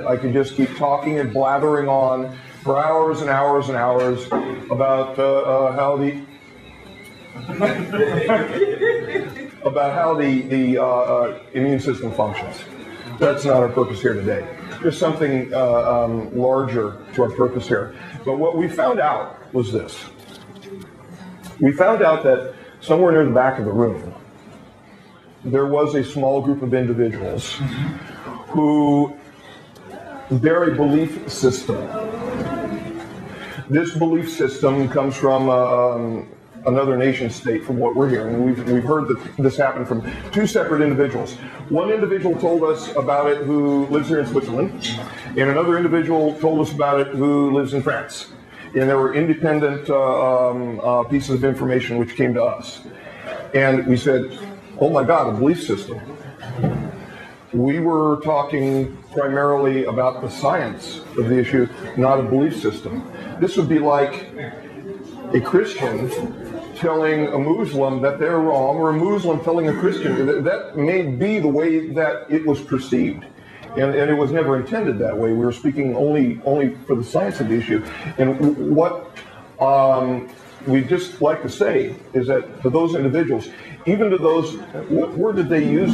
I could just keep talking and blathering on for hours and hours and hours about how the immune system functions. That's not our purpose here today. There's something larger to our purpose here. But what we found out was this. We found out that somewhere near the back of the room, there was a small group of individuals who bear a belief system. This belief system comes from another nation state, from what we're hearing. We've heard that this happened from two separate individuals. One individual told us about it who lives here in Switzerland, and another individual told us about it who lives in France. And there were independent pieces of information which came to us. And we said, oh my God, a belief system. We were talking primarily about the science of the issue, not a belief system. This would be like a Christian telling a Muslim that they're wrong, or a Muslim telling a Christian. That may be the way that it was perceived. And it was never intended that way. We were speaking only for the science of the issue. And what we'd just like to say is that for those individuals, even to those, what word did they use?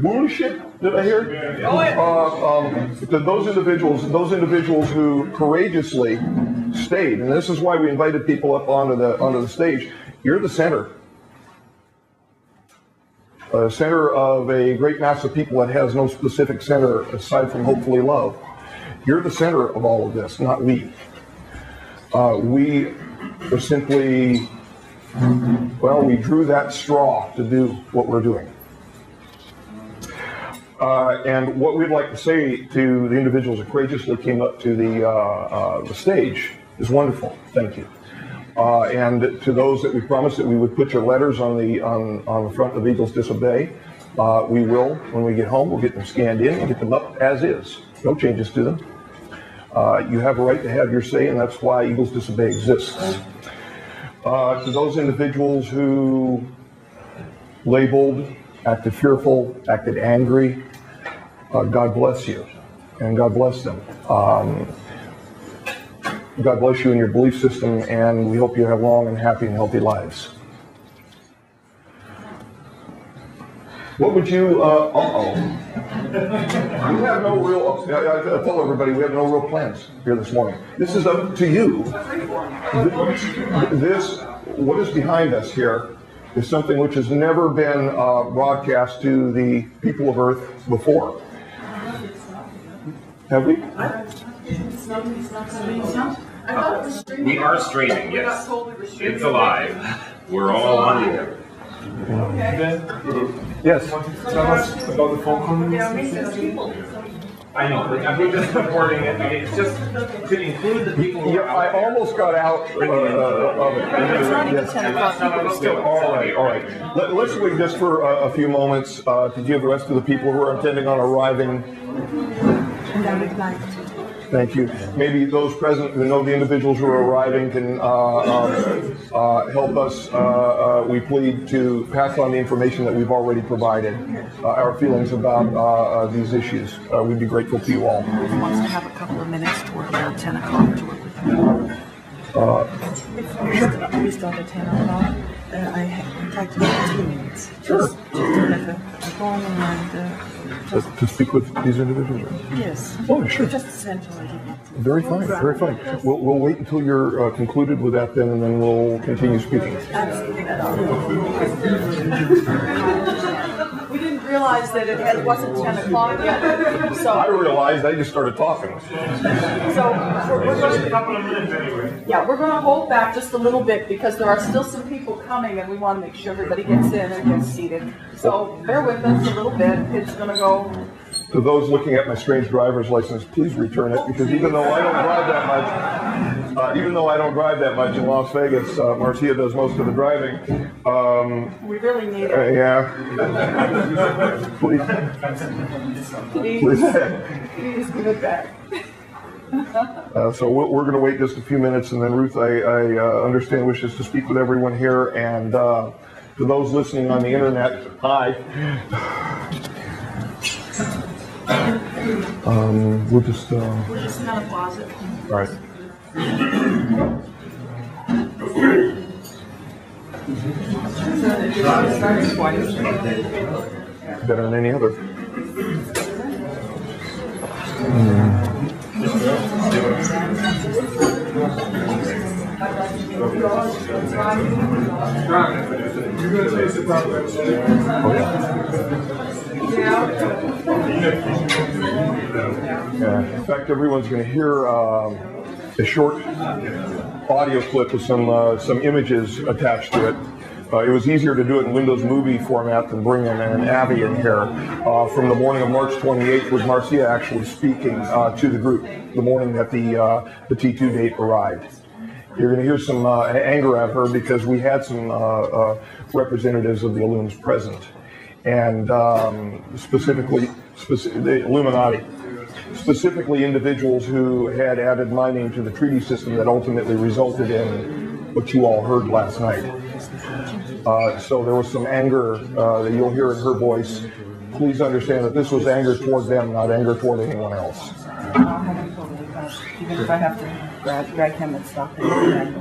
Bullshit, did I hear? To those individuals who courageously stayed, and this is why we invited people up onto the stage. You're the center. Center of a great mass of people that has no specific center aside from hopefully love. You're the center of all of this, not we. We are simply, well, we drew that straw to do what we're doing. And what we'd like to say to the individuals that courageously came up to the stage is wonderful. Thank you. And to those that we promised that we would put your letters on the front of Eagles Disobey, we will, when we get home, we'll get them scanned in and get them up as is. No changes to them. You have a right to have your say, and that's why Eagles Disobey exists. To those individuals who labeled, acted fearful, acted angry, God bless you, and God bless them. God bless you in your belief system, and we hope you have long and happy and healthy lives. What would you, we have no real, I tell everybody we have no real plans here this morning. This is up to you. This, what is behind us here is something which has never been broadcast to the people of Earth before. Have we? We are streaming, yes. It's alive. We're all on together. Yes. Tell us about the phone call. I know, but we're just reporting it. It's just to include the people who are out I almost got out of it. All right. Let's wait just for a few moments to give the rest of the people who are intending on arriving. Thank you. Maybe those present who know the individuals who are arriving can help us. We plead to pass on the information that we've already provided, our feelings about these issues. We'd be grateful to you all. Who wants to have a couple of minutes to work around 10 o'clock to work with you? We start at 10 o'clock. I like to take 2 minutes. Sure. Just to have a phone and to speak with these individuals? Yes. Oh, sure. Just essentially. Very fine, very fine. We'll wait until you're concluded with that then, and then we'll continue speaking. Absolutely. We didn't realize that it wasn't 10 o'clock yet. I So, realized I just started talking. we're Just a going couple of minutes anyway. we're going to hold back just a little bit because there are still some people coming and we want to make sure everybody gets in and gets seated. So bear with us a little bit. It's going to go. To those looking at my strange driver's license, please return it, because even though I don't drive that much in Las Vegas, Marcia does most of the driving. We really need it. Yeah. Please, Please give it back. so we're going to wait just a few minutes, and then Ruth, I understand, wishes to speak with everyone here, and to those listening on the internet, hi. We'll just kind of pause it. all right. Better than any other. You're going to taste it probably. Oh, yeah. In fact, everyone's going to hear a short audio clip with some images attached to it. It was easier to do it in Windows Movie format than bring in an Abby in here. From the morning of March 28th, with Marcia actually speaking to the group, the morning that the T2 date arrived. You're going to hear some anger at her because we had some representatives of the Illuminati present, and specifically the Illuminati, specifically individuals who had added my name to the treaty system that ultimately resulted in what you all heard last night. So there was some anger that you'll hear in her voice. Please understand that this was anger toward them, not anger toward anyone else. Even if I have to drag him and stop him.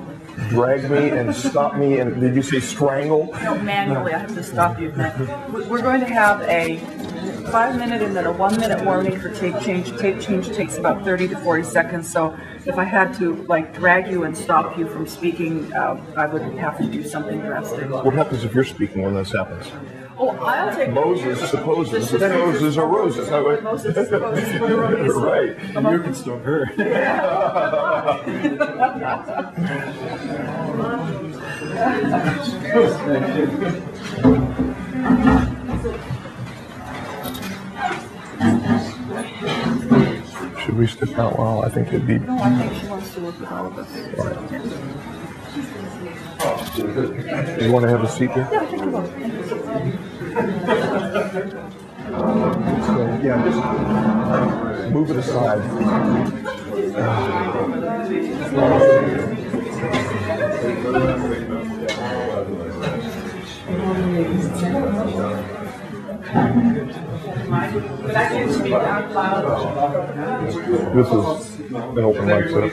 Drag me and stop me, and did you say strangle? No, manually, I have to stop you. We're going to have a 5-minute and then a 1-minute warning for tape change. Tape change takes about 30 to 40 seconds, so if I had to drag you and stop you from speaking, I would have to do something drastic. What happens if you're speaking when this happens? Oh, I'll take Moses supposes that roses are roses. Moses supposes what a rose is. Right. You can stop her. Should we step out? Well, I think it'd be. No, I think she wants to work with all of us. You want to have a seat here? Yeah, I think we will. So, yeah, just move it aside. But I can speak out loud. This is an open mic setup.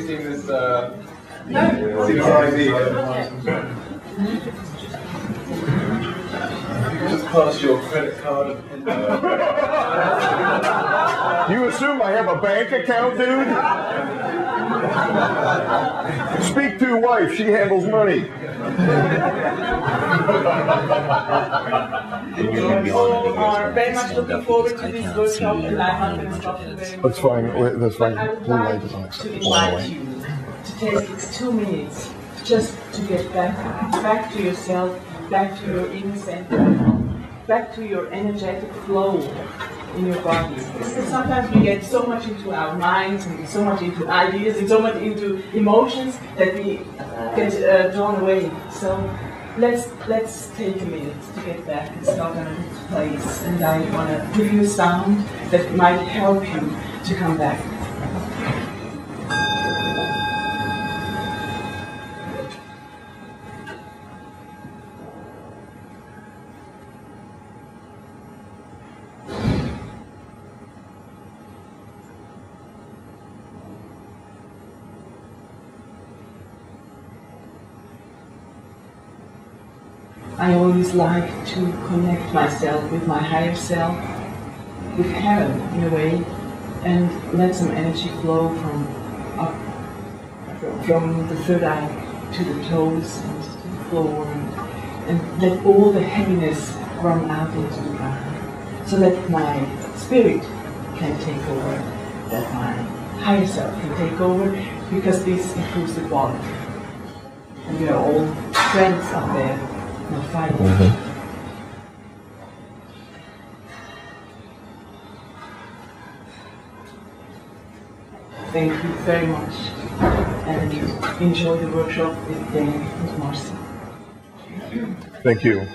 Just pass your credit card. You assume I have a bank account, dude? Speak to wife, she handles money. Are very much looking forward to this workshop, and I'm not going to stop you very much. That's fine. That's fine. I would Blue light like is to unacceptable anyway. invite you to take 2 minutes just to get back to yourself, back to your inner center, back to your energetic flow in your body. Because sometimes we get so much into our minds and so much into ideas and so much into emotions that we get drawn away. So let's take a minute to get back and start in a place. And I want to give you a sound that might help you to come back. I always like to connect myself with my higher self, with heaven in a way, and let some energy flow from the third eye to the toes and to the floor, and let all the heaviness run out into the ground. so that my spirit can take over, that my higher self can take over, because this improves the quality. And we are all friends up there, not fighting. Thank you very much, and enjoy the workshop with Dan and Marcy. Thank you.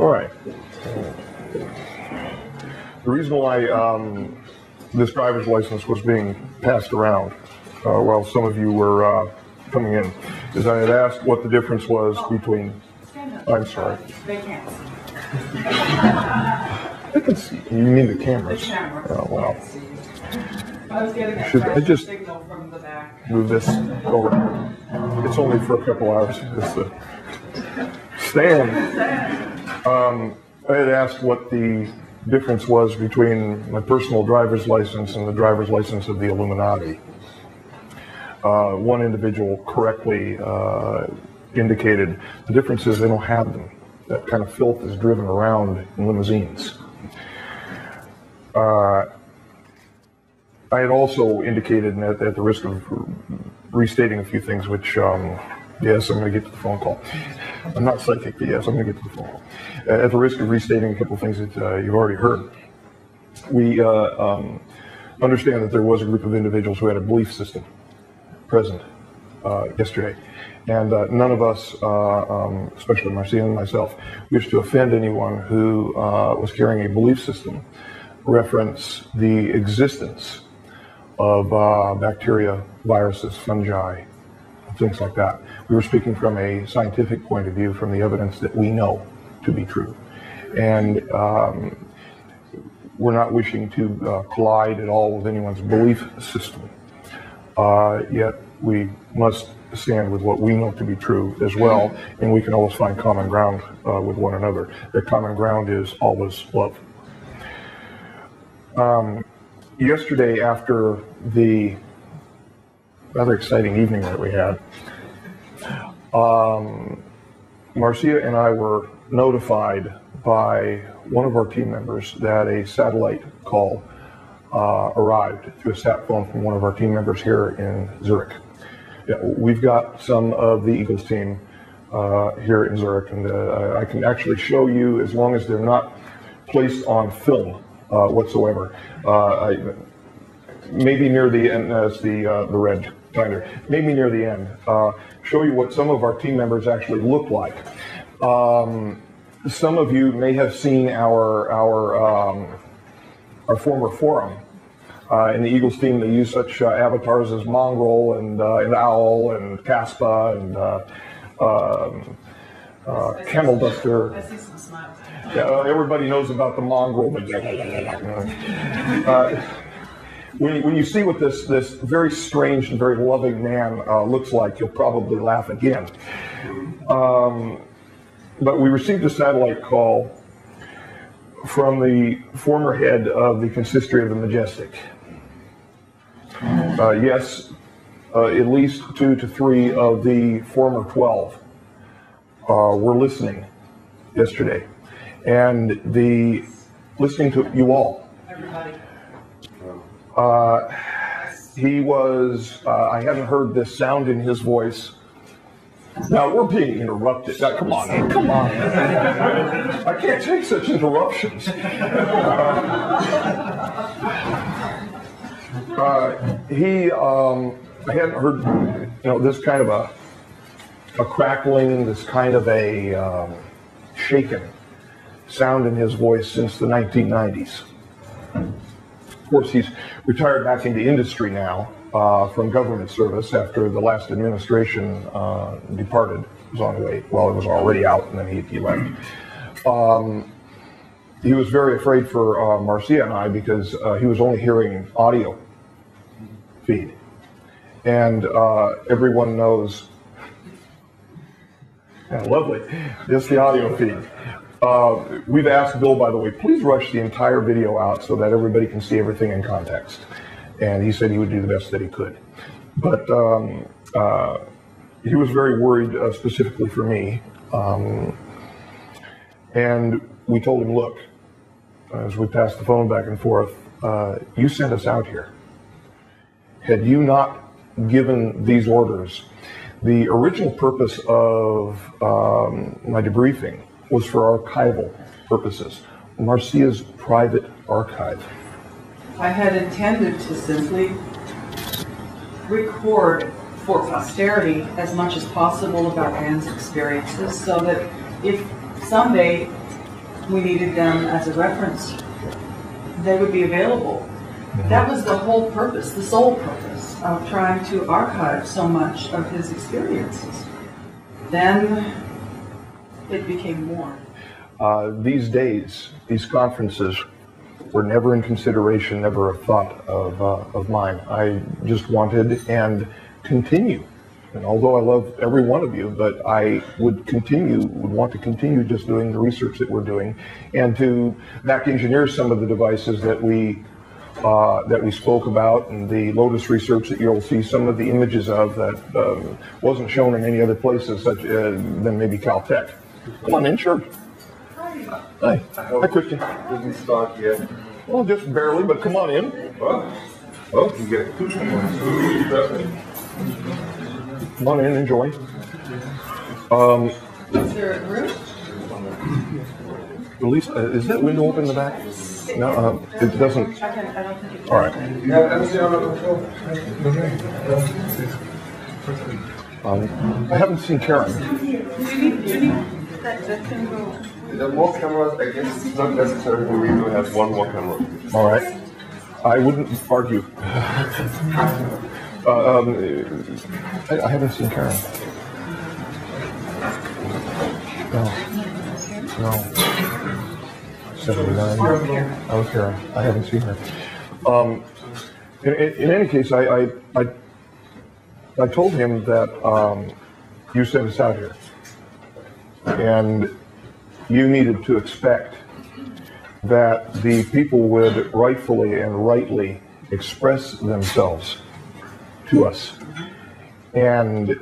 All right. The reason why this driver's license was being passed around while some of you were coming in is I had asked what the difference was between. I'm sorry. They can't. I can see. You mean the cameras? The camera. Oh, wow. I was getting a Should I just signal from the back. move this over? It's only for a couple hours. Stan. I had asked what the difference was between my personal driver's license and the driver's license of the Illuminati. One individual correctly indicated the difference is they don't have them. That kind of filth is driven around in limousines. I had also indicated at the risk of restating a few things, which, yes, I'm going to get to the phone call. I'm not psychic, but yes, I'm going to get to the phone call. At the risk of restating a couple of things that you've already heard, we understand that there was a group of individuals who had a belief system present yesterday. And none of us, especially Marcia and myself, wish to offend anyone who was carrying a belief system reference the existence of bacteria, viruses, fungi, things like that. We were speaking from a scientific point of view, from the evidence that we know to be true. And we're not wishing to collide at all with anyone's belief system. Yet we must stand with what we know to be true as well, and we can always find common ground with one another. That common ground is always love. Yesterday, after the rather exciting evening that we had, Marcia and I were notified by one of our team members that a satellite call arrived through a sat phone from one of our team members here in Zurich. Yeah, we've got some of the Eagles team here in Zurich, and I can actually show you, as long as they're not placed on film whatsoever. Maybe near the end, as the red binder, maybe near the end, show you what some of our team members actually look like. Some of you may have seen our former forum. In the Eagles team, they use such avatars as Mongrel and Owl and Caspa and Camel Duster. I see some smiles. Yeah, everybody knows about the Mongrel. When you see what this very strange and very loving man looks like, you'll probably laugh again. But we received a satellite call from the former head of the consistory of the Majestic. Yes, at least 2 to 3 of the former 12 were listening yesterday, and listening to you all. Everybody. He was, I hadn't heard this sound in his voice. Now, we're being interrupted. Now, come on. I can't take such interruptions. I hadn't heard, this kind of a crackling, this kind of a shaken sound in his voice since the 1990s. Of course, he's retired back into industry now from government service after the last administration departed. It was on the way, well, it was already out, and then he left. He was very afraid for Marcia and I because he was only hearing audio feed. And everyone knows, yeah, lovely, just the audio feed. We've asked Bill, by the way, please rush the entire video out so that everybody can see everything in context. And he said he would do the best that he could. But he was very worried specifically for me. And we told him, look, as we passed the phone back and forth, you sent us out here. Had you not given these orders, the original purpose of my debriefing was for archival purposes, Marcia's private archive. I had intended to simply record for posterity as much as possible about Anne's experiences so that if someday we needed them as a reference, they would be available. That was the whole purpose, the sole purpose of trying to archive so much of his experiences. Then it became more. These days, these conferences were never in consideration, never a thought of mine. I just wanted and continue. And although I love every one of you, but I would want to continue just doing the research that we're doing and to back engineer some of the devices that we spoke about, and the Lotus research that you'll see some of the images of that wasn't shown in any other places such than maybe Caltech. Come on in, sure. Hi. Hi, Christian. Didn't start yet. Well, just barely, but come on in. Well, you get two. Come on in, enjoy. Is there a room? At least, is that window open in the back? No, it doesn't. I don't think it. All right. I haven't seen Karen. Do you need that can go? There are more cameras. I guess it's not necessary for me to have one more camera. All right. I wouldn't argue. I haven't seen Karen. No. 79. I was Karen. I haven't seen her. In any case, I told him that you sent us out here, and you needed to expect that the people would rightfully and rightly express themselves to us. And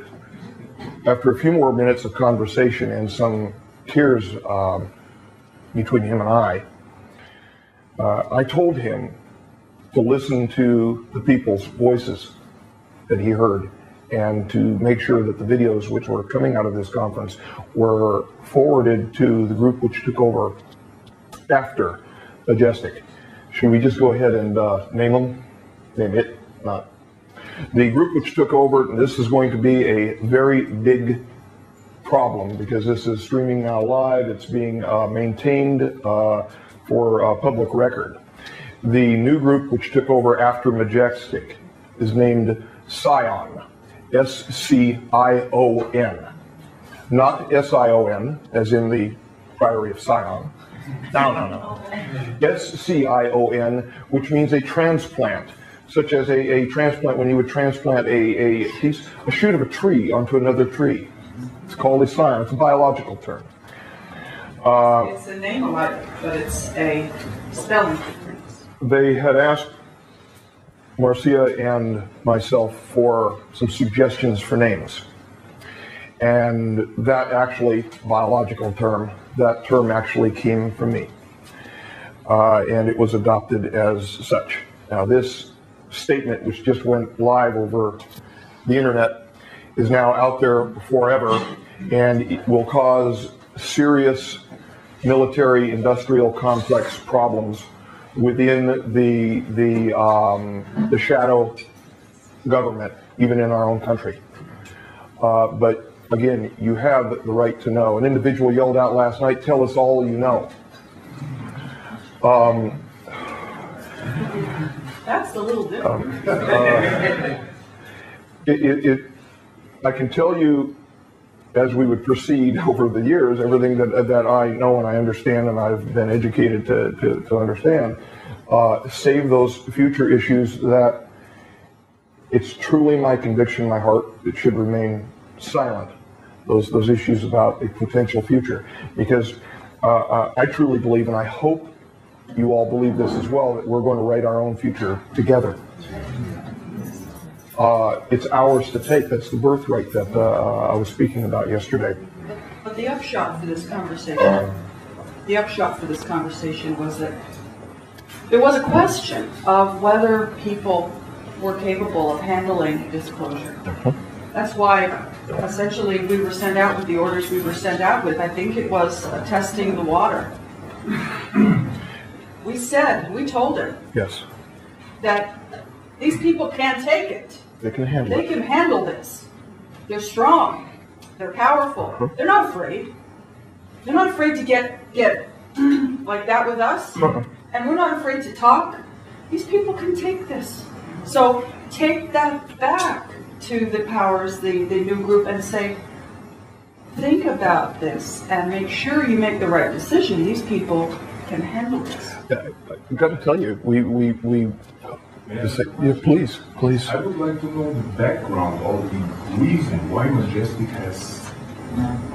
after a few more minutes of conversation and some tears between him and I told him to listen to the people's voices that he heard and to make sure that the videos which were coming out of this conference were forwarded to the group which took over after Majestic. Should we just go ahead and name them? Name it, not. The group which took over, and this is going to be a very big problem because this is streaming now live. It's being maintained for public record. The new group which took over after Majestic is named Scion, S-C-I-O-N, not S-I-O-N, as in the Priory of Sion. No. S-C-I-O-N, which means a transplant, such as a transplant when you would transplant a shoot of a tree onto another tree. It's called a scion. It's a biological term. It's a name alike, but it's a spelling difference. They had asked Marcia and myself for some suggestions for names. And that actually, biological term, that term actually came from me. And it was adopted as such. Now this statement, which just went live over the internet, is now out there forever, and it will cause serious military industrial complex problems within the shadow government, even in our own country. But again, you have the right to know. An individual yelled out last night, "Tell us all you know." That's a little different. I can tell you, as we would proceed over the years, everything that I know and I understand and I've been educated to understand, save those future issues that it's truly my conviction, my heart, it should remain silent. Those issues about a potential future, because I truly believe, and I hope you all believe this as well, that we're going to write our own future together. It's ours to take. That's the birthright that I was speaking about yesterday. But the upshot for this conversation the upshot for this conversation was that there was a question of whether people were capable of handling disclosure. That's why essentially we were sent out with the orders we were sent out with. I think it was testing the water. We told him Yes. that these people can take it. They can handle They it. can handle this. They're strong. They're powerful. They're not afraid. They're not afraid to get like that with us. And we're not afraid to talk. These people can take this. So take that back to the powers, the new group, and say, think about this and make sure you make the right decision. These people can handle this. I've got to tell you, we just say, yeah, please. I would like to know the background or the reason why Majestic has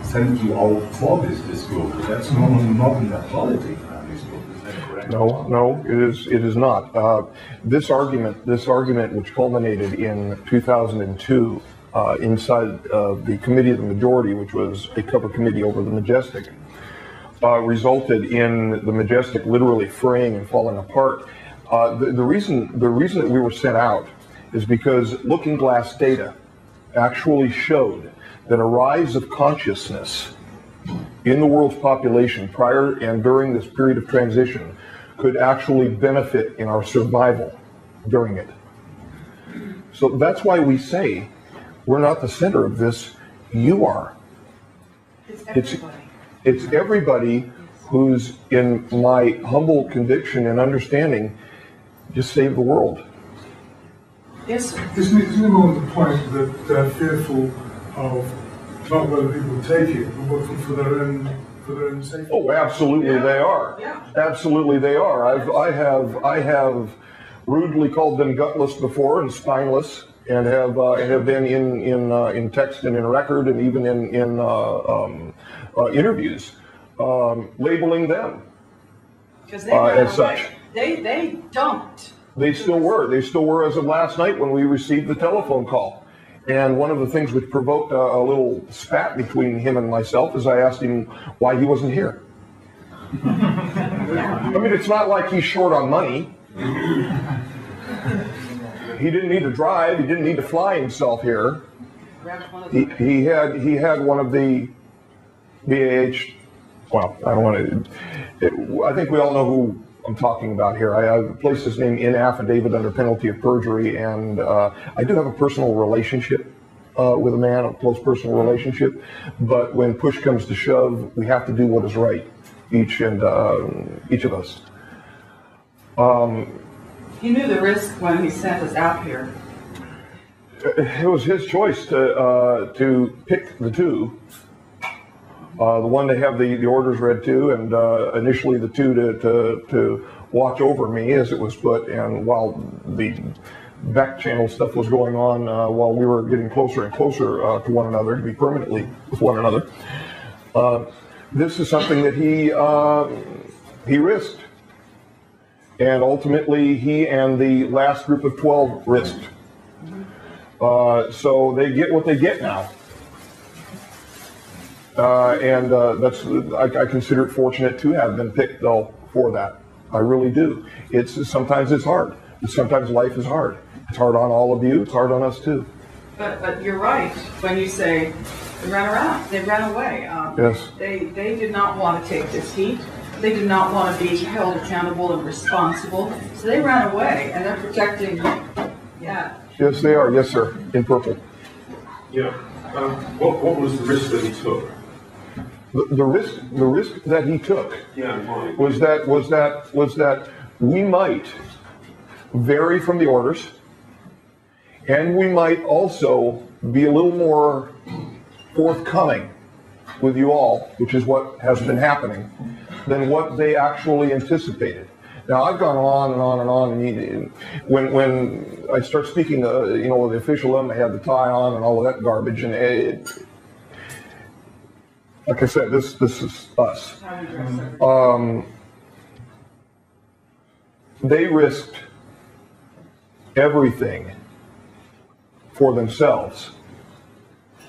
sent you out for this disclosure. That's normally not in the politics on this book. Is that correct? No, it is not. This argument, which culminated in 2002 inside the Committee of the Majority, which was a cover committee over the Majestic, resulted in the Majestic literally fraying and falling apart. The reason that we were sent out is because Looking Glass data actually showed that a rise of consciousness in the world's population prior and during this period of transition could actually benefit in our survival during it. So that's why we say we're not the center of this, you are. It's everybody who's, in my humble conviction and understanding, just save the world. Yes, sir. Isn't it more the point that they're fearful of not whether people take it, but for their own safety? Oh, absolutely they are. Yeah. Absolutely they are. I have rudely called them gutless before and spineless, and have been in text and in record and even in interviews labeling them Because they ran as such. away. They dumped. They still were. They still were as of last night when we received the telephone call. And one of the things which provoked a little spat between him and myself is I asked him why he wasn't here. I mean, it's not like he's short on money. He didn't need to drive. He didn't need to fly himself here. He had one of the BAH. Well, I don't want to. I think we all know who I'm talking about here. I placed his name in affidavit under penalty of perjury, and I do have a personal relationship with a man, a close personal relationship. But when push comes to shove, we have to do what is right, each of us. He knew the risk when he sent us out here. It was his choice to pick the two. The one to have the orders read to, and initially the two to watch over me, as it was put, and while the back channel stuff was going on, while we were getting closer and closer to one another, to be permanently with one another. This is something that he risked, and ultimately he and the last group of 12 risked. So they get what they get now. And I consider it fortunate to have been picked, though, for that. I really do. Sometimes it's hard. Sometimes life is hard. It's hard on all of you. It's hard on us too. But you're right when you say they ran around. They ran away. Yes. They did not want to take this heat. They did not want to be held accountable and responsible. So they ran away, and they're protecting. Yeah. Yes, they are. Yes, sir. In purple. Yeah. What was the risk that he took? The risk that he took Yeah. was that we might vary from the orders, and we might also be a little more forthcoming with you all, which is what has been happening, than what they actually anticipated. Now, I've gone on and on and on, and when I start speaking, with the official them, they had the tie on and all of that garbage, and like I said, this is us. They risked everything for themselves,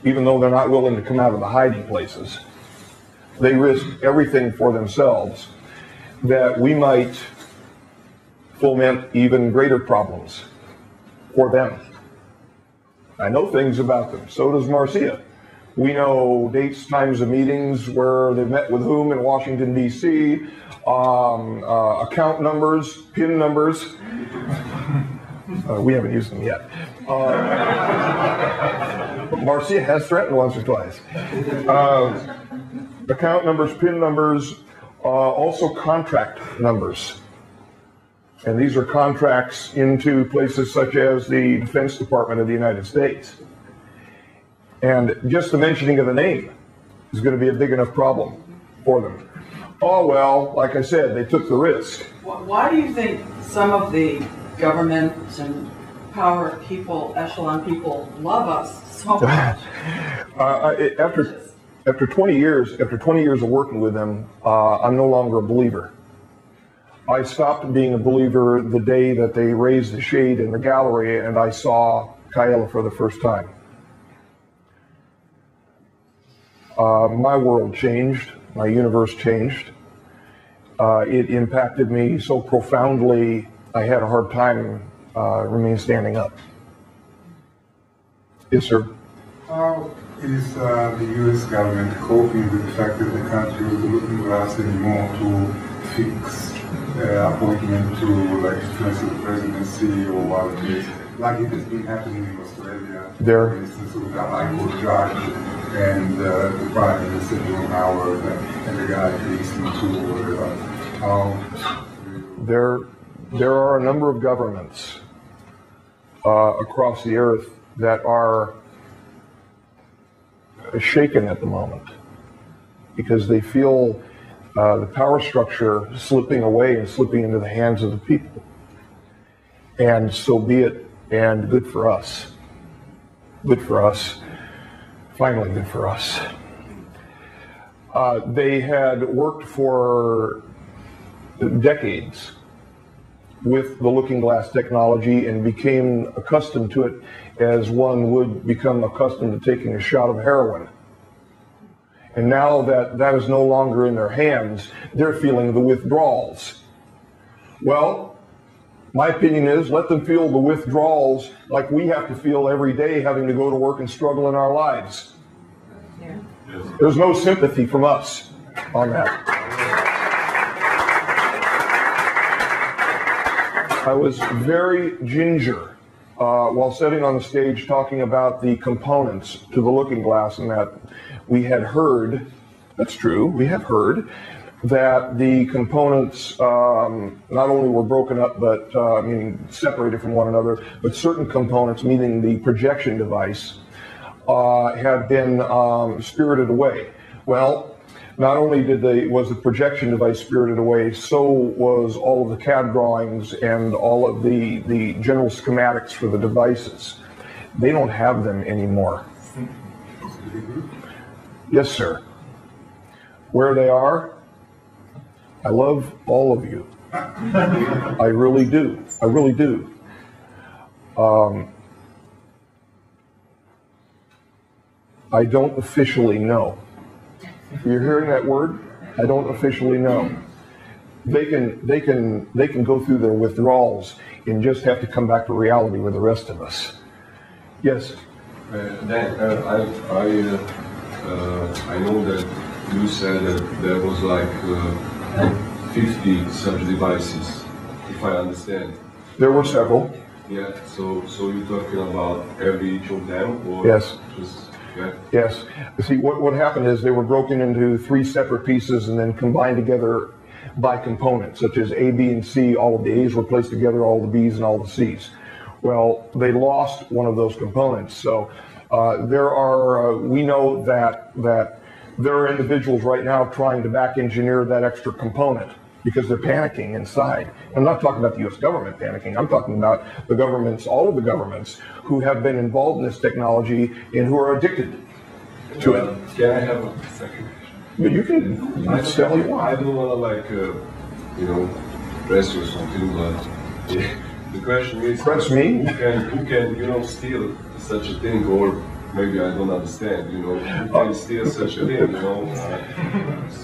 even though they're not willing to come out of the hiding places. they risk everything for themselves, that we might foment even greater problems for them. I know things about them. So does Marcia. We know dates, times of meetings, where they've met with whom in Washington, D.C., account numbers, PIN numbers. We haven't used them yet. Marcia has threatened once or twice. Account numbers, PIN numbers, also contract numbers. And these are contracts into places such as the Defense Department of the United States. And just the mentioning of the name is going to be a big enough problem for them. Oh, well, like I said, they took the risk. Why do you think some of the governments and power people, echelon people, love us so much? After 20 years of working with them, I'm no longer a believer. I stopped being a believer the day that they raised the shade in the gallery and I saw Kaela for the first time. My world changed, my universe changed. It impacted me so profoundly, I had a hard time remain standing up. Yes, sir. How is the U.S. government coping with the fact that the country is looking for us anymore to fix appointment to like the presidency or what it is, like it has been happening in Australia, for instance, with the High Court judge and the Prime Minister John Howard and the guy listening to whatever. There are a number of governments across the earth that are shaken at the moment because they feel the power structure slipping away and slipping into the hands of the people. And so be it, and good for us. Good for us. Finally good for us. They had worked for decades with the looking glass technology and became accustomed to it as one would become accustomed to taking a shot of heroin. And now that that is no longer in their hands, they're feeling the withdrawals. Well, my opinion is let them feel the withdrawals like we have to feel every day having to go to work and struggle in our lives. Yeah. There's no sympathy from us on that. I was very ginger while sitting on the stage talking about the components to the looking glass, and that we had heard, that's true, we have heard that the components not only were broken up, but meaning separated from one another, but certain components, meaning the projection device, had been spirited away. Well, not only was the projection device spirited away, so was all of the CAD drawings and all of the general schematics for the devices. They don't have them anymore. Yes, sir. Where they are, I love all of you. I really do. I really do. I don't officially know. You're hearing that word? I don't officially know. They can go through their withdrawals and just have to come back to reality with the rest of us. Yes. I know that you said that there was like 50 such devices, if I understand. There were several. Yeah. So you're talking about every each of them, or yes. Just, yeah. Yes. See, what happened is they were broken into 3 separate pieces and then combined together by components, such as A, B, and C. All of the A's were placed together, all the B's and all the C's. Well, they lost one of those components. So we know that there are individuals right now trying to back engineer that extra component because they're panicking inside. I'm not talking about the U.S. government panicking. I'm talking about the governments, all of the governments who have been involved in this technology and who are addicted to it. Can I have a second? But you can tell you why. I don't want to press you or something, but the question is, press me? Who can, steal such a thing, or maybe I don't understand, who can steal such a thing,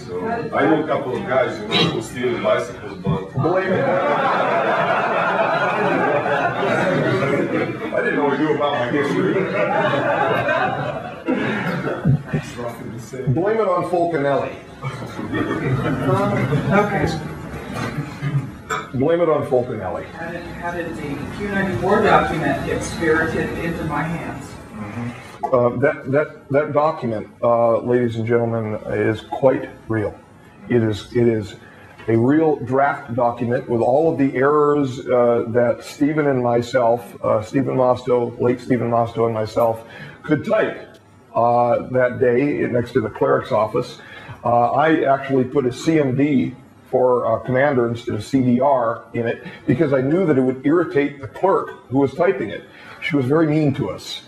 So I know a couple of guys, who steal bicycles, but Blame it. I didn't know you knew about my history. Blame it on Fulcanelli. Okay. Blame it on Fulcanelli. How did the Q94 document get spirited into my hands? That document, ladies and gentlemen, is quite real. It is a real draft document with all of the errors that Stephen and myself, Stephen Mosto, late Stephen Mosto and myself, could type that day next to the cleric's office. I actually put a CMD for commander instead of CDR in it because I knew that it would irritate the clerk who was typing it. She was very mean to us.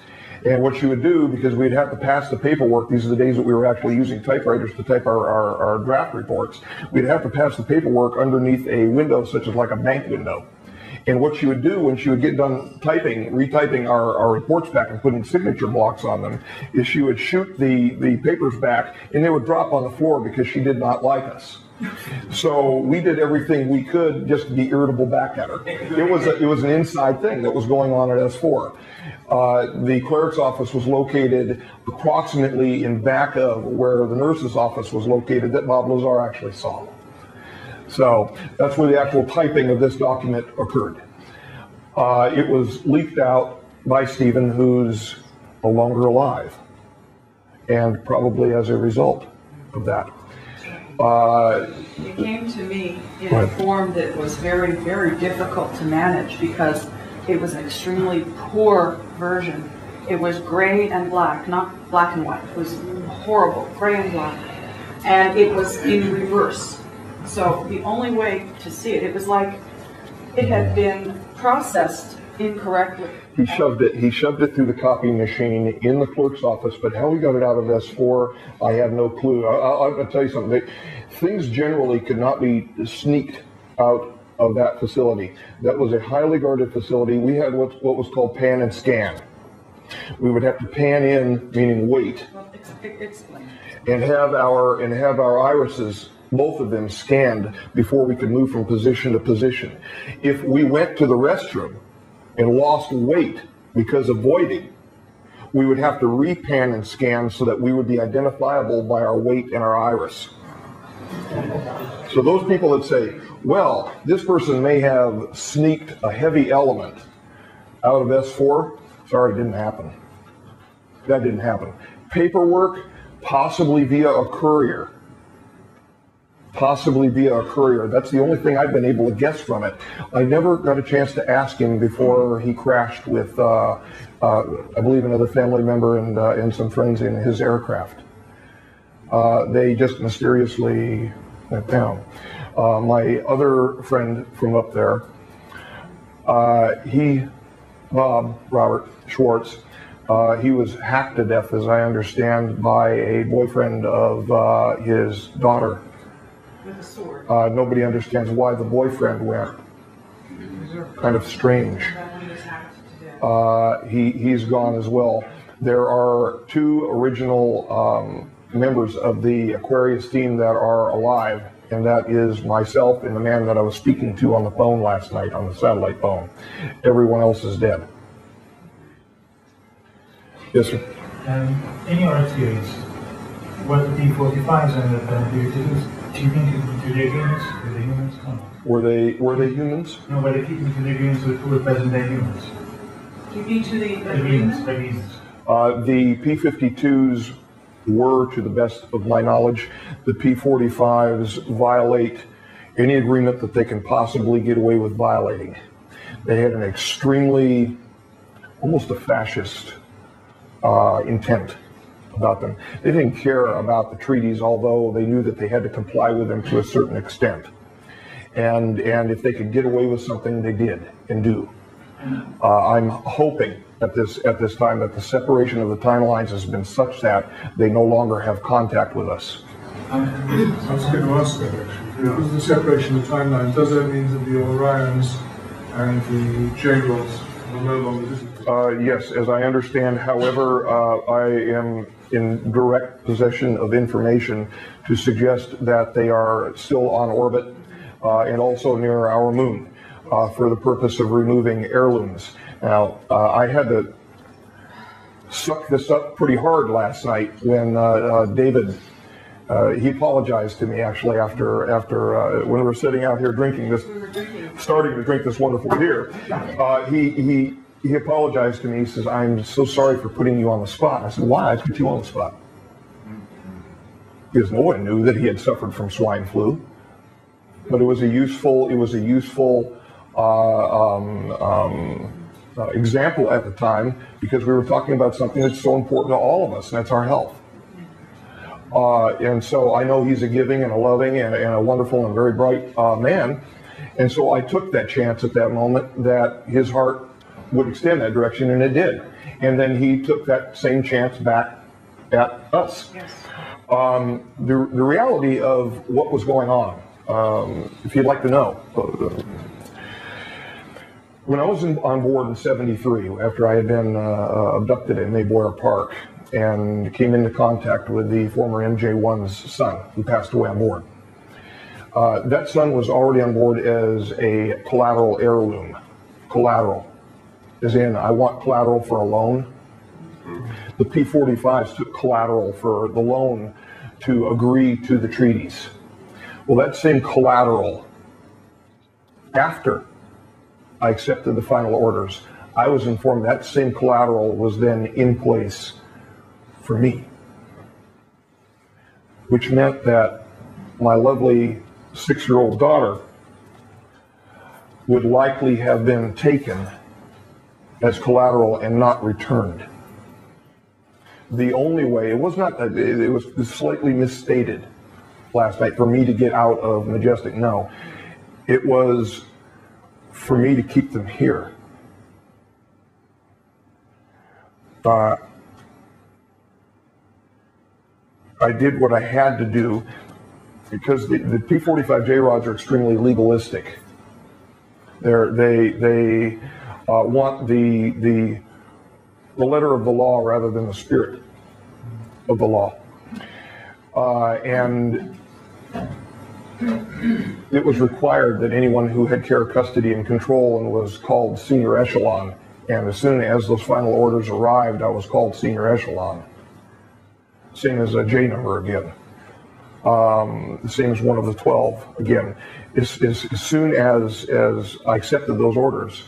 And what she would do, because we'd have to pass the paperwork, these are the days that we were actually using typewriters to type our draft reports, we'd have to pass the paperwork underneath a window such as like a bank window. And what she would do when she would get done retyping our reports back and putting signature blocks on them, is she would shoot the papers back and they would drop on the floor because she did not like us. So we did everything we could just to be irritable back at her. It was an inside thing that was going on at S4. The cleric's office was located approximately in back of where the nurse's office was located that Bob Lazar actually saw. So that's where the actual typing of this document occurred. It was leaked out by Stephen, who's no longer alive, and probably as a result of that. It came to me in a form that was very, very difficult to manage because it was an extremely poor version. It was gray and black, not black and white. It was horrible, gray and black. And it was in reverse. So the only way to see it, it was like it had been processed incorrectly. He shoved it through the copy machine in the clerk's office, but how he got it out of S4, I have no clue. I'll tell you something. Things generally could not be sneaked out of that facility. That was a highly guarded facility. We had what was called pan and scan. We would have to pan in, meaning wait, Explain. and have our irises, both of them, scanned before we could move from position to position. If we went to the restroom and lost weight because of voiding, we would have to repan and scan so that we would be identifiable by our weight and our iris. So those people that say, well, this person may have sneaked a heavy element out of S4, sorry, it didn't happen. That didn't happen. Paperwork, possibly via a courier. Possibly via a courier. That's the only thing I've been able to guess from it. I never got a chance to ask him before he crashed with, I believe, another family member and some friends in his aircraft. They just mysteriously went down. My other friend from up there, Robert Schwartz, he was hacked to death, as I understand, by a boyfriend of his daughter. With a sword. Nobody understands why the boyfriend went. Kind of strange. He's gone as well. There are two original members of the Aquarius team that are alive, and that is myself and the man that I was speaking to on the phone last night, on the satellite phone. Everyone else is dead. Yes, sir. In your experience, what the P-45s ended up doing, do you think do they humans? Were they humans? No. Were they humans? No, were they keeping to the humans who were present-day humans? Keeping to the Humans. The P-52s were, to the best of my knowledge. The P-45s violate any agreement that they can possibly get away with violating. They had an extremely, almost a fascist intent about them. They didn't care about the treaties, although they knew that they had to comply with them to a certain extent. And if they could get away with something, they did and do. I'm hoping at this time that the separation of the timelines has been such that they no longer have contact with us. I was going to ask that actually. Because the separation of the timelines, does that mean that the Orions and the J-Rods will no longer visit? Yes, as I understand. However, I am in direct possession of information to suggest that they are still on orbit and also near our moon for the purpose of removing heirlooms. Now, I had to suck this up pretty hard last night when David, he apologized to me actually after when we were sitting out here drinking this, starting to drink this wonderful beer. He apologized to me. He says, "I'm so sorry for putting you on the spot." I said, "Why? I put you on the spot." Because no one knew that he had suffered from swine flu, but it was a useful example at the time, because we were talking about something that's so important to all of us, and that's our health. And so I know he's a giving and a loving and a wonderful and very bright man. And so I took that chance at that moment that his heart would extend that direction, and it did. And then he took that same chance back at us. Yes. The reality of what was going on, if you'd like to know, when I was on board in '73, after I had been abducted at Mayboyer Park and came into contact with the former MJ1's son, who passed away on board. That son was already on board as a collateral heirloom. Collateral, as in, I want collateral for a loan. The P-45s took collateral for the loan to agree to the treaties. Well, that same collateral, after I accepted the final orders, I was informed that same collateral was then in place for me, which meant that my lovely 6-year-old daughter would likely have been taken as collateral and not returned. The only way, it was slightly misstated last night for me to get out of Majestic. No, it was for me to keep them here. I did what I had to do, because the P-45J rods are extremely legalistic. They want the letter of the law rather than the spirit of the law. And it was required that anyone who had care, custody, and control and was called senior echelon, and as soon as those final orders arrived, I was called senior echelon. Same as a J number again. The same as one of the 12 again. As soon as I accepted those orders,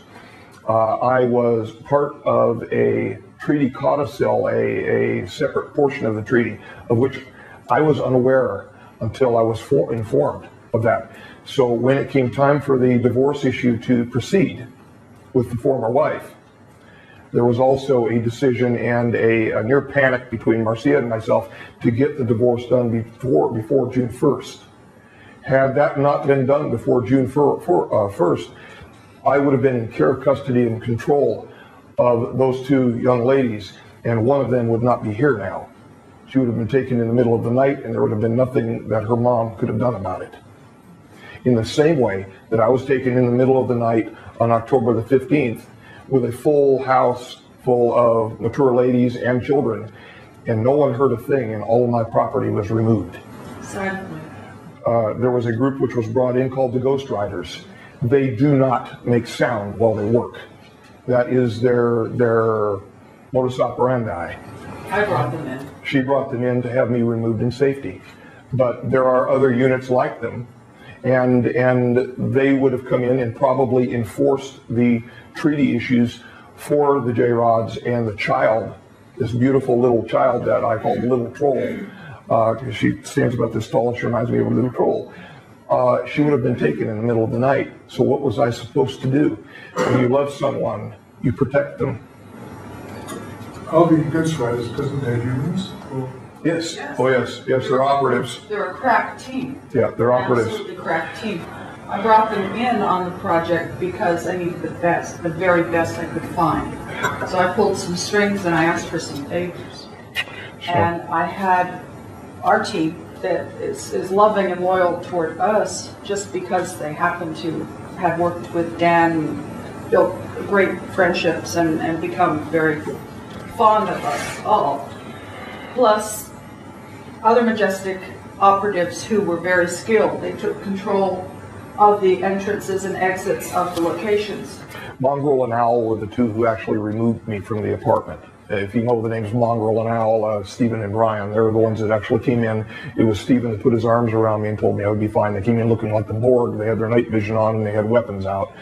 I was part of a treaty codicil, a separate portion of the treaty, of which I was unaware until I was informed of that. So when it came time for the divorce issue to proceed with the former wife, there was also a decision and a near panic between Marcia and myself to get the divorce done before June 1st. Had that not been done before June 1st, I would have been in care, custody, and control of those two young ladies, and one of them would not be here now. She would have been taken in the middle of the night, and there would have been nothing that her mom could have done about it. In the same way that I was taken in the middle of the night on October the 15th with a full house full of mature ladies and children, and no one heard a thing, and all of my property was removed. Exactly. There was a group which was brought in called the Ghost Riders. They do not make sound while they work. That is their modus operandi. I brought them in. She brought them in to have me removed in safety. But there are other units like them, and they would have come in and probably enforced the treaty issues for the J-Rods and the child, this beautiful little child that I call Little Troll, because she stands about this tall and she reminds me of a little troll. She would have been taken in the middle of the night. So what was I supposed to do? When you love someone, you protect them. Are the Ghost Riders present their humans? Yes. Oh yes. Yes, they're operatives. They're a crack team. Yeah, they're operatives. Absolutely crack team. I brought them in on the project because I needed the best, the very best I could find. So I pulled some strings and I asked for some favors. Sure. And I had our team that is loving and loyal toward us just because they happen to have worked with Dan, built great friendships, and become very fond of us all. plus other Majestic operatives who were very skilled. They took control of the entrances and exits of the locations. Mongrel and Owl were the two who actually removed me from the apartment. If you know the names Mongrel and Owl, Stephen and Brian, they were the ones that actually came in. It was Stephen that put his arms around me and told me I would be fine. They came in looking like the Borg. They had their night vision on and they had weapons out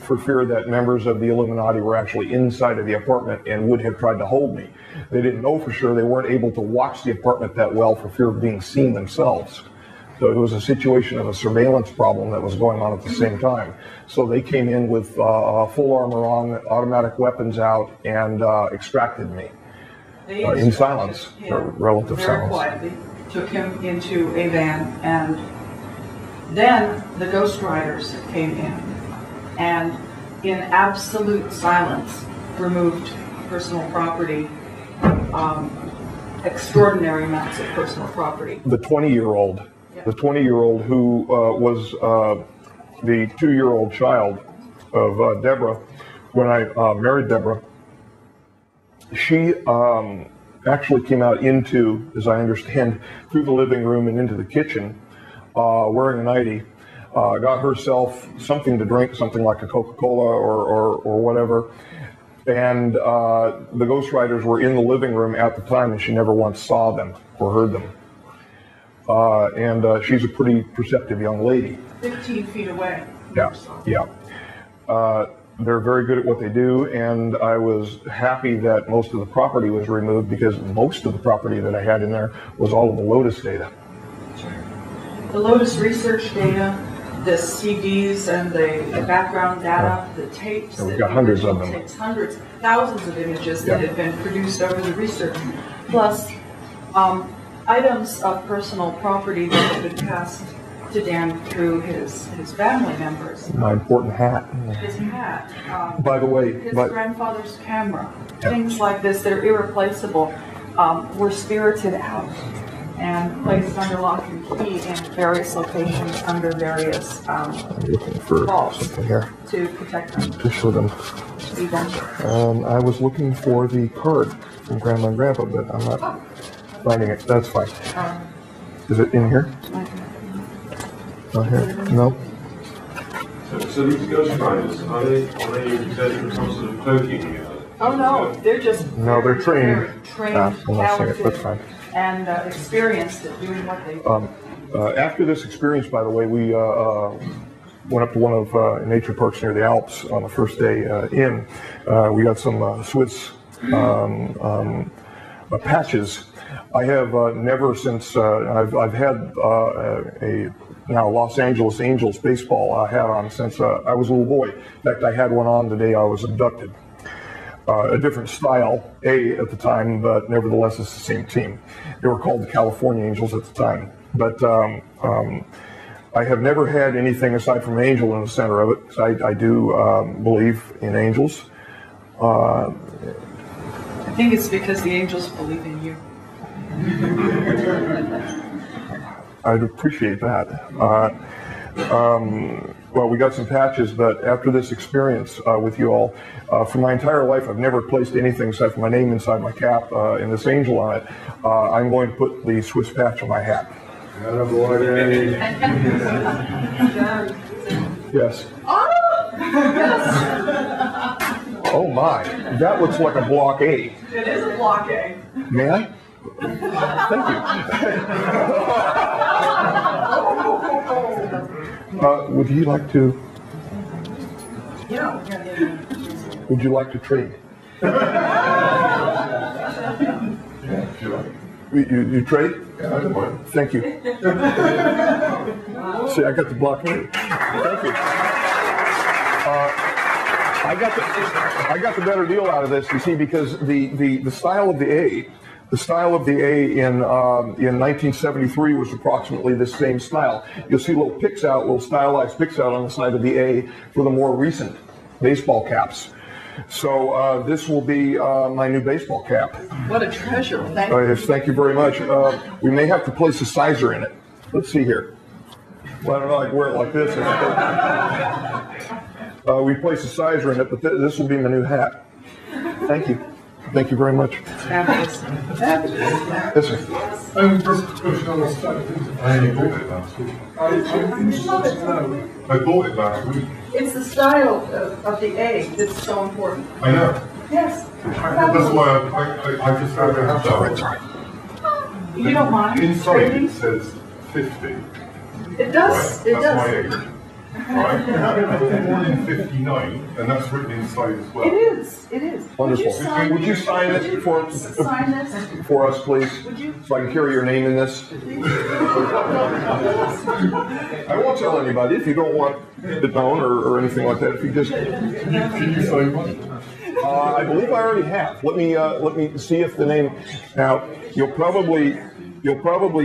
for fear that members of the Illuminati were actually inside of the apartment and would have tried to hold me. They didn't know for sure. They weren't able to watch the apartment that well for fear of being seen themselves. So it was a situation of a surveillance problem that was going on at the same time. So they came in with full armor on, automatic weapons out, and extracted me in silence, relative very silence. Quietly took him into a van, and then the Ghost Riders came in, and in absolute silence removed personal property, extraordinary amounts of personal property. The 20-year-old who was the 2-year-old child of Deborah, when I married Deborah, she actually came out into, as I understand, through the living room and into the kitchen, wearing a nightie, got herself something to drink, something like a Coca-Cola or whatever, and the Ghost Riders were in the living room at the time, and she never once saw them or heard them. And she's a pretty perceptive young lady. 15 feet away. Yeah. They're very good at what they do, and I was happy that most of the property was removed because most of the property that I had in there was all of the Lotus data. The Lotus research data, the CDs and the background data, the tapes. And we've got hundreds of them. Tapes, hundreds, thousands of images that had been produced over the research, plus items of personal property that had been passed to Dan through his family members. My important hat. His hat. By the way, his grandfather's camera. Things like this that are irreplaceable were spirited out and placed under lock and key in various locations under various looking for vaults something here to protect them. to show them. I was looking for the card from Grandma and Grandpa, but I'm not finding it. That's fine. Is it in here? Not here? No. So these Ghost Riders, are they exempt from some sort of cloaking? Oh no, they're just they're trained. trained, I'm not saying it. That's fine. and experienced at doing what they do. After this experience, by the way, we went up to one of nature parks near the Alps on the first day in. We got some Swiss patches. I have never since I've had a now Los Angeles Angels baseball hat on since I was a little boy. In fact, I had one on the day I was abducted. A different style, at the time, but nevertheless it's the same team. They were called the California Angels at the time. But I have never had anything aside from an angel in the center of it, because I do believe in angels. I think it's because the angels believe in you. I'd appreciate that. Well, we got some patches, but after this experience with you all, for my entire life, I've never placed anything aside from my name inside my cap and this angel on it. I'm going to put the Swiss patch on my hat. Yes. Oh my, that looks like a block A. It is a block A. May I? Thank you. Would you like to? Yeah. Would you like to trade? You trade? Yeah, I don't mind. Thank you. See, I got the block A. Thank you. I got the better deal out of this, you see, because the style of the A. The style of the A in 1973 was approximately the same style. You'll see little stylized picks out on the side of the A for the more recent baseball caps. So this will be my new baseball cap. What a treasure. Thank you. Yes, thank you very much. We may have to place a sizer in it. Let's see here. Well, I don't know, I can wear it like this. We place a sizer in it, but this will be my new hat. Thank you. Thank you very much. Fabulous. Fabulous. Yes, sir. Just a question on the style. I bought it last week. I bought it last week. It's the style of the egg that's so important. I know. Yes. That's why I just had to have that. Sorry. You don't mind Inside trading? it says 50. It does. Right? It That's does. my age. Right? I think one in 59, and that's written inside as well. It is. It is. Wonderful. Would you sign it for Sign this? for us, please? Would you? So I can carry your name in this. I won't tell anybody if you don't want it known or anything like that. If you just, Can you sign one? I believe I already have. Let me see if the name. Now you'll probably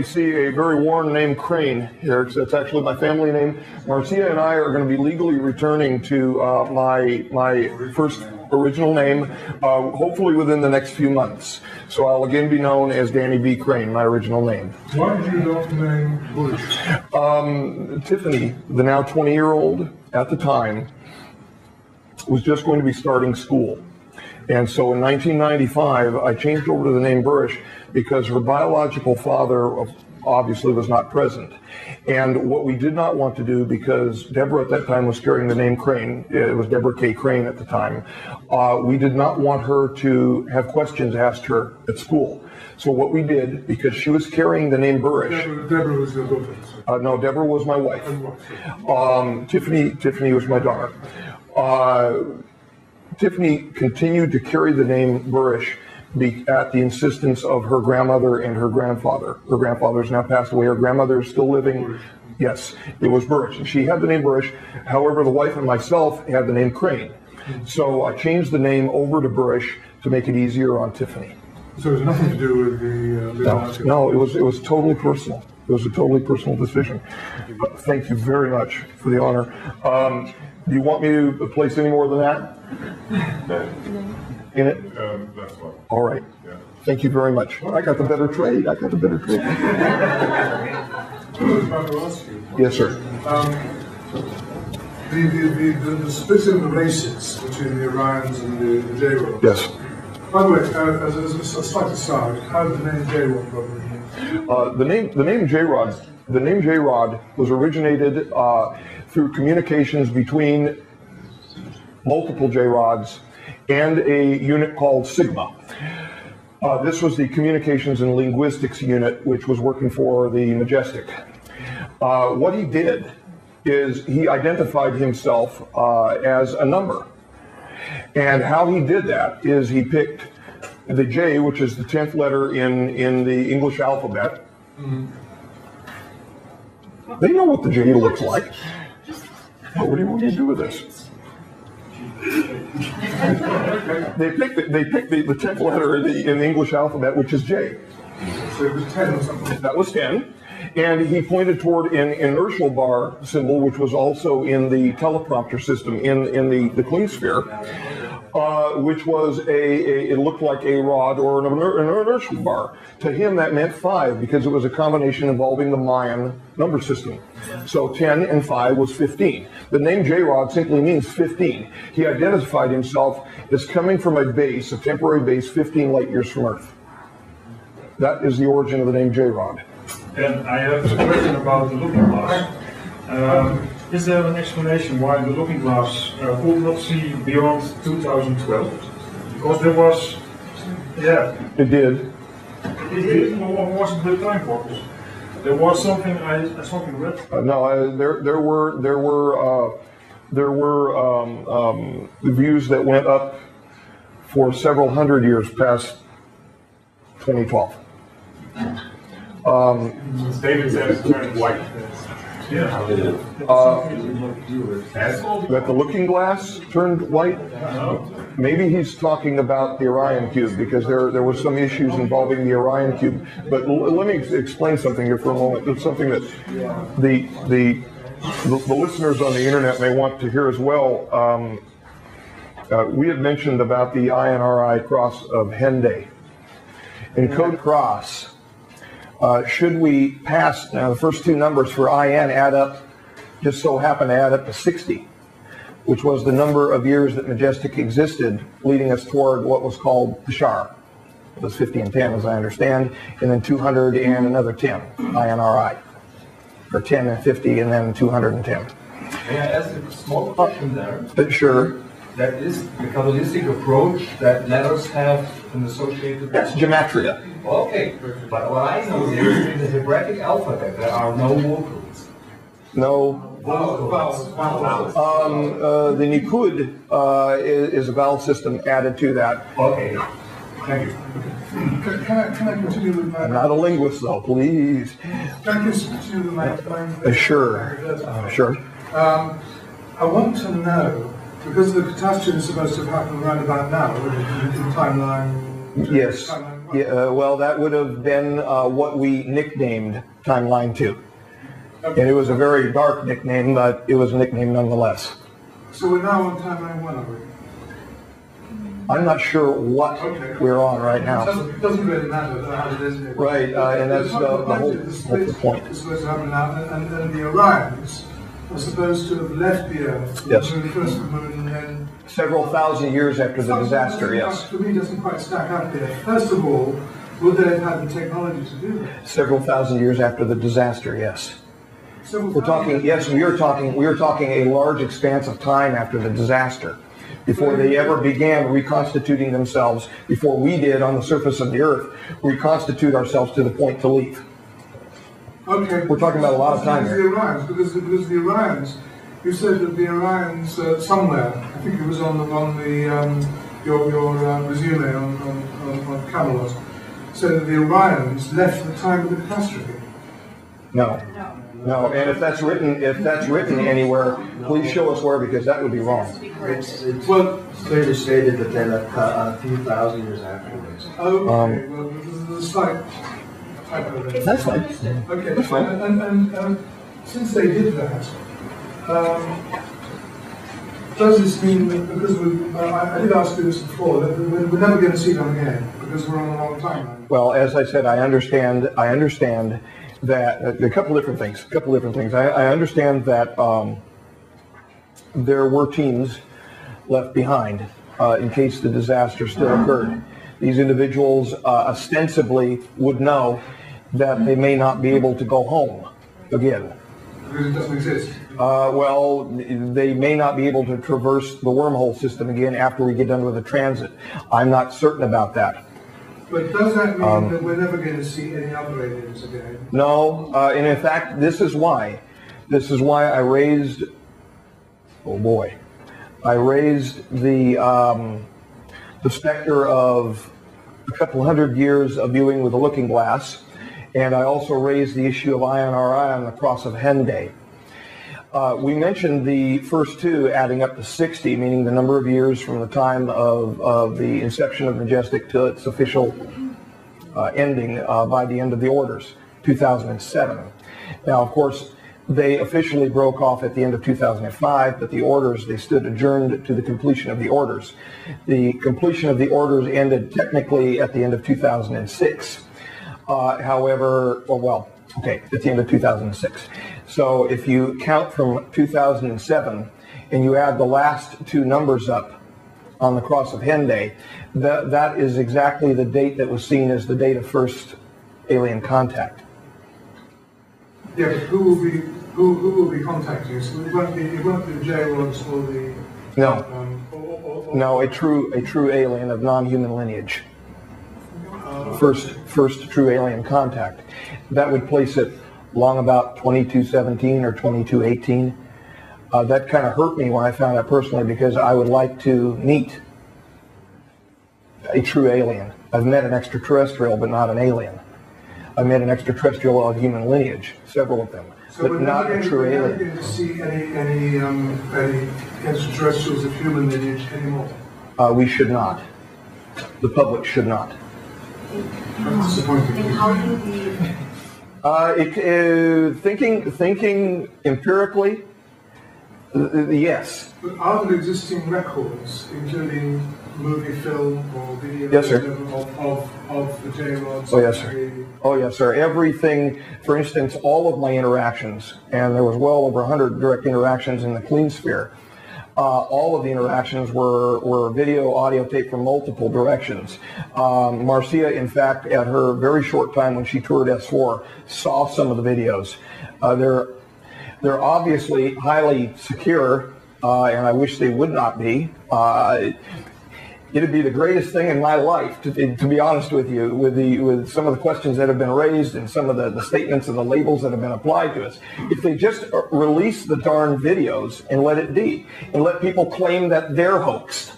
see a very worn name Crane here, because that's actually my family name. Marcia and I are going to be legally returning to my first original name, hopefully within the next few months. So I'll again be known as Danny B. Crane, my original name. Why did you not name Burisch? Tiffany, the now 20-year-old at the time, was just going to be starting school. And so in 1995, I changed over to the name Burisch because her biological father obviously was not present. And what we did not want to do, because Deborah at that time was carrying the name Crane, it was Deborah K. Crane at the time, we did not want her to have questions asked her at school. So what we did, because she was carrying the name Burisch. Deborah was your daughter. No, Deborah was my wife. Tiffany was my daughter. Tiffany continued to carry the name Burisch at the insistence of her grandmother and her grandfather. Her grandfather has now passed away. Her grandmother is still living. Yes, it was Burisch. She had the name Burisch. However, the wife and myself had the name Crane. So I changed the name over to Burisch to make it easier on Tiffany. So it has nothing to do with the No, it was totally personal. It was a totally personal decision. Thank you very much for the honor. Do you want me to place any more than that in it? That's fine. All right. Yeah. Thank you very much. I got the better trade. I was about to ask you. Yes, sir. The split in the races between the Orions and the J-Rods. Yes. By the way, as a slight aside, how did the name J-Rod come from? The name J-Rod was originated through communications between multiple J-Rods and a unit called Sigma. This was the communications and linguistics unit, which was working for the Majestic. What he did is he identified himself as a number. And how he did that is he picked the J, which is the 10th letter in the English alphabet. They know what the J looks like. What do you want me to do with this? They picked the 10th letter in the English alphabet, which is J. So it was 10 or something. That was 10. And he pointed toward an inertial bar symbol, which was also in the teleprompter system in the Queen sphere, which was it looked like a rod or an inertial bar. To him, that meant 5 because it was a combination involving the Mayan number system. So 10 and 5 was 15. The name J-Rod simply means 15. He identified himself as coming from a base, a temporary base, 15 light years from Earth. That is the origin of the name J-Rod. And I have a question about the looking glass. Is there an explanation why the looking glass could not see beyond 2012? Because there was, It did. What was the time focus? There was something I read. No, there were views that went up for several hundred years past 2012. David said it turned white. That the looking glass turned white? Maybe he's talking about the Orion Cube, because there were some issues involving the Orion Cube. But let me explain something here for a moment. It's something that the listeners on the internet may want to hear as well. We had mentioned about the INRI cross of Henday. In code cross, should we pass, now the first two numbers for IN add up, just so happen to add up to 60. which was the number of years that Majestic existed, leading us toward what was called the Shar. It was 50 and 10, as I understand, and then 200 and another 10, INRI. Or 10 and 50, and then 210. May I ask a small question there? Sure. That is the Kabbalistic approach that letters have an associated... That's gematria. Okay, but what I know is in the Hebraic alphabet there are no vocals. No. The Nikud is a vowel system added to that. Okay, thank you. Can I continue with my... I'm not a linguist, though, please. Can I just continue with my... Sure. Sure. I want to know, because the catastrophe is supposed to have happened right about now, in timeline... Yes. Yeah, well, that would have been what we nicknamed Timeline 2. Okay. And it was a very dark nickname, but it was a nickname nonetheless. So we're now on timeline 1, are we? I'm not sure what we're on right now. It doesn't really matter how it is. Right, and that's the whole point. It's supposed to happen now, and the Orions are supposed to have left the Earth. Yes. The first moon, and then... Several thousand years after the disaster, yes. For me, it doesn't quite stack up here. First of all, would they have had the technology to do that? Several thousand years after the disaster, yes. We're talking, yes, we are talking a large expanse of time after the disaster, before they ever began reconstituting themselves, before we did on the surface of the Earth, reconstitute ourselves to the point to leave. Okay. We're talking about a lot of time here. here. The Orions, because the Orions, you said that the Orions somewhere, I think it was on your resume on Camelot, said that the Orions left the time of the catastrophe. No. No, and if that's written anywhere, please show us where, because that would be wrong. It's clearly stated that they left a few thousand years afterwards. Okay, well, there's a slight typo there. That's fine. Okay, That's fine. And since they did that, does this mean that, because I did ask you this before, that we're never going to see them again, because we're on a long timeline? Well, as I said, I understand that a couple different things. I understand that there were teams left behind in case the disaster still occurred. These individuals ostensibly would know that they may not be able to go home again. Because it doesn't exist? Well, they may not be able to traverse the wormhole system again after we get done with the transit. I'm not certain about that. But does that mean that we're never going to see any other aliens again? No, and in fact, this is why I raised, the specter of a couple hundred years of viewing with a looking glass, and I also raised the issue of INRI on the cross of Henday. We mentioned the first two adding up to 60, meaning the number of years from the time of the inception of Majestic to its official ending by the end of the orders, 2007. Now, of course, they officially broke off at the end of 2005, but the orders, they stood adjourned to the completion of the orders. The completion of the orders ended technically at the end of 2006. However, at the end of 2006. So if you count from 2007 and you add the last two numbers up on the cross of Henday, that is exactly the date that was seen as the date of first alien contact. Yeah, but who will be contacting us? It won't be the J-Rods or the... No. No, a true alien of non-human lineage. First true alien contact. That would place it long about 2217 or 2218. That kind of hurt me when I found out personally, because I would like to meet a true alien. I've met an extraterrestrial, but not an alien. I've met an extraterrestrial of human lineage, several of them, but not a true alien. So we're never going to see any extraterrestrials of human lineage anymore? We should not. The public should not. That's disappointing. And how do you Thinking empirically, yes. But are there existing records, including movie, film, or video Yes, sir. of the J-Rods? Oh, yes, sir. Oh, yes, sir. Everything, for instance, all of my interactions, and there was well over 100 direct interactions in the clean sphere, all of the interactions were video, audio tape from multiple directions. Marcia, in fact, at her very short time when she toured S4, saw some of the videos. They're obviously highly secure, and I wish they would not be. It'd be the greatest thing in my life, to be honest with you, with some of the questions that have been raised and some of the statements and the labels that have been applied to us. If they just release the darn videos and let it be, and let people claim that they're hoaxed,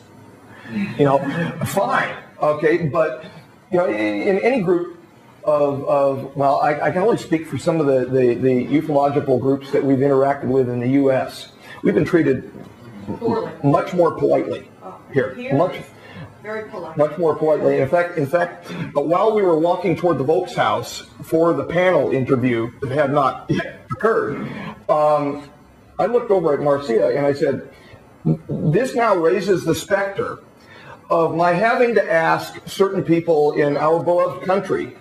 fine, okay. But in any group of well, I can only speak for some of the ufological groups that we've interacted with in the U.S. We've been treated much more politely here. Very polite. Much more politely. In fact, while we were walking toward the Volk's house for the panel interview that had not yet occurred, I looked over at Marcia and I said, this now raises the specter of my having to ask certain people in our beloved country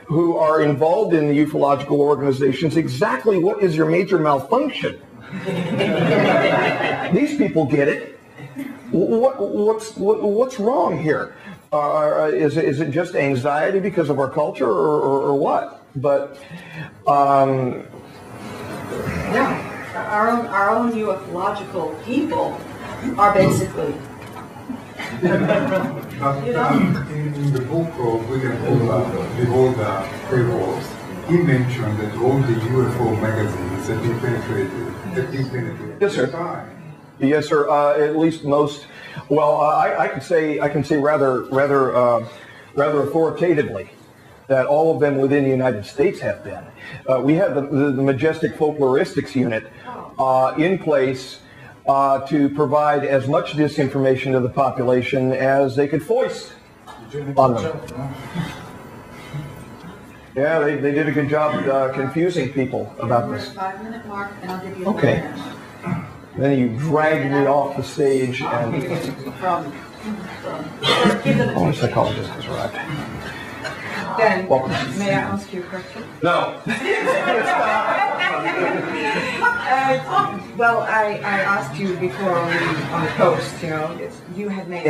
who are involved in the ufological organizations exactly what is your major malfunction. These people get it. What's wrong here? Is it just anxiety because of our culture, or what? But our own ufological people are basically. In the book of William Beholder, Fables, he mentioned that all the UFO magazines that he penetrated. Yes, sir. Yes, sir. At least most. Well, I can say rather authoritatively that all of them within the United States have been. We have the Majestic Folkloristics Unit in place to provide as much disinformation to the population as they could foist on them. Yeah, they did a good job confusing people about this. 5-minute mark, and I'll give you Okay. Then you dragged me off the stage and... Oh, a psychologist has arrived. Then, may I ask you a question? No. Well, I asked you before on the post, you had made...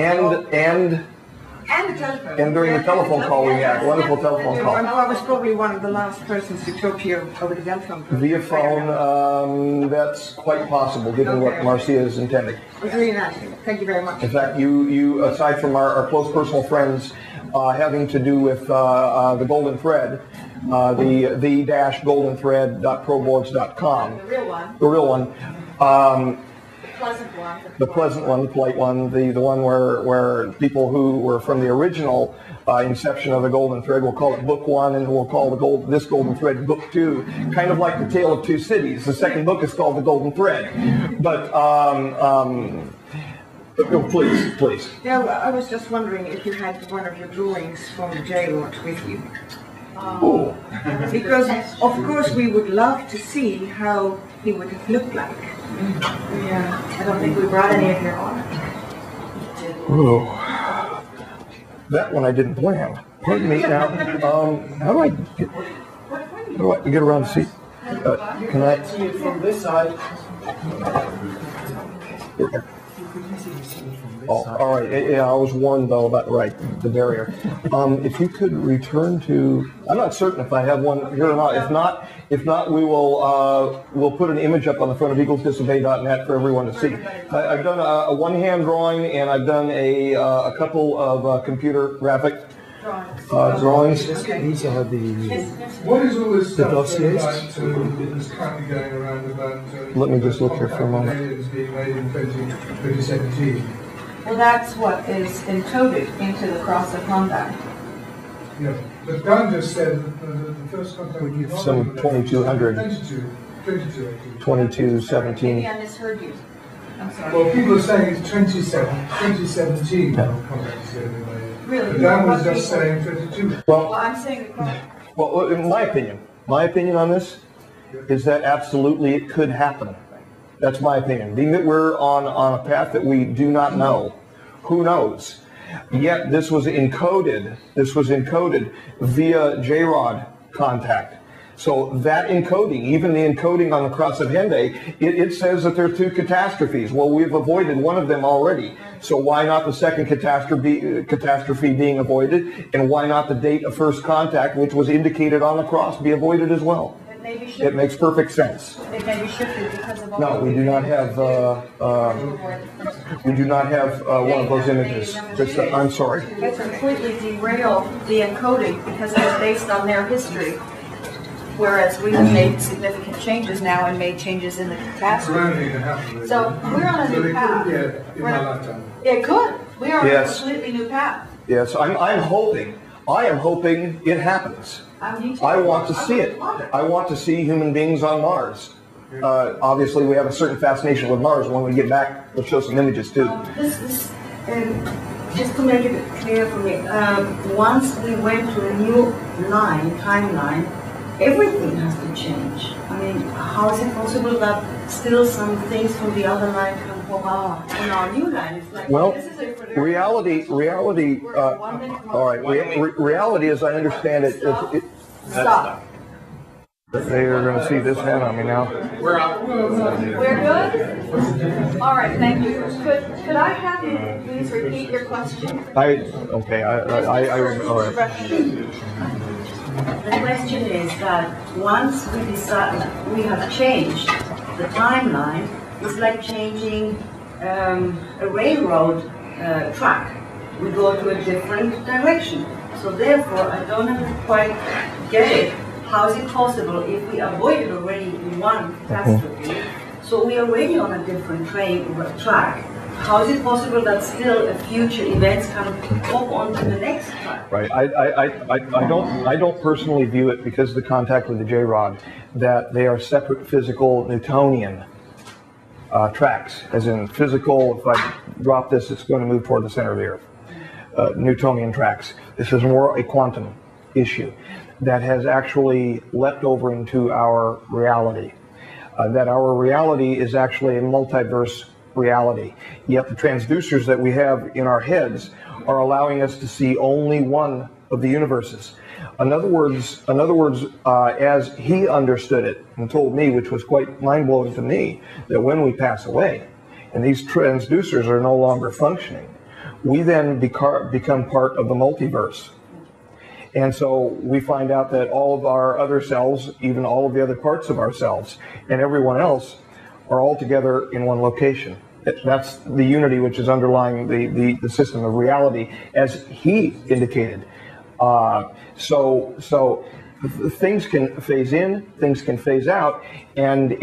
And the telephone. And during the telephone call we had, wonderful telephone call. I was probably one of the last persons to talk to you over the telephone. Via phone, that's quite possible, given what Marcia is intending. It was really nice. Thank you very much. In fact, you aside from our close personal friends having to do with the Golden Thread, the-goldenthread.proboards.com. The real one. The real one. The pleasant one, the polite one, the one where people who were from the original inception of the Golden Thread will call it Book 1, and we'll call this Golden Thread Book 2, kind of like the Tale of Two Cities. The second book is called the Golden Thread. But please. Yeah, well, I was just wondering if you had one of your drawings from the jail with you. Ooh. Because, of course, we would love to see how he would have looked like. Yeah, I don't think we brought any of your art. Oh, that one I didn't plan. Pardon me. Now, how do I get around the seat? Can I see it from this side? Oh, all right. Yeah, I was warned though about the barrier. If you could return to, I'm not certain if I have one here or not. If not, we will we'll put an image up on the front of eaglesdisobey.net for everyone to see. I've done a one-hand drawing, and I've done a couple of computer graphic drawings. These are the What is all this stuff dossiers? that's currently going around about Let me just look here for a moment. aliens being made in 2017? Well, that's what is encoded into the cross of Honda. Yeah, but Dan just said that the first contact with Some 2200. 2217. Maybe I misheard you. I'm sorry. Well, people are saying it's 2017 contact is going to be made. Really? But Dan was just saying 22. Well, I'm saying the cross. Well, in my opinion on this is that absolutely it could happen. That's my opinion. Being that we're on a path that we do not know, who knows? Yet this was encoded via J-Rod contact. So that encoding, even the encoding on the cross of Henday, it says that there are two catastrophes. Well, we've avoided one of them already. So why not the second catastrophe being avoided? And why not the date of first contact, which was indicated on the cross, be avoided as well? It makes perfect sense. It may be shifted because of all. No, we do not have. We do not have one of those images. I'm sorry. It completely derailed the encoding because it was based on their history. Whereas we've made significant changes now and made changes in the catastrophe. So we're on a new path. It could. We are on a completely new path. Yes, I'm hoping. I am hoping it happens. I want to see it. I want to see human beings on Mars. Obviously, we have a certain fascination with Mars. When we get back, we'll show some images too. Just to make it clear for me, once we went to a new timeline, everything has to change. I mean, how is it possible that still some things from the other line can pop out in our new line? It's like, well, this is a reality, all right, reality as I understand it, stop. They are going to see this hand on me now. We're out. We're good? All right, thank you. Could I have you please repeat your question? Okay, all right. The question is that once we decide we have changed the timeline, it's like changing a railroad track. We go to a different direction. So therefore, I don't quite get it. How is it possible if we avoided already one catastrophe, so we are already on a different track? How is it possible that still future events can pop onto the next track? Right. I don't personally view it, because of the contact with the J-rod, that they are separate physical Newtonian tracks. As in physical, if I drop this, it's going to move toward the center of the Earth. Newtonian tracks. This is more a quantum issue that has actually leapt over into our reality. That our reality is actually a multiverse reality. Yet the transducers that we have in our heads are allowing us to see only one of the universes. In other words, as he understood it and told me, which was quite mind-blowing to me, that when we pass away and these transducers are no longer functioning, we then become part of the multiverse. And so we find out that all of our other selves, even all of the other parts of ourselves, and everyone else are all together in one location. That's the unity which is underlying the system of reality, as he indicated. So things can phase in, things can phase out, and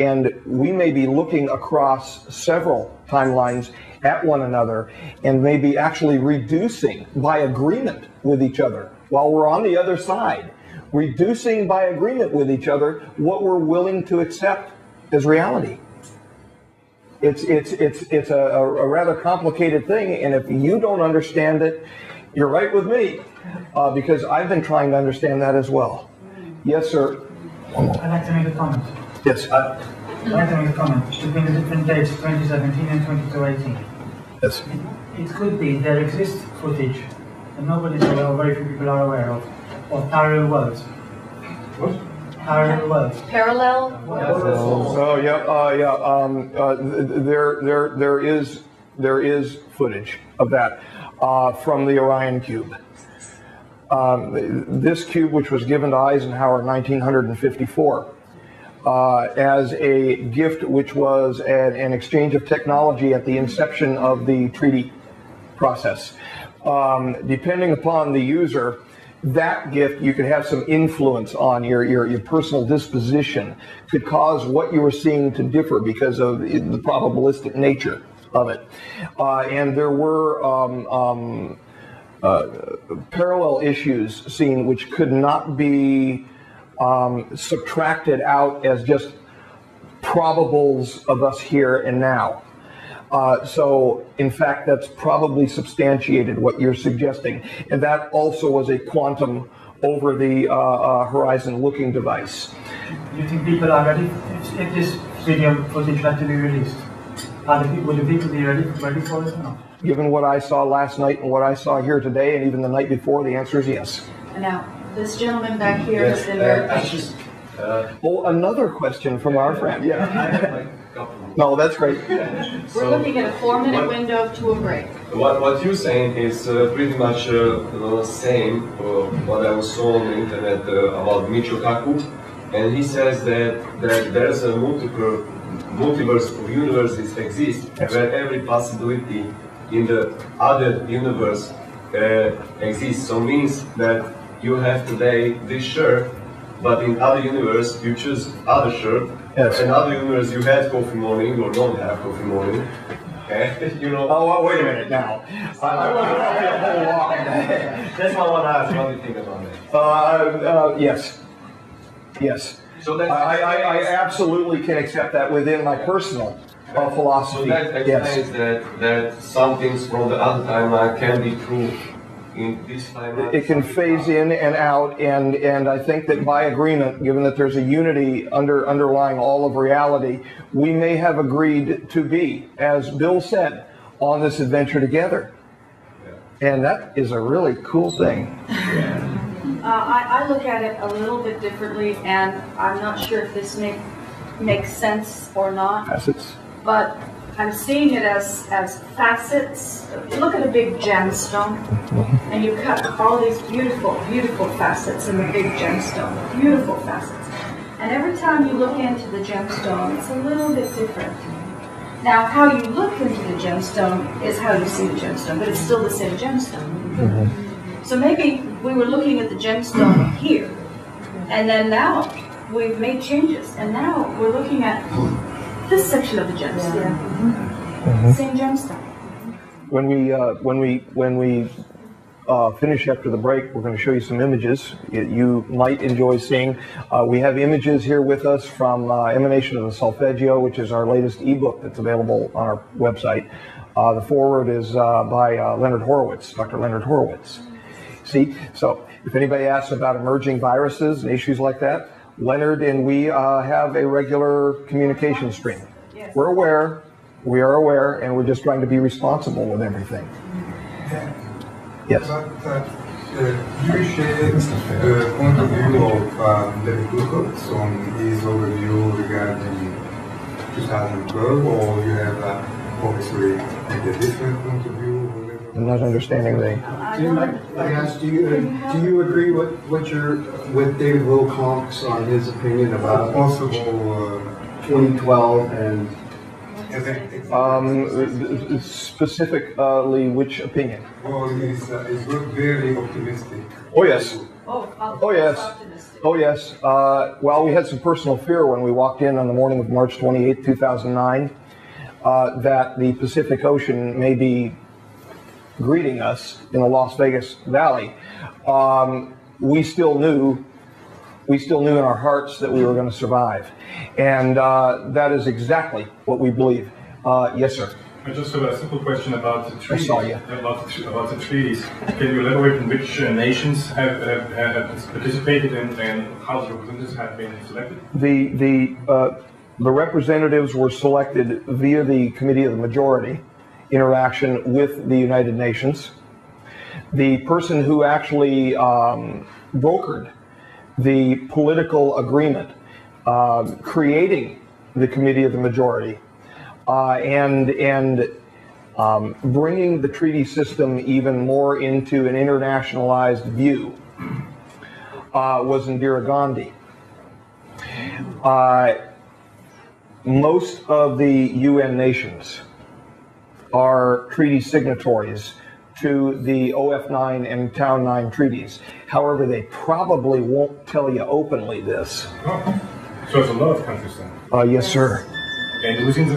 we may be looking across several timelines at one another, and maybe actually reducing by agreement with each other while we're on the other side, reducing by agreement with each other what we're willing to accept as reality. It's a rather complicated thing, and if you don't understand it, you're right with me, because I've been trying to understand that as well. Yes, sir. I'd like to make a comment. Yes. I'd like to make a comment between the different dates, 2017 and 2218. Yes. It could be there exists footage that nobody's aware of, very few people are aware of parallel worlds. What? Parallel worlds. Parallel? Oh yeah. There is footage of that from the Orion cube. This cube, which was given to Eisenhower in 1954 as a gift, which was an exchange of technology at the inception of the treaty process. Depending upon the user, that gift, you could have some influence on your personal disposition, could cause what you were seeing to differ because of the probabilistic nature of it. And there were parallel issues seen which could not be subtracted out as just probables of us here and now. So, in fact, that's probably substantiated what you're suggesting. And that also was a quantum over the horizon looking device. Do you think people are ready if this video footage had to be released? Would the people be ready for it or not? Given what I saw last night and what I saw here today and even the night before, the answer is yes. Now, this gentleman back here has been very patient. Well, another question from our friend. Yeah. No, that's great. We're looking at a 4-minute window to a break. What you're saying is pretty much the same what I was saw on the internet about Michio Kaku, and he says that there's a multiverse of universes exist, where every possibility in the other universe exists. So means that you have today this shirt, but in other universe you choose other shirt. Yes. In other universe you had coffee morning or don't have coffee morning. Okay? You know. Oh, well, wait a minute now. I want to coffee a whole lot. That's what I want to ask. What do you think about that? Yes. Yes. So that's I absolutely can accept that within my personal philosophy. So that explains that some things from the other timeline can be true in this timeline. It can phase in and out, and I think that by agreement, given that there's a unity underlying all of reality, we may have agreed to be, as Bill said, on this adventure together. And that is a really cool thing. I look at it a little bit differently, and I'm not sure if this makes sense or not. Facets. But I'm seeing it as facets. Look at a big gemstone, and you cut all these beautiful, beautiful facets in the big gemstone. Beautiful facets. And every time you look into the gemstone, it's a little bit different. Now, how you look into the gemstone is how you see the gemstone, but it's still the same gemstone. So maybe we were looking at the gemstone here, and then now we've made changes, and now we're looking at this section of the gemstone. Same gemstone. When we finish after the break, we're going to show you some images you might enjoy seeing. We have images here with us from Emanation of the Solfeggio, which is our latest ebook that's available on our website. The foreword is by Leonard Horowitz, Dr. Leonard Horowitz. See, so if anybody asks about emerging viruses and issues like that, Leonard and we have a regular communication stream. We're aware, we are aware, and we're just trying to be responsible with everything. Yes. But do you share the point of view of David Lukovitz on his overview regarding 2012, or you have obviously a different point of view? I'm not understanding the. Do you agree with David Wilcox on his opinion about possible 2012 and specifically which opinion? Well, he's very optimistic. Oh yes. Oh yes. Oh yes. Well, we had some personal fear when we walked in on the morning of March 28, 2009, that the Pacific Ocean may be greeting us in the Las Vegas Valley. We still knew in our hearts that we were going to survive, and that is exactly what we believe. Yes, sir. I just have a simple question about the treaties. I saw you. About the treaties. Can you elaborate on which nations have participated and how the representatives have been selected? The representatives were selected via the Committee of the Majority interaction with the United Nations. The person who actually brokered the political agreement creating the Committee of the Majority and bringing the treaty system even more into an internationalized view was Indira Gandhi. Most of the UN nations are treaty signatories to the OF9 and Town 9 treaties. However, they probably won't tell you openly this. Oh. So it's a lot of countries then? Yes, sir. And within the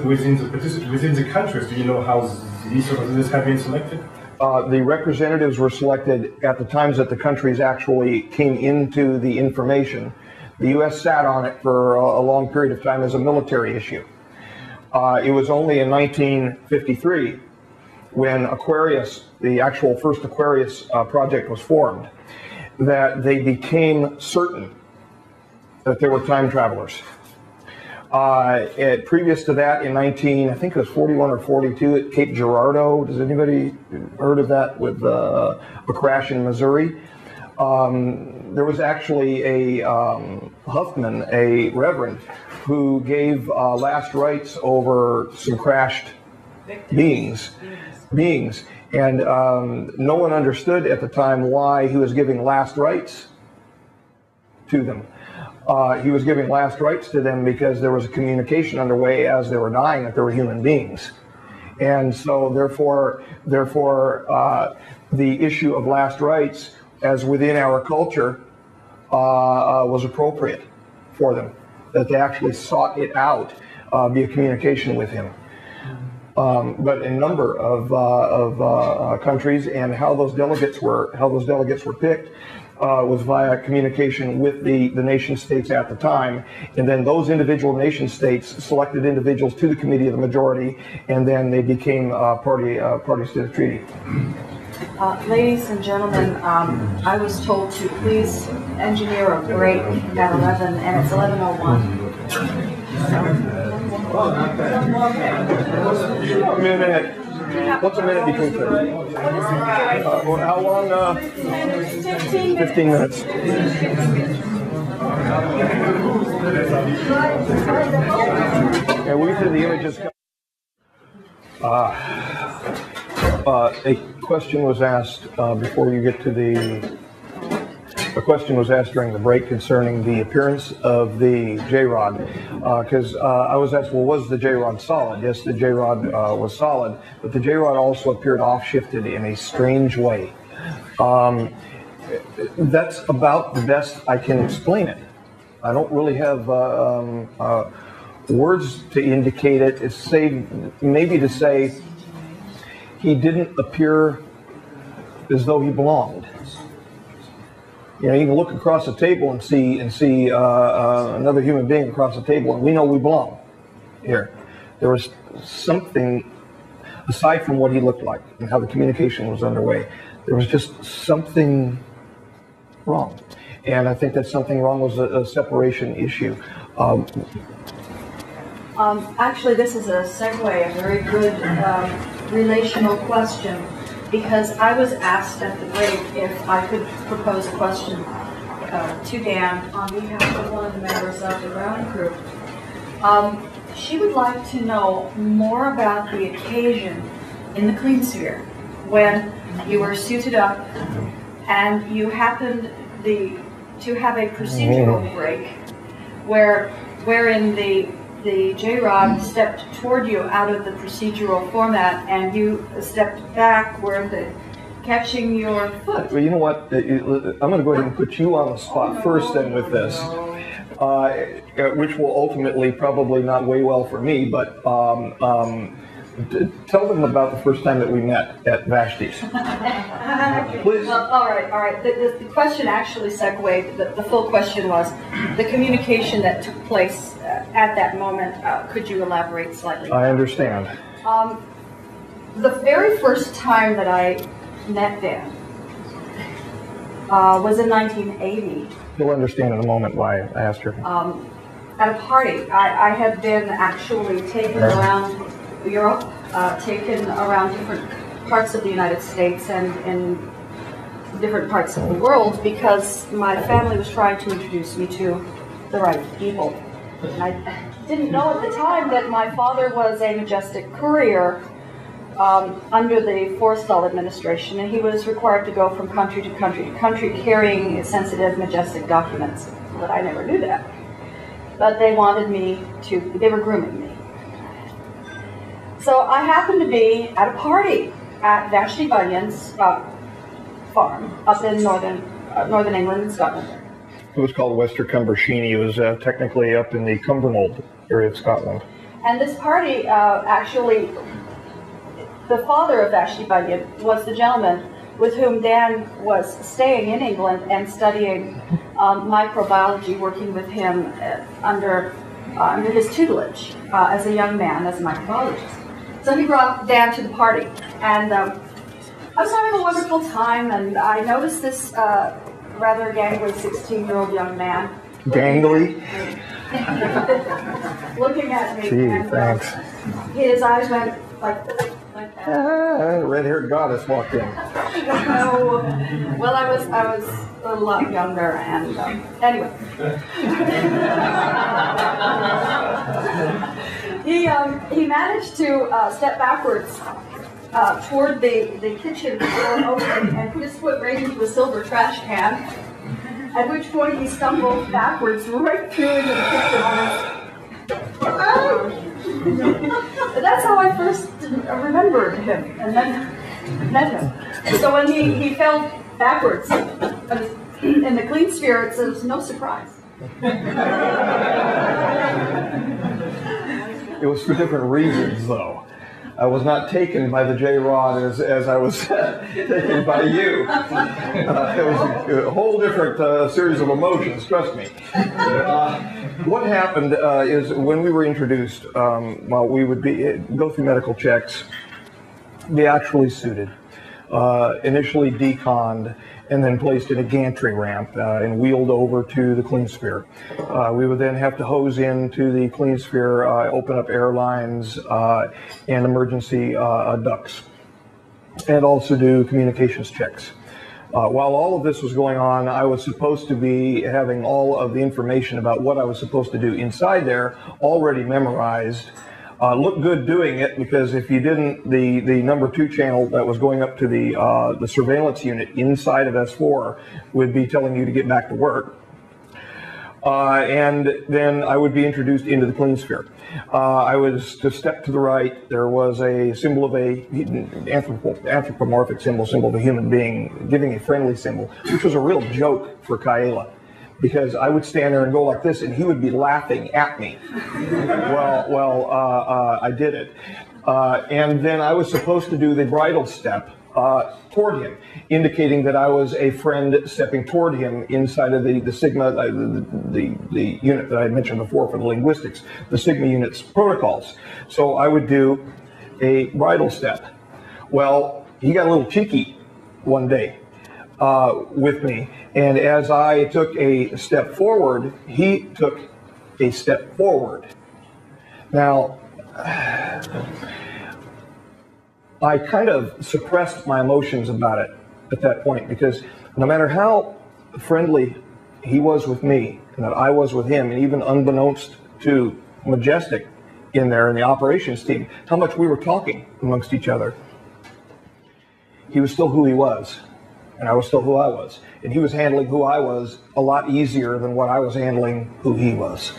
countries, do you know how these representatives have been selected? The representatives were selected at the times that the countries actually came into the information. The U.S. sat on it for a long period of time as a military issue. It was only in 1953 when Aquarius, the actual first Aquarius project was formed, that they became certain that there were time travelers. Previous to that, in I think it was 41 or 42 at Cape Girardeau. Does anybody heard of that with a crash in Missouri? There was actually a Huffman, a reverend, who gave last rites over some crashed beings, and no one understood at the time why he was giving last rites to them. He was giving last rites to them because there was a communication underway as they were dying that they were human beings. And so therefore, the issue of last rites, as within our culture, was appropriate for them, that they actually sought it out via communication with him. But in a number of countries, and how those delegates were picked was via communication with the nation states at the time, and then those individual nation states selected individuals to the committee of the majority, and then they became parties to the treaty. Ladies and gentlemen, I was told to please engineer a break at 11, and it's 11:01. A minute. What's a minute between things? How long? 15 minutes. And we said the images. A question was asked before you get to the. A question was asked during the break concerning the appearance of the J-Rod, because I was asked, well, was the J-Rod solid? Yes, the J-Rod was solid, but the J-Rod also appeared off-shifted in a strange way. That's about the best I can explain it. I don't really have words to indicate it. It's maybe to say he didn't appear as though he belonged. You know, you can look across the table and see another human being across the table, and we know we belong here. There was something, aside from what he looked like and how the communication was underway, there was just something wrong. And I think that something wrong was a separation issue. Actually, this is a segue, a very good relational question. Because I was asked at the break if I could propose a question to Dan on behalf of one of the members of the ground crew. She would like to know more about the occasion in the clean sphere when you were suited up and you happened to have a procedural break wherein the J-Rod stepped toward you out of the procedural format, and you stepped backward, catching your foot. Well, you know what? I'm going to go ahead and put you on the spot first then with this, which will ultimately probably not weigh well for me, but tell them about the first time that we met at Vashti's. Please. Well, all right. The question actually segued. The full question was the communication that took place at that moment. Could you elaborate slightly? I understand. The very first time that I met Dan was in 1980. You'll understand in a moment why I asked her. At a party. I had been actually taken around Europe, taken around different parts of the United States and in different parts of the world because my family was trying to introduce me to the right people. And I didn't know at the time that my father was a majestic courier under the Forrestal administration, and he was required to go from country to country to country carrying sensitive, majestic documents. But I never knew that. But they wanted me to, they were grooming me. So I happened to be at a party at Vashti Bunyan's farm up in northern England and Scotland. It was called Wester Cumbersheen. It was technically up in the Cumbernauld area of Scotland. And this party, actually, the father of Vashti Bunyan was the gentleman with whom Dan was staying in England and studying microbiology, working with him under his tutelage as a young man, as a microbiologist. So he brought Dan to the party, and I was having a wonderful time, and I noticed this rather gangly 16-year-old young man. Gangly? Looking at me. Gee, and, thanks. his eyes went like like that. Red-haired goddess walked in. Oh, well, I was a lot younger, and anyway. He managed to step backwards toward the kitchen door opening and put his foot right into a silver trash can, at which point he stumbled backwards right through into the kitchen. That's how I first remembered him and then met him. So when he fell backwards in the clean spirits, it was no surprise. It was for different reasons, though. I was not taken by the J-Rod as I was taken by you. It was a whole different series of emotions, trust me. What happened is when we were introduced, well, we would go through medical checks, be actually suited, initially deconned, and then placed in a gantry ramp and wheeled over to the clean sphere. We would then have to hose into the clean sphere, open up air lines and emergency ducts, and also do communications checks. While all of this was going on, I was supposed to be having all of the information about what I was supposed to do inside there already memorized. Looked good doing it, because if you didn't, the number 2 channel that was going up to the surveillance unit inside of S4 would be telling you to get back to work. And then I would be introduced into the clean sphere. I was to step to the right. There was a symbol of a anthropomorphic symbol of a human being giving a friendly symbol, which was a real joke for Kaela, because I would stand there and go like this, and he would be laughing at me. Well, I did it. And then I was supposed to do the bridal step toward him, indicating that I was a friend stepping toward him inside of the Sigma, the unit that I had mentioned before for the linguistics, the Sigma unit's protocols. So I would do a bridal step. Well, he got a little cheeky one day with me, and as I took a step forward, he took a step forward. Now, I kind of suppressed my emotions about it at that point, because no matter how friendly he was with me and that I was with him, and even unbeknownst to Majestic in there in the operations team, how much we were talking amongst each other, he was still who he was, and I was still who I was. And he was handling who I was a lot easier than what I was handling who he was.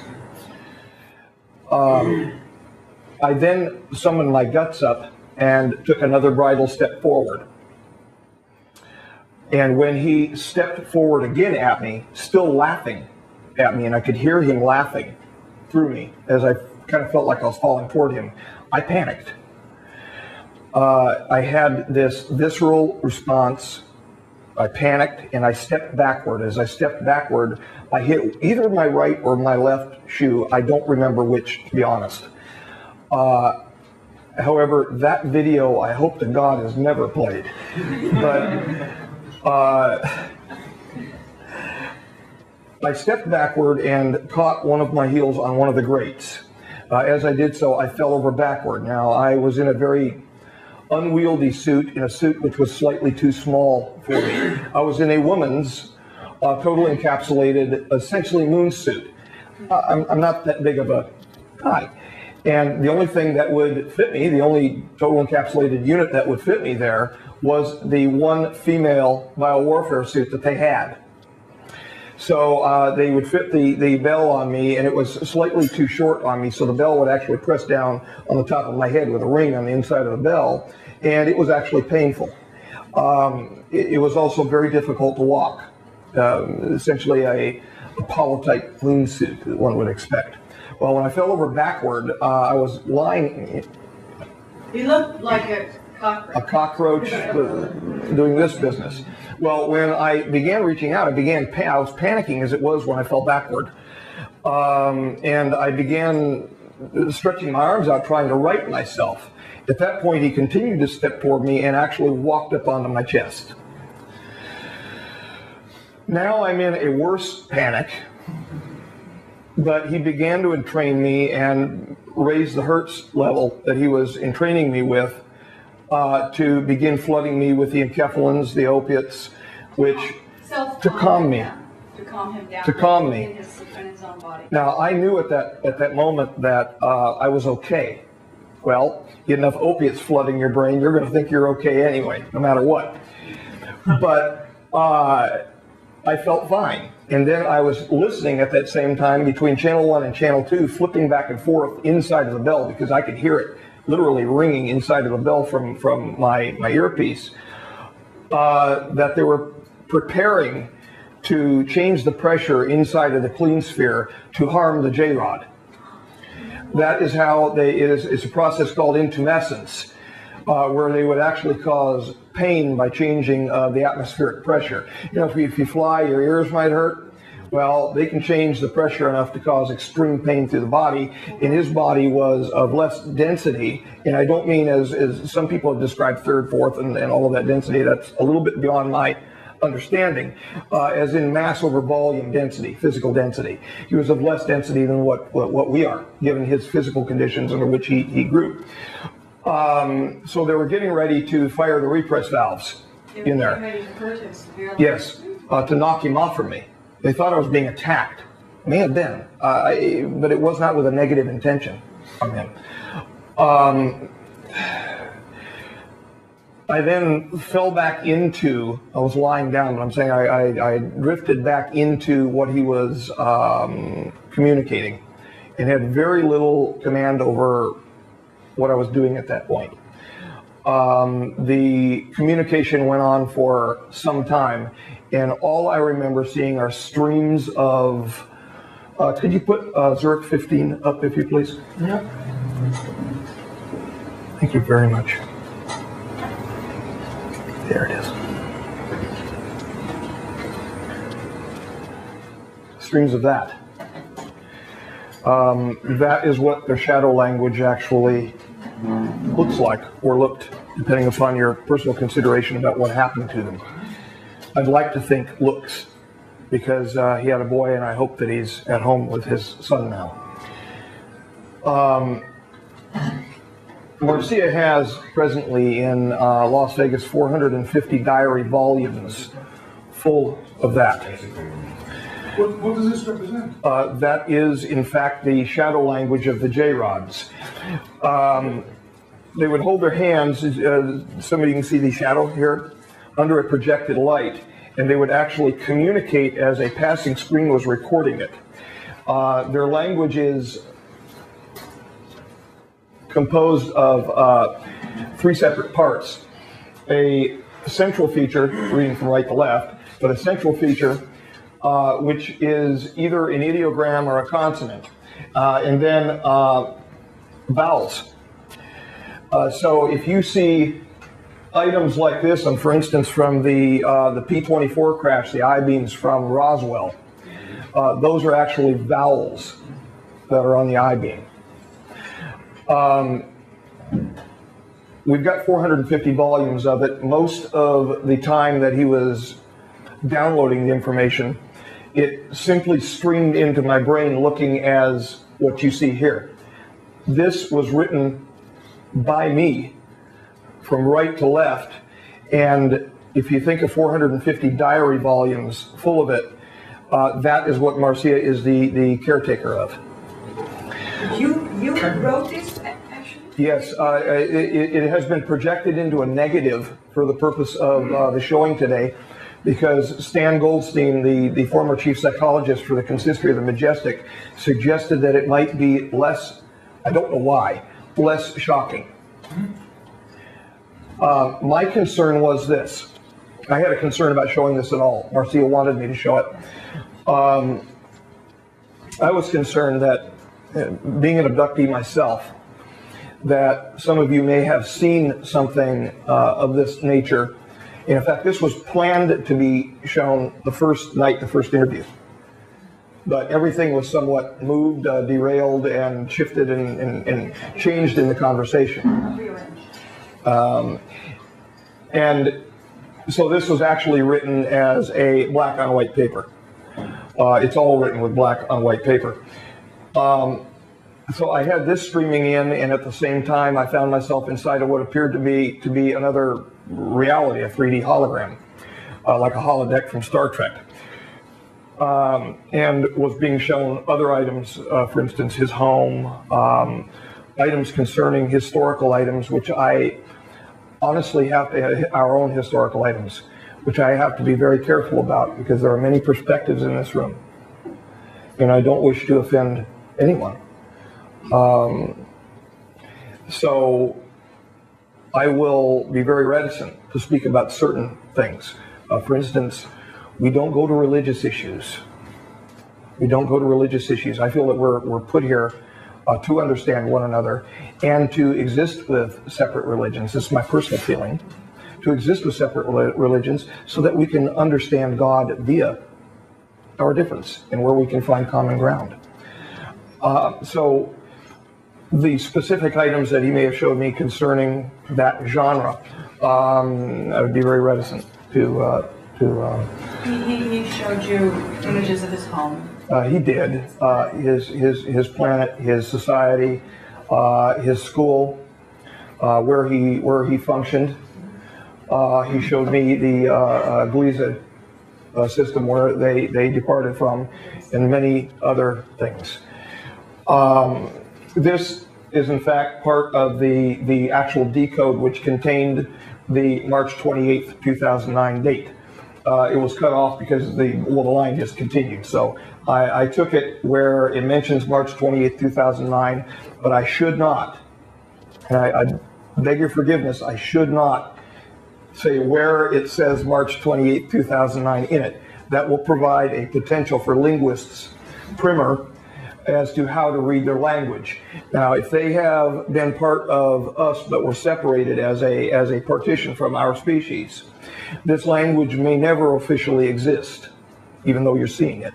I then summoned my guts up and took another bridal step forward. And when he stepped forward again at me, still laughing at me, and I could hear him laughing through me as I kind of felt like I was falling toward him, I panicked. I had this visceral response. I panicked and I stepped backward. As I stepped backward, I hit either my right or my left shoe. I don't remember which, to be honest. However, that video, I hope to God, is never played. But I stepped backward and caught one of my heels on one of the grates. As I did so, I fell over backward. Now, I was in a very unwieldy suit, in a suit which was slightly too small for me. I was in a woman's total encapsulated, essentially moon suit. I'm not that big of a guy. And the only thing that would fit me, the only total encapsulated unit that would fit me there, was the one female biowarfare suit that they had. So they would fit the bell on me, and it was slightly too short on me, so the bell would actually press down on the top of my head with a ring on the inside of the bell, and it was actually painful. It was also very difficult to walk, essentially a Apollo-type moon suit that one would expect. Well, when I fell over backward, I was lying. You looked like a cockroach. A cockroach doing this business. Well, when I began reaching out, I was panicking as it was when I fell backward. And I began stretching my arms out, trying to right myself. At that point, he continued to step toward me and actually walked up onto my chest. Now I'm in a worse panic. But he began to entrain me and raise the hertz level that he was entraining me with to begin flooding me with the enkephalins, the opiates, which to calm me. To calm him down. To calm me. In his own body. Now, I knew at that moment that I was okay. Well, get enough opiates flooding your brain, you're going to think you're okay anyway, no matter what. But I felt fine. And then I was listening at that same time between channel 1 and channel 2, flipping back and forth inside of the bell because I could hear it literally ringing inside of the bell from my earpiece, that they were preparing to change the pressure inside of the clean sphere to harm the J-rod. That is how it's a process called intumescence, where they would actually cause pain by changing the atmospheric pressure. You know, if you fly, your ears might hurt. Well, they can change the pressure enough to cause extreme pain through the body, and his body was of less density, and I don't mean as some people have described third, fourth, and all of that density. That's a little bit beyond my understanding, as in mass over volume density, physical density. He was of less density than what we are, given his physical conditions under which he grew. So they were getting ready to fire the repress valves in there. Yes, to knock him off from me. They thought I was being attacked. May have been, but it was not with a negative intention from him. I then fell back into, I was lying down, but I'm saying I drifted back into what he was communicating and had very little command over what I was doing at that point. The communication went on for some time, and all I remember seeing are streams of, could you put Zurich 15 up, if you please? Yeah. Thank you very much. There it is. Streams of that. That is what their shadow language actually looks like, or looked, depending upon your personal consideration about what happened to them. I'd like to think looks, because he had a boy, and I hope that he's at home with his son now. Marcia has presently in Las Vegas 450 diary volumes full of that. What does this represent? That is, in fact, the shadow language of the J-rods. They would hold their hands, some of you can see the shadow here, under a projected light, and they would actually communicate as a passing screen was recording it. Their language is composed of 3 separate parts. A central feature, reading from right to left, but a central feature which is either an ideogram or a consonant, and then vowels. So if you see items like this, and for instance from the P-24 crash, the I-beams from Roswell, those are actually vowels that are on the I-beam. We've got 450 volumes of it. Most of the time that he was downloading the information, it simply streamed into my brain looking as what you see here. This was written by me from right to left, and if you think of 450 diary volumes full of it, that is what Marcia is the caretaker of. You wrote this, actually? Yes, it has been projected into a negative for the purpose of the showing today, because Stan Goldstein, the former chief psychologist for the Consistory of the Majestic, suggested that it might be less, I don't know why, less shocking. My concern was this. I had a concern about showing this at all. Marcia wanted me to show it. I was concerned that, being an abductee myself, that some of you may have seen something of this nature. And in fact, this was planned to be shown the first night, the first interview. But everything was somewhat moved, derailed, and shifted and changed in the conversation. And so this was actually written as a black on white paper. It's all written with black on white paper. So I had this streaming in, and at the same time, I found myself inside of what appeared to be another reality, a 3D hologram, like a holodeck from Star Trek, and was being shown other items, for instance, his home, items concerning historical items, which I honestly have to, our own historical items, which I have to be very careful about because there are many perspectives in this room, and I don't wish to offend anyone. So I will be very reticent to speak about certain things. For instance, we don't go to religious issues. We don't go to religious issues. I feel that we're put here to understand one another and to exist with separate religions. This is my personal feeling. To exist with separate religions so that we can understand God via our difference and where we can find common ground. So the specific items that he may have showed me concerning that genre, I would be very reticent to He showed you images of his home. He did. His planet, his society, his school, where he functioned. He showed me the Gliese system where they departed from, and many other things. This is in fact part of the actual decode which contained the March 28th, 2009 date. It was cut off because the line just continued. So I took it where it mentions March 28th, 2009, but I should not, and I beg your forgiveness, I should not say where it says March 28th, 2009 in it. That will provide a potential for linguists' primer as to how to read their language. Now, if they have been part of us but were separated as a partition from our species, this language may never officially exist, even though you're seeing it.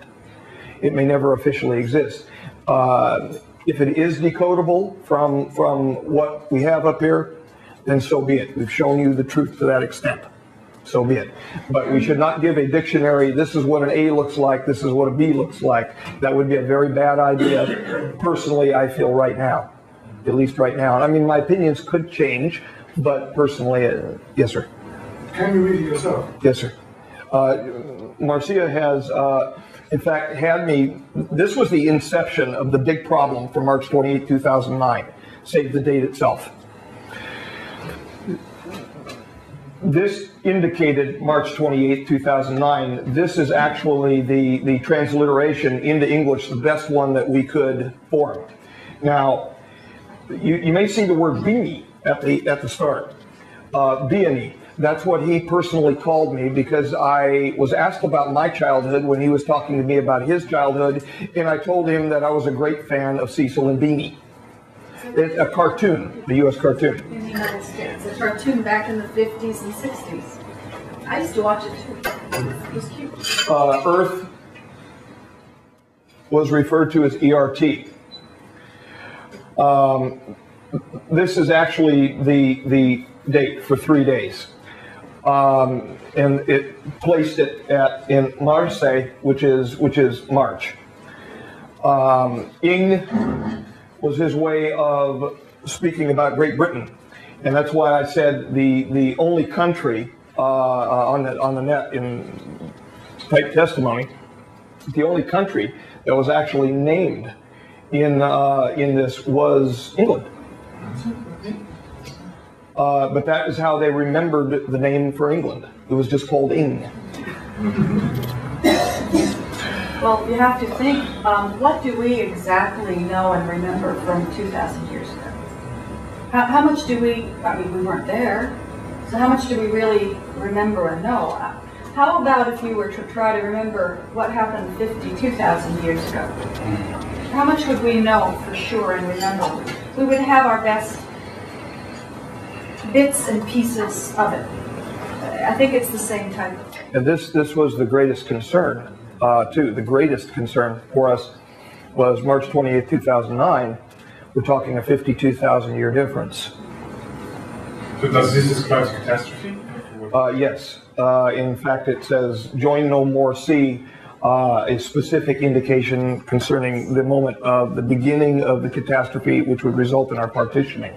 It may never officially exist. If it is decodable from what we have up here, then so be it. We've shown you the truth to that extent. So be it. But we should not give a dictionary, this is what an A looks like, this is what a B looks like. That would be a very bad idea, personally, I feel right now. At least right now. And I mean, my opinions could change, but personally, yes, sir. Can you read it yourself? Yes, sir. Marcia has, in fact, had me, this was the inception of the big problem for March 28, 2009, save the date itself. This indicated March 28, 2009. This is actually the transliteration into English, the best one that we could form. Now, you may see the word "beanie" at the start. Beanie. That's what he personally called me because I was asked about my childhood when he was talking to me about his childhood, and I told him that I was a great fan of Cecil and Beanie. It's a cartoon, the U.S. cartoon. In the United States, a cartoon back in the 50s and 60s. I used to watch it too. It was cute. Earth was referred to as ERT. This is actually the date for 3 days. And it placed it in Marseille, which is March. Ing was his way of speaking about Great Britain, and that's why I said the only country on the net in type testimony, the only country that was actually named in this was England. But that is how they remembered the name for England. It was just called Ing. Well, you have to think, what do we exactly know and remember from 2,000 years ago? How much do we, I mean, we weren't there, so how much do we really remember and know? How about if you were to try to remember what happened 52,000 years ago? How much would we know for sure and remember? We would have our best bits and pieces of it. I think it's the same type of thing. And this was the greatest concern, too. The greatest concern for us was March 28, 2009. We're talking a 52,000 year difference. So does this describe catastrophe? Yes. In fact, it says, join no more sea. a specific indication concerning the moment of the beginning of the catastrophe, which would result in our partitioning.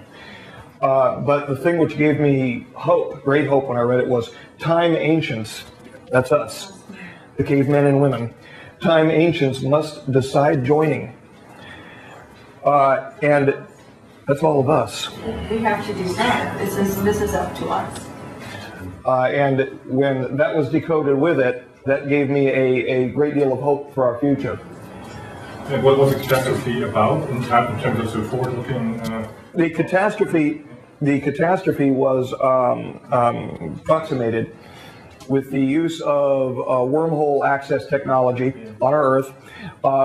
But the thing which gave me hope, great hope when I read it, was time ancients, that's us, the cavemen and women, time ancients must decide joining. And that's all of us. We have to decide. This is up to us. And when that was decoded with it, that gave me a great deal of hope for our future. And what was the catastrophe about in terms of the forward-looking? The catastrophe was approximated with the use of wormhole access technology on our Earth,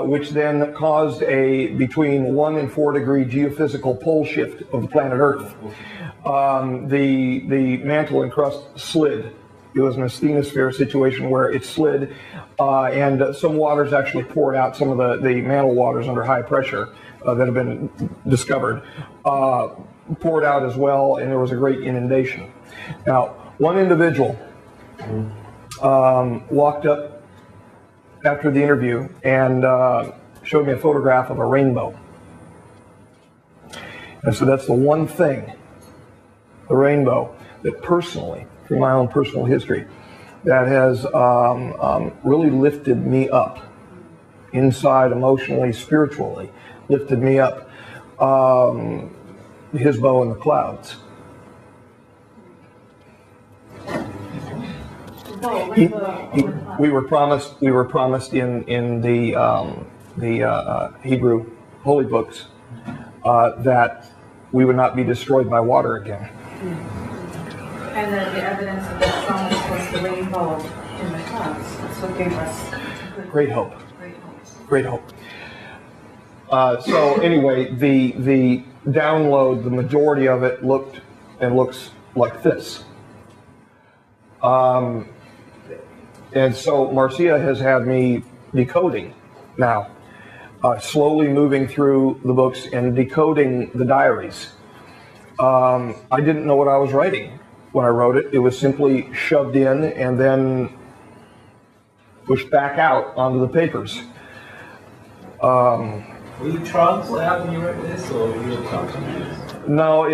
which then caused a between 1 and 4 degree geophysical pole shift of the planet Earth. The mantle and crust slid. It was an asthenosphere situation where it slid, and some waters actually poured out, some of the mantle waters under high pressure that have been discovered, poured out as well, and there was a great inundation. Now, one individual walked up after the interview and showed me a photograph of a rainbow. And so that's the one thing, the rainbow, that personally, from my own personal history, that has really lifted me up inside, emotionally, spiritually, lifted me up. His bow in the clouds. We were promised in the Hebrew holy books that we would not be destroyed by water again. And that the evidence of that promise was the rainbow in the clouds. That's what gave us great hope. Great hope. So anyway, the download, the majority of it looked and looks like this. And so Marcia has had me decoding now, slowly moving through the books and decoding the diaries. I didn't know what I was writing when I wrote it. It was simply shoved in and then pushed back out onto the papers. Were you trance when you wrote this, or were you trance? No,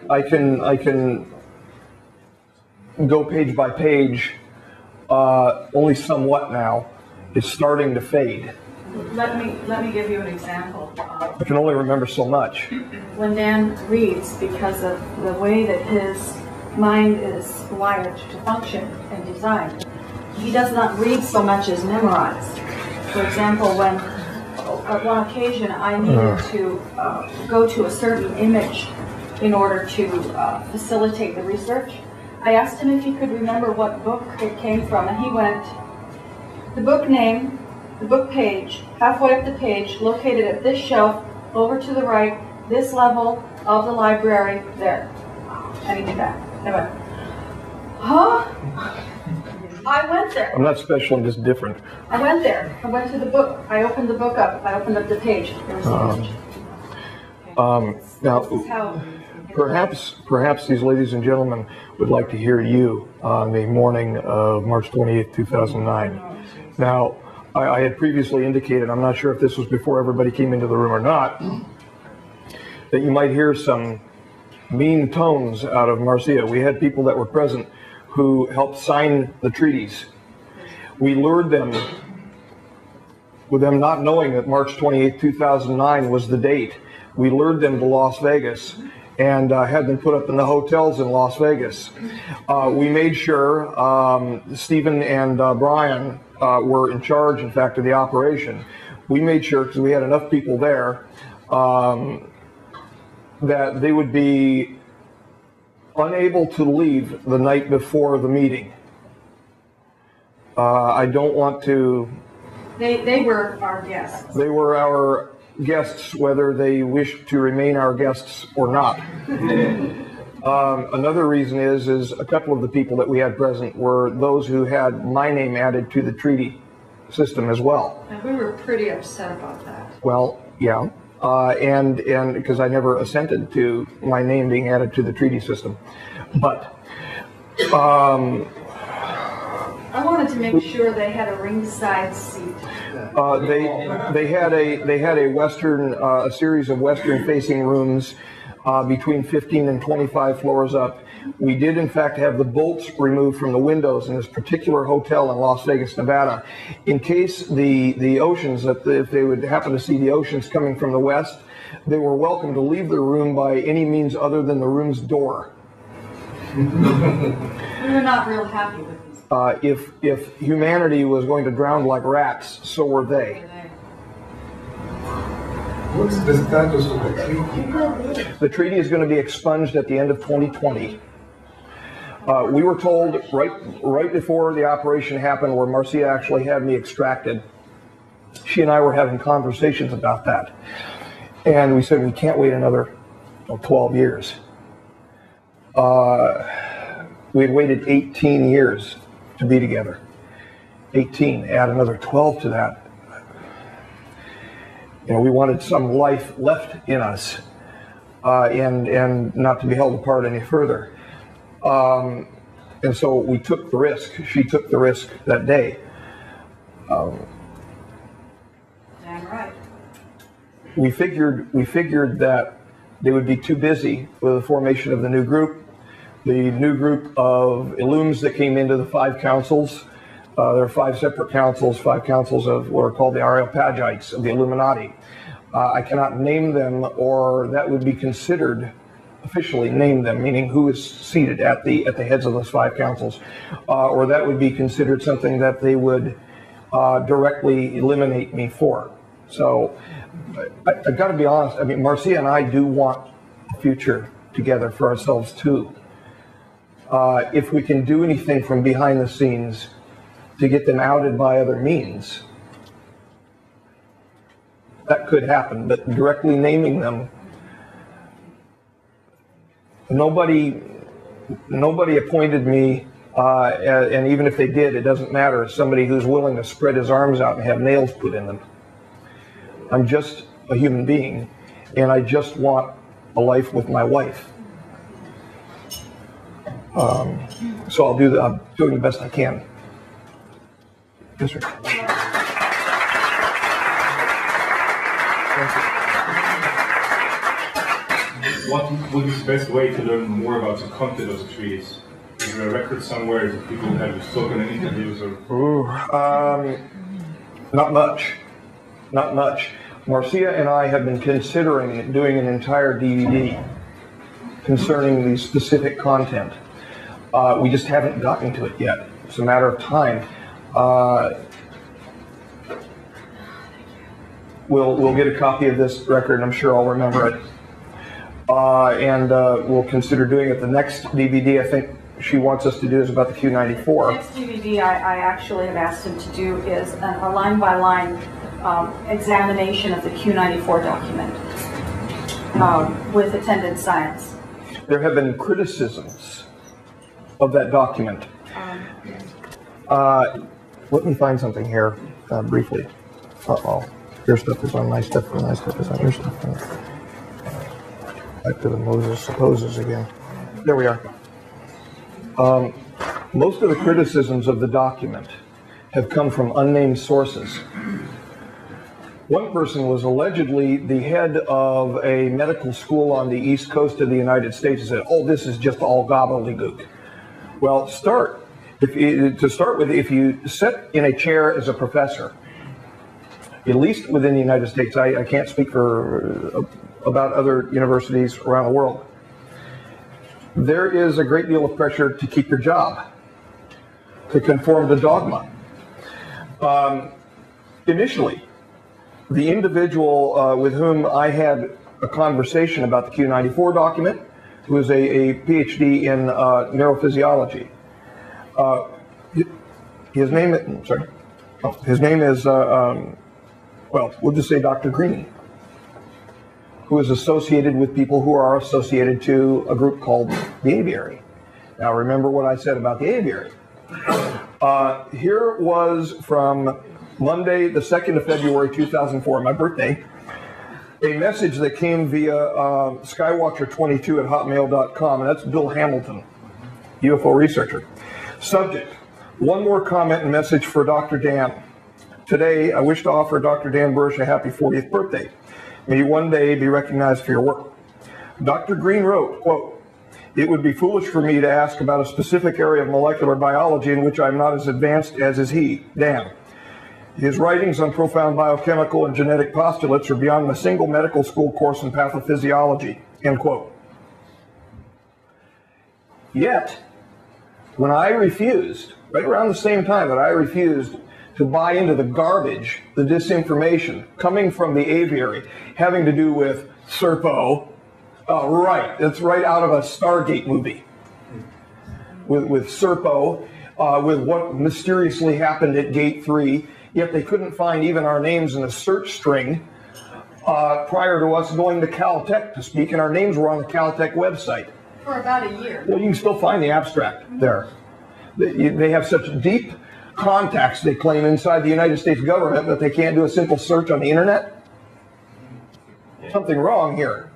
I can go page by page, only somewhat now. It's starting to fade. Let me give you an example. I can only remember so much. When Dan reads, because of the way that his mind is wired to function and design, he does not read so much as memorize. For example, when at one occasion I needed to go to a certain image in order to facilitate the research, I asked him if he could remember what book it came from, and he went, the book name, the book page, halfway up the page, located at this shelf, over to the right, this level of the library, there. And he did that. I went, huh? I went there. I'm not special, I'm just different. I went there. I went to the book. I opened the book up. I opened up the page. There was the page. Now, perhaps these ladies and gentlemen would like to hear you on the morning of March 28th, 2009. Now, I had previously indicated, I'm not sure if this was before everybody came into the room or not, that you might hear some mean tones out of Marcia. We had people that were present who helped sign the treaties. We lured them, with them not knowing that March 28, 2009 was the date. We lured them to Las Vegas and had them put up in the hotels in Las Vegas. We made sure Stephen and Brian were in charge, in fact, of the operation. We made sure, because we had enough people there, that they would be unable to leave the night before the meeting. I don't want to... They were our guests. They were our guests, whether they wished to remain our guests or not. Another reason is a couple of the people that we had present were those who had my name added to the treaty system as well. And we were pretty upset about that. Well, yeah. And because I never assented to my name being added to the treaty system. But I wanted to make sure they had a ringside seat. They had a western a series of western facing rooms between 15 and 25 floors up. We did in fact have the bolts removed from the windows in this particular hotel in Las Vegas, Nevada, in case the oceans, if they would happen to see the oceans coming from the west, they were welcome to leave their room by any means other than the room's door. We were not real happy with this. If humanity was going to drown like rats, so were they. What's the status of the treaty? The treaty is going to be expunged at the end of 2020. We were told right before the operation happened, where Marcia actually had me extracted, she and I were having conversations about that. And we said, we can't wait another 12 years. We had waited 18 years to be together. 18, add another 12 to that. You know, we wanted some life left in us, and not to be held apart any further. And so we took the risk. She took the risk that day. Damn right. We figured that they would be too busy with the formation of the new group. The new group of Illums that came into the 5 councils. There are 5 separate councils, 5 councils of what are called the Areopagites of the Illuminati. I cannot name them, or that would be considered officially name them, meaning who is seated at the heads of those 5 councils, or that would be considered something that they would directly eliminate me for. So I've got to be honest. I mean, Marcia and I do want a future together for ourselves too. If we can do anything from behind the scenes to get them outed by other means, that could happen. But directly naming them, nobody appointed me, and even if they did, it doesn't matter. As somebody who's willing to spread his arms out and have nails put in them. I'm just a human being, and I just want a life with my wife. So I'll do that. I'm doing the best I can. Yes, sir. What would be the best way to learn more about the content of the treaties? Is there a record somewhere that people have spoken in interviews or? Not much. Not much. Marcia and I have been considering doing an entire DVD concerning the specific content. We just haven't gotten to it yet. It's a matter of time. We'll get a copy of this record, and I'm sure I'll remember it. And we'll consider doing it. The next DVD I think she wants us to do is about the Q94. Next DVD I actually have asked him to do is a line-by-line examination of the Q94 document with attendant science. There have been criticisms of that document. Let me find something here briefly. Uh-oh. Your stuff is on my stuff, and my stuff is on your stuff. Back to the Moses supposes again. There we are. Most of the criticisms of the document have come from unnamed sources. One person was allegedly the head of a medical school on the East Coast of the United States and said, "Oh, this is just all gobbledygook." Well, to start with, if you sit in a chair as a professor, at least within the United States, I can't speak for about other universities around the world, there is a great deal of pressure to keep your job, to conform to dogma. Initially, the individual with whom I had a conversation about the Q94 document, who is a PhD in neurophysiology, his name is, well, we'll just say Dr. Green, who is associated with people who are associated to a group called the Aviary. Now, remember what I said about the Aviary. Here was from Monday, the 2nd of February, 2004, my birthday, a message that came via Skywatcher22 at hotmail.com, and that's Bill Hamilton, UFO researcher. Subject: One more comment and message for Dr. Dan. Today, I wish to offer Dr. Dan Burisch a happy 40th birthday. May you one day be recognized for your work. Dr. Green wrote, quote, "It would be foolish for me to ask about a specific area of molecular biology in which I'm not as advanced as is he, Dan. His writings on profound biochemical and genetic postulates are beyond a single medical school course in pathophysiology," end quote. Yet, when I refused, right around the same time that I refused to buy into the garbage, the disinformation coming from the aviary, having to do with Serpo, right, it's right out of a Stargate movie, with Serpo, with what mysteriously happened at Gate 3, yet they couldn't find even our names in a search string prior to us going to Caltech to speak, and our names were on the Caltech website. For about a year. Well, you can still find the abstract there. They have such deep contacts, they claim, inside the United States government that they can't do a simple search on the internet. Something wrong here.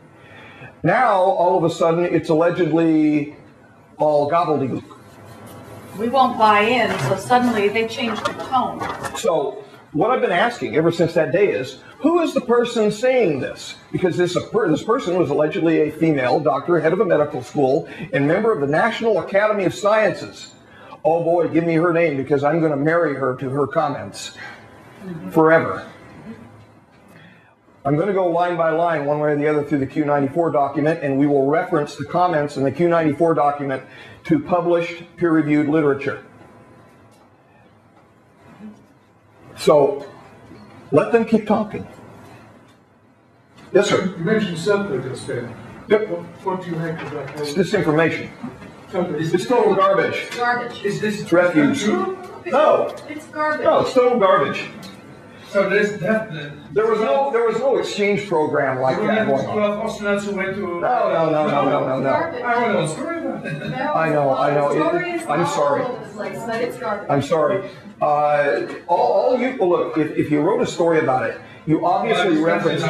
Now, all of a sudden, it's allegedly all gobbledygook. We won't buy in, so suddenly they changed the tone. So, what I've been asking ever since that day is, who is the person saying this? Because this person was allegedly a female doctor, head of a medical school, and member of the National Academy of Sciences. Oh boy, give me her name, because I'm going to marry her to her comments forever. I'm going to go line by line, one way or the other, through the Q94 document, and we will reference the comments in the Q94 document to published peer-reviewed literature. So, let them keep talking. Yes, sir? You mentioned subjects there. Yep. What do you make of that? It's disinformation. It's total garbage. Garbage. Is this It's refuse. true? No. It's garbage. No, it's total garbage. So there's that. There was no exchange program like that going on. 12 astronauts who went to. No. I want to know a story about it. I know. I'm sorry. I'm sorry. All you look. If you wrote a story about it, you obviously referenced.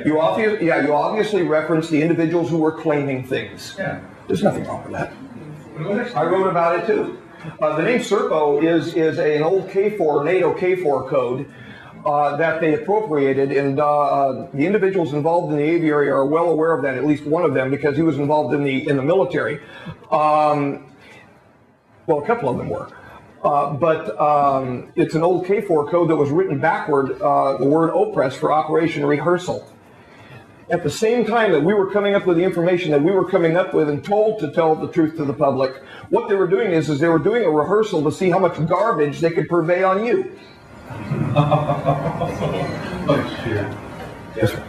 You obviously referenced the individuals who were claiming things. Yeah. There's nothing wrong with that. I wrote about it too. The name Serpo is an old K4, NATO K4 code that they appropriated, and the individuals involved in the aviary are well aware of that, at least one of them, because he was involved in the military. Well, a couple of them were. But it's an old K4 code that was written backward, the word OPRESS for Operation Rehearsal. At the same time that we were coming up with the information that we were coming up with and told to tell the truth to the public, what they were doing is they were doing a rehearsal to see how much garbage they could purvey on you. Yes, sir.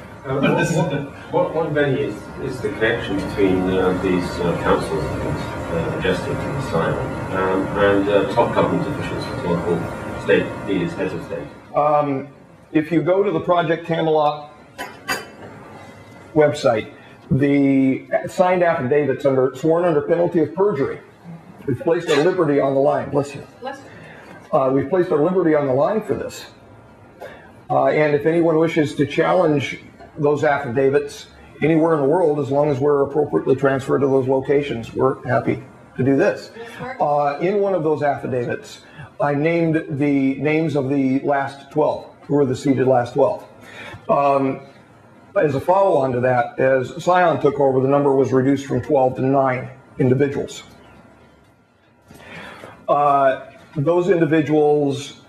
What really is the connection between these councils adjusting to the style and top government officials, for example, state leaders, heads of state? If you go to the Project Camelot website, the signed affidavits sworn under penalty of perjury. We've placed our liberty on the line. Bless you. We've placed our liberty on the line for this. And if anyone wishes to challenge those affidavits anywhere in the world, as long as we're appropriately transferred to those locations, we're happy to do this. In one of those affidavits, I named the names of the last 12, who were the seated last 12. As a follow-on to that, as Scion took over, the number was reduced from 12 to 9 individuals. Those individuals,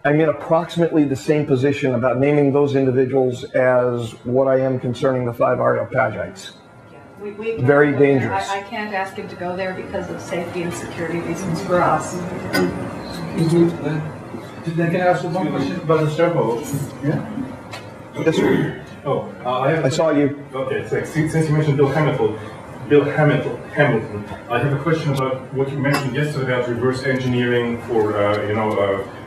I'm in approximately the same position about naming those individuals as what I am concerning the 5 Areopagites. Very dangerous. I can't ask him to go there because of safety and security reasons for us. Did I ask one question about the Serpo? Yeah. Yes, sir. I saw you. Okay, thanks. Since you mentioned Bill Hamilton, I have a question about what you mentioned yesterday about reverse engineering for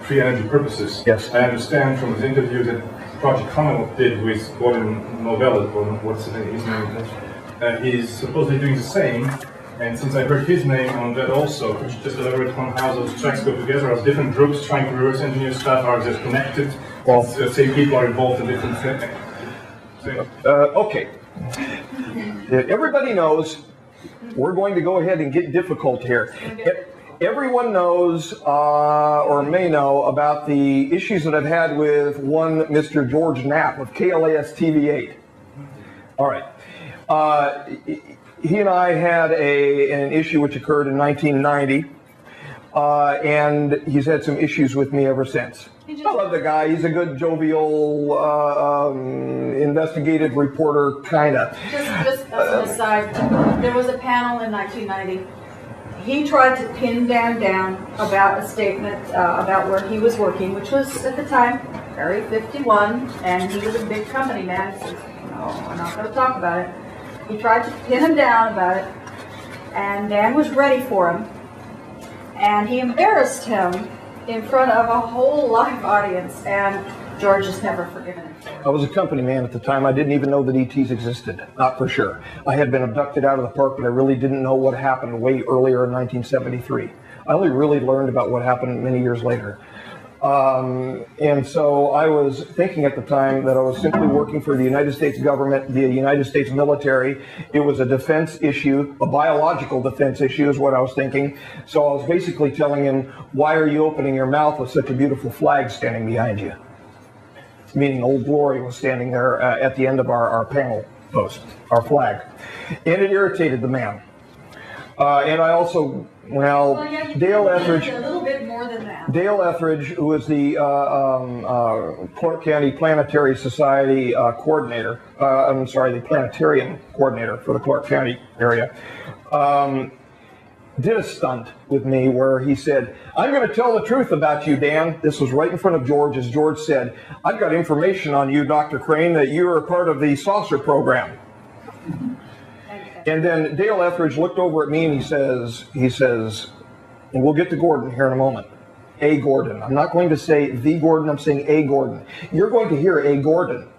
free energy purposes. Yes. I understand from his interview that Project Camelot did with Gordon Novell, or what's his name? He's supposedly doing the same. And since I heard his name on that also, could you just elaborate on how those tracks go together? Are different groups trying to reverse engineer stuff? Are they connected? Well, same people are involved in different things. Okay. Everybody knows we're going to go ahead and get difficult here. Everyone knows or may know about the issues that I've had with one Mr. George Knapp of KLAS TV8. All right. He and I had an issue which occurred in 1990, and he's had some issues with me ever since. I love the guy. He's a good, jovial, investigative reporter, kind of. Just as an aside, there was a panel in 1990. He tried to pin Dan down about a statement about where he was working, which was at the time Area 51, and he was a big company man. He says, no, I'm not going to talk about it. He tried to pin him down about it, and Dan was ready for him, and he embarrassed him in front of a whole live audience, and George has never forgiven him. I was a company man at the time. I didn't even know that ETs existed, not for sure. I had been abducted out of the park, but I really didn't know what happened way earlier in 1973. I only really learned about what happened many years later. And so I was thinking at the time that I was simply working for the United States government, the United States military. It was a defense issue, a biological defense issue is what I was thinking. So I was basically telling him, why are you opening your mouth with such a beautiful flag standing behind you? Meaning Old Glory was standing there at the end of our panel post, our flag. And it irritated the man. And I also, Dale Etheridge, a little bit more than that. Dale Etheridge, who was the Clark County Planetary Society coordinator, the planetarium coordinator for the Clark County area, did a stunt with me where he said, I'm going to tell the truth about you, Dan. This was right in front of George, as George said, I've got information on you, Dr. Crane, that you are a part of the saucer program. And then Dale Etheridge looked over at me and he says, and we'll get to Gordon here in a moment, A. Gordon. I'm not going to say the Gordon, I'm saying A. Gordon. You're going to hear A. Gordon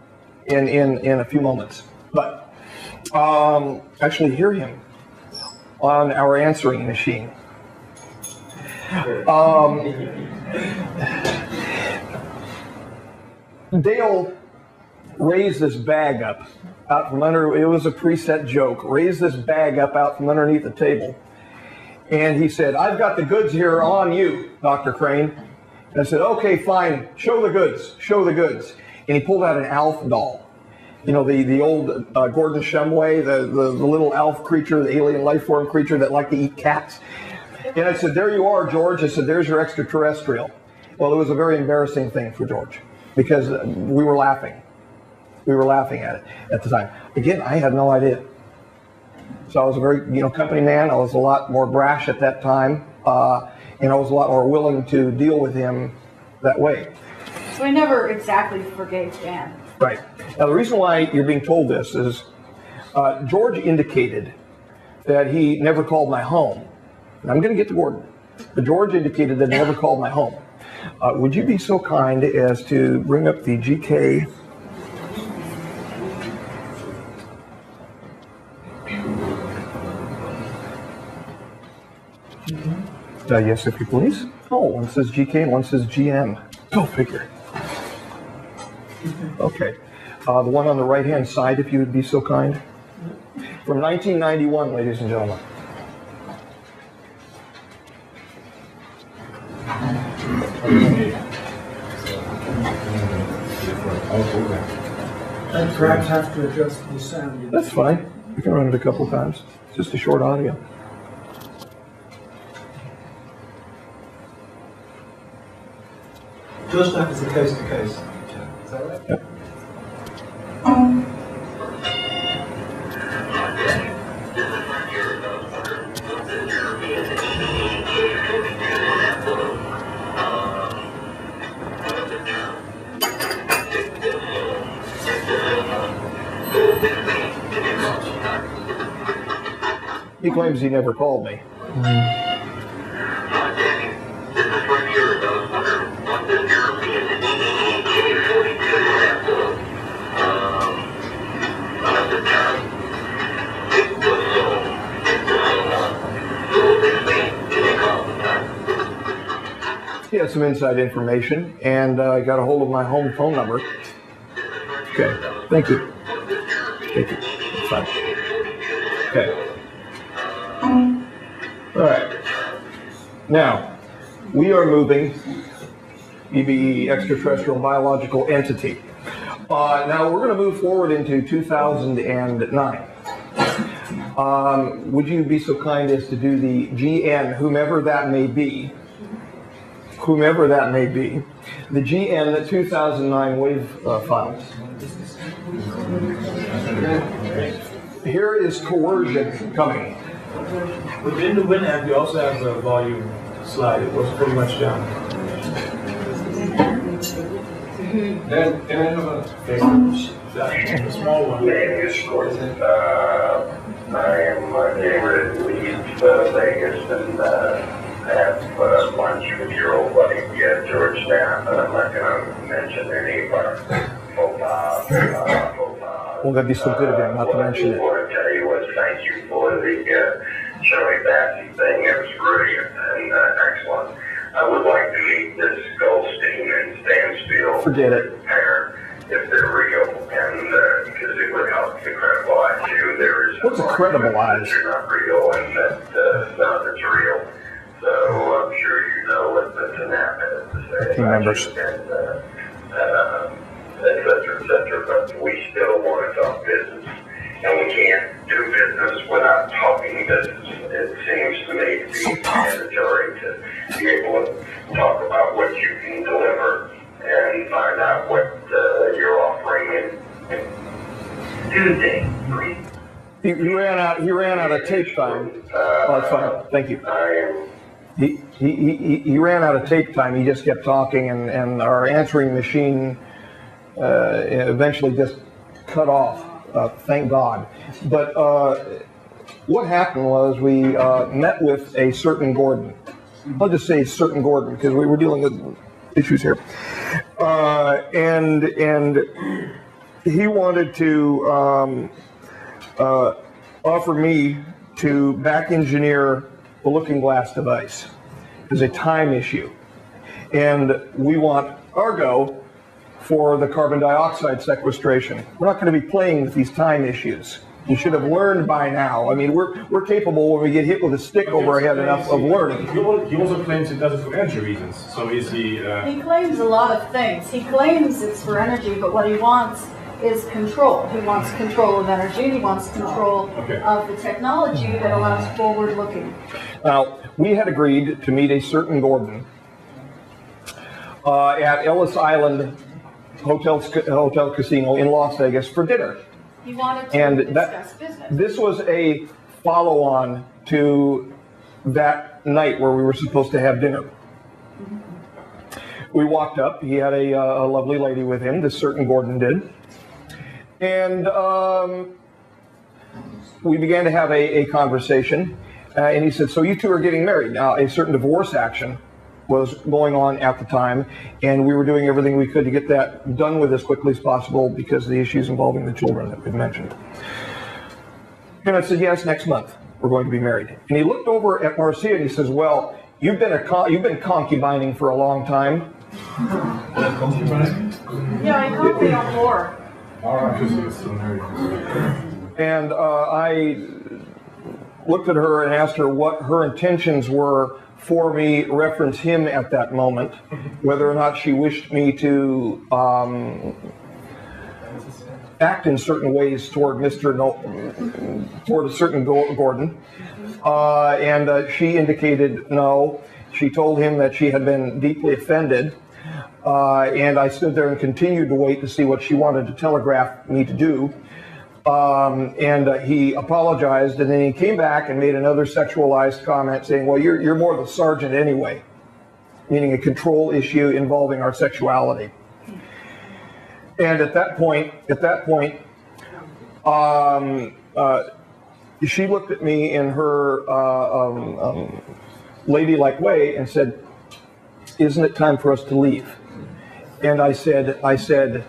in a few moments. But actually hear him on our answering machine. Dale raised this bag up out from under, it was a preset joke, raised this bag up out from underneath the table. And he said, I've got the goods here on you, Dr. Crane. And I said, okay, fine, show the goods, show the goods. And he pulled out an Alf doll. You know, the old Gordon Shumway, the little Alf creature, the alien life form creature that liked to eat cats. And I said, there you are, George. I said, there's your extraterrestrial. Well, it was a very embarrassing thing for George because we were laughing. We were laughing at it at the time. Again, I had no idea. So I was a very, company man. I was a lot more brash at that time. And I was a lot more willing to deal with him that way. So I never exactly forgave Dan. Right. Now, the reason why you're being told this is George indicated that he never called my home. And I'm going to get to Gordon. But George indicated that he never called my home. Would you be so kind as to bring up the GK? Yes, if you please. Oh, one says GK and one says GM. Go figure. Okay. The one on the right-hand side, if you would be so kind. From 1991, ladies and gentlemen. And perhaps have to adjust the sound. That's fine. We can run it a couple times. Just a short audio. Just that is a case to case. Is that right? Yep. He claims he never called me. He had some inside information, and I got a hold of my home phone number. Okay, thank you. Thank you. That's fine. Okay. All right. Now, we are moving EBE, extraterrestrial biological entity. Now we're going to move forward into 2009. Would you be so kind as to do the GN, whomever that may be, the GN 2009 wave files. Here is coercion coming. Within the Winamp, you also have a volume slide. It was pretty much down. Then, can I have a small one? I am getting ready to leave Vegas and have lunch with your old buddy George Knapp, and I'm not going to mention any of our Well, that'd be so good of him not to mention it. What I want to tell you was thank you for the Shirley Bassey thing. It was brilliant and excellent. I would like to meet this Goldstein and Stansfield. Forget it. Pair, if they're real, and because it would help to credibilize you. There is What's a credibilize? that you're not real, and that none of it's real. So I'm sure you know what the Knapp has to say. Team members. And, et cetera, but we still want to talk business. And we can't do business without talking business. It seems to me to be mandatory to be able to talk about what you can deliver and find out what you're offering and do things. He ran out of tape time. Oh, that's fine. Thank you. He ran out of tape time. He just kept talking, and our answering machine eventually just cut off. Thank God. But what happened was we met with a certain Gordon. I'll just say certain Gordon because we were dealing with issues here, and he wanted to offer me to back engineer the looking glass device. There's a time issue, and we want Argo for the carbon dioxide sequestration. We're not going to be playing with these time issues. You should have learned by now. I mean, we're capable when we get hit with a stick over our head enough of learning. He also claims it does it for energy reasons. So is he? He claims a lot of things. He claims it's for energy, but what he wants is control. He wants control of energy. He wants control of the technology that allows forward looking. Now, we had agreed to meet a certain Gordon at Ellis Island Hotel Casino in Las Vegas for dinner. He wanted to discuss business. This was a follow-on to that night where we were supposed to have dinner. We walked up. He had a lovely lady with him, this certain Gordon did. And we began to have a conversation. And he said, so you two are getting married. Now, a certain divorce action was going on at the time, and we were doing everything we could to get that done with as quickly as possible because of the issues involving the children that we've mentioned. And I said, yes, next month we're going to be married. And he looked over at Marcia and he says, well, you've been concubining for a long time. Yeah, I called me a whore. And I looked at her and asked her what her intentions were for me, reference him at that moment, whether or not she wished me to act in certain ways toward toward a certain Gordon, and she indicated no. She told him that she had been deeply offended, and I stood there and continued to wait to see what she wanted to telegraph me to do. And he apologized, and then he came back and made another sexualized comment saying, well, you're more the sergeant anyway, meaning a control issue involving our sexuality. And at that point, she looked at me in her ladylike way and said, isn't it time for us to leave? And I said,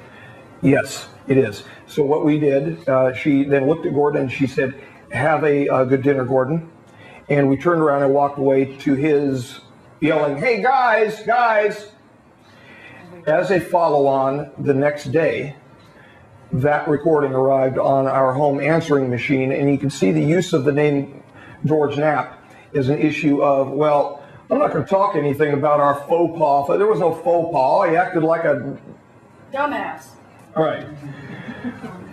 yes, it is. So what we did, she then looked at Gordon and she said, have a good dinner, Gordon. And we turned around and walked away to his yelling, hey, guys. As a follow-on, the next day, that recording arrived on our home answering machine, and you can see the use of the name George Knapp is an issue of, well, I'm not going to talk anything about our faux pas. There was no faux pas. He acted like a Dumbass. All right.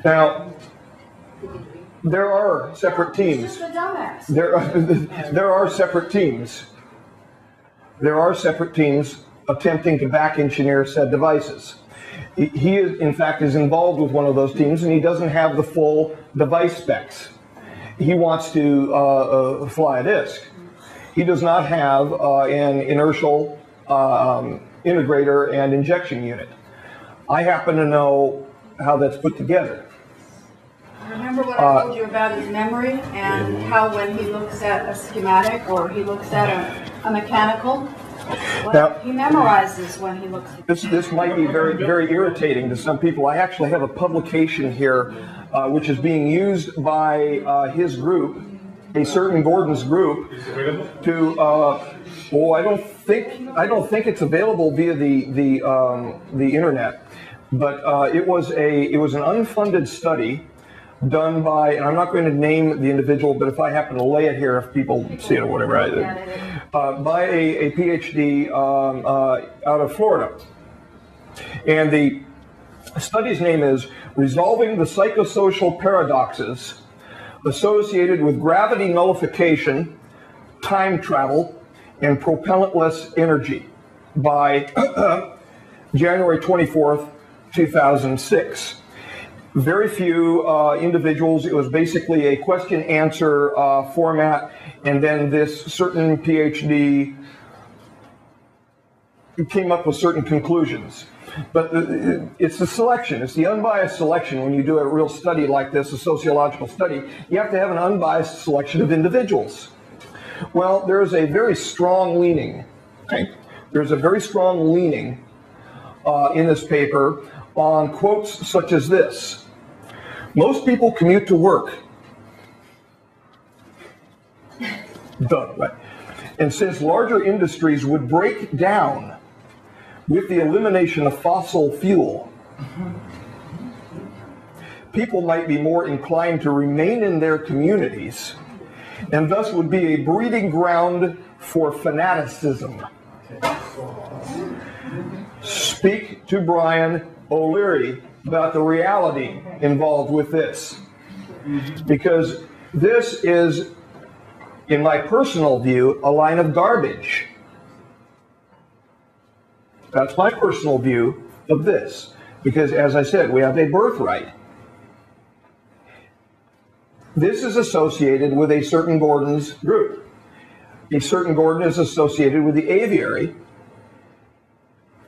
Now, there are separate teams. He's just a dumbass. There are separate teams. There are separate teams attempting to back engineer said devices. He is, in fact, is involved with one of those teams, and he doesn't have the full device specs. He wants to fly a disk. He does not have an inertial integrator and injection unit. I happen to know how that's put together. Remember what I told you about his memory and how when he looks at a schematic or he looks at a mechanical, well, he memorizes when he looks at This might be very, very irritating to some people. I actually have a publication here which is being used by his group, a certain Gordon's group, to I don't think it's available via the internet, but it was an unfunded study done by, and I'm not going to name the individual, but if I happen to lay it here, if people see it or whatever, by a PhD out of Florida. And the study's name is Resolving the Psychosocial Paradoxes Associated with Gravity Nullification, Time Travel, and Propellantless Energy by January 24th, 2006. Very few individuals. It was basically a question-answer format, and then this certain PhD came up with certain conclusions. But it's the selection. It's the unbiased selection. When you do a real study like this, a sociological study, you have to have an unbiased selection of individuals. Well, there is a very strong leaning. Okay? There's a very strong leaning in this paper on quotes such as this. Most people commute to work. Duh, right? And since larger industries would break down with the elimination of fossil fuel, people might be more inclined to remain in their communities and thus would be a breeding ground for fanaticism. Speak to Brian O'Leary about the reality involved with this. Because this is, in my personal view, a line of garbage. That's my personal view of this. Because, as I said, we have a birthright. This is associated with a certain Gordon's group. A certain Gordon is associated with the aviary,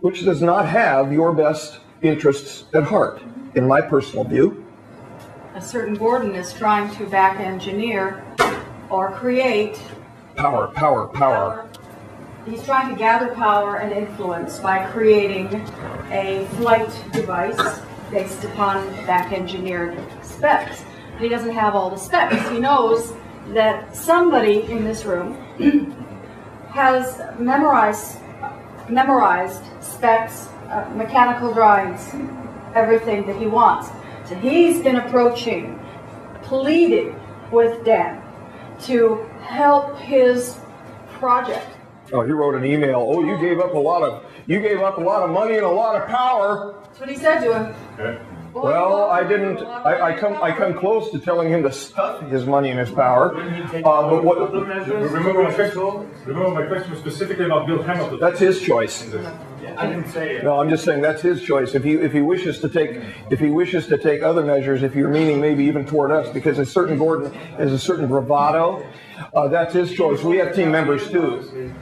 which does not have your best interests at heart, in my personal view. a certain Gordon is trying to back engineer or create power. He's trying to gather power and influence by creating a flight device based upon back engineered specs. But he doesn't have all the specs. He knows that somebody in this room has memorized specs, mechanical drawings, everything that he wants. So he's been approaching, pleading with Dan to help his project. Oh, he wrote an email. Oh, you gave up a lot of money and a lot of power. That's what he said to him. Okay. Well, I didn't. I come close to telling him to stuff his money and his power. But what? Remember my question was specifically about Bill Hamilton. That's his choice. I didn't say it. No, I'm just saying that's his choice. If he wishes to take other measures, if you're meaning maybe even toward us, because a certain Gordon has a certain bravado, that's his choice. We have team members too.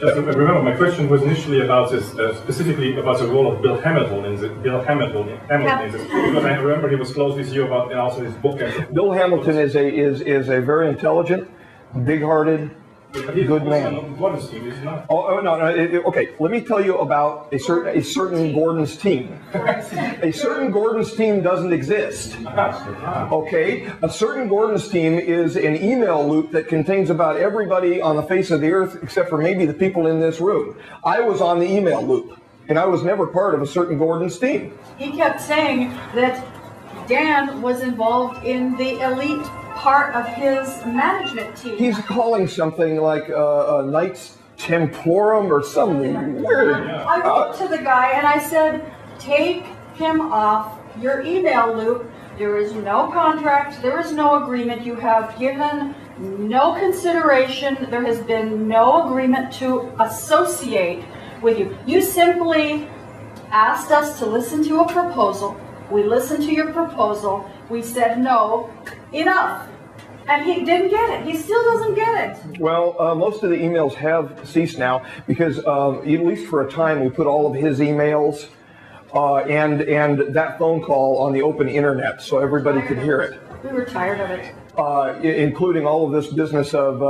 Remember, my question was initially about this, specifically about the role of Bill Hamilton because I remember he was close with you about also his book. Bill Hamilton is a very intelligent, big-hearted, good man. Oh no. Okay, let me tell you about a certain Gordon's team. A certain Gordon's team doesn't exist. Okay, a certain Gordon's team is an email loop that contains about everybody on the face of the earth except for maybe the people in this room. I was on the email loop, and I was never part of a certain Gordon's team. He kept saying that Dan was involved in the elite part of his management team. He's calling something like Knights Temporum or something weird. I wrote to the guy and I said, take him off your email loop. There is no contract, there is no agreement. You have given no consideration. There has been no agreement to associate with you. You simply asked us to listen to a proposal. We listened to your proposal. We said no, enough. And he didn't get it. He still doesn't get it. Well, most of the emails have ceased now because, at least for a time, we put all of his emails and that phone call on the open internet so everybody could hear it. We were tired of it. Including all of this business of,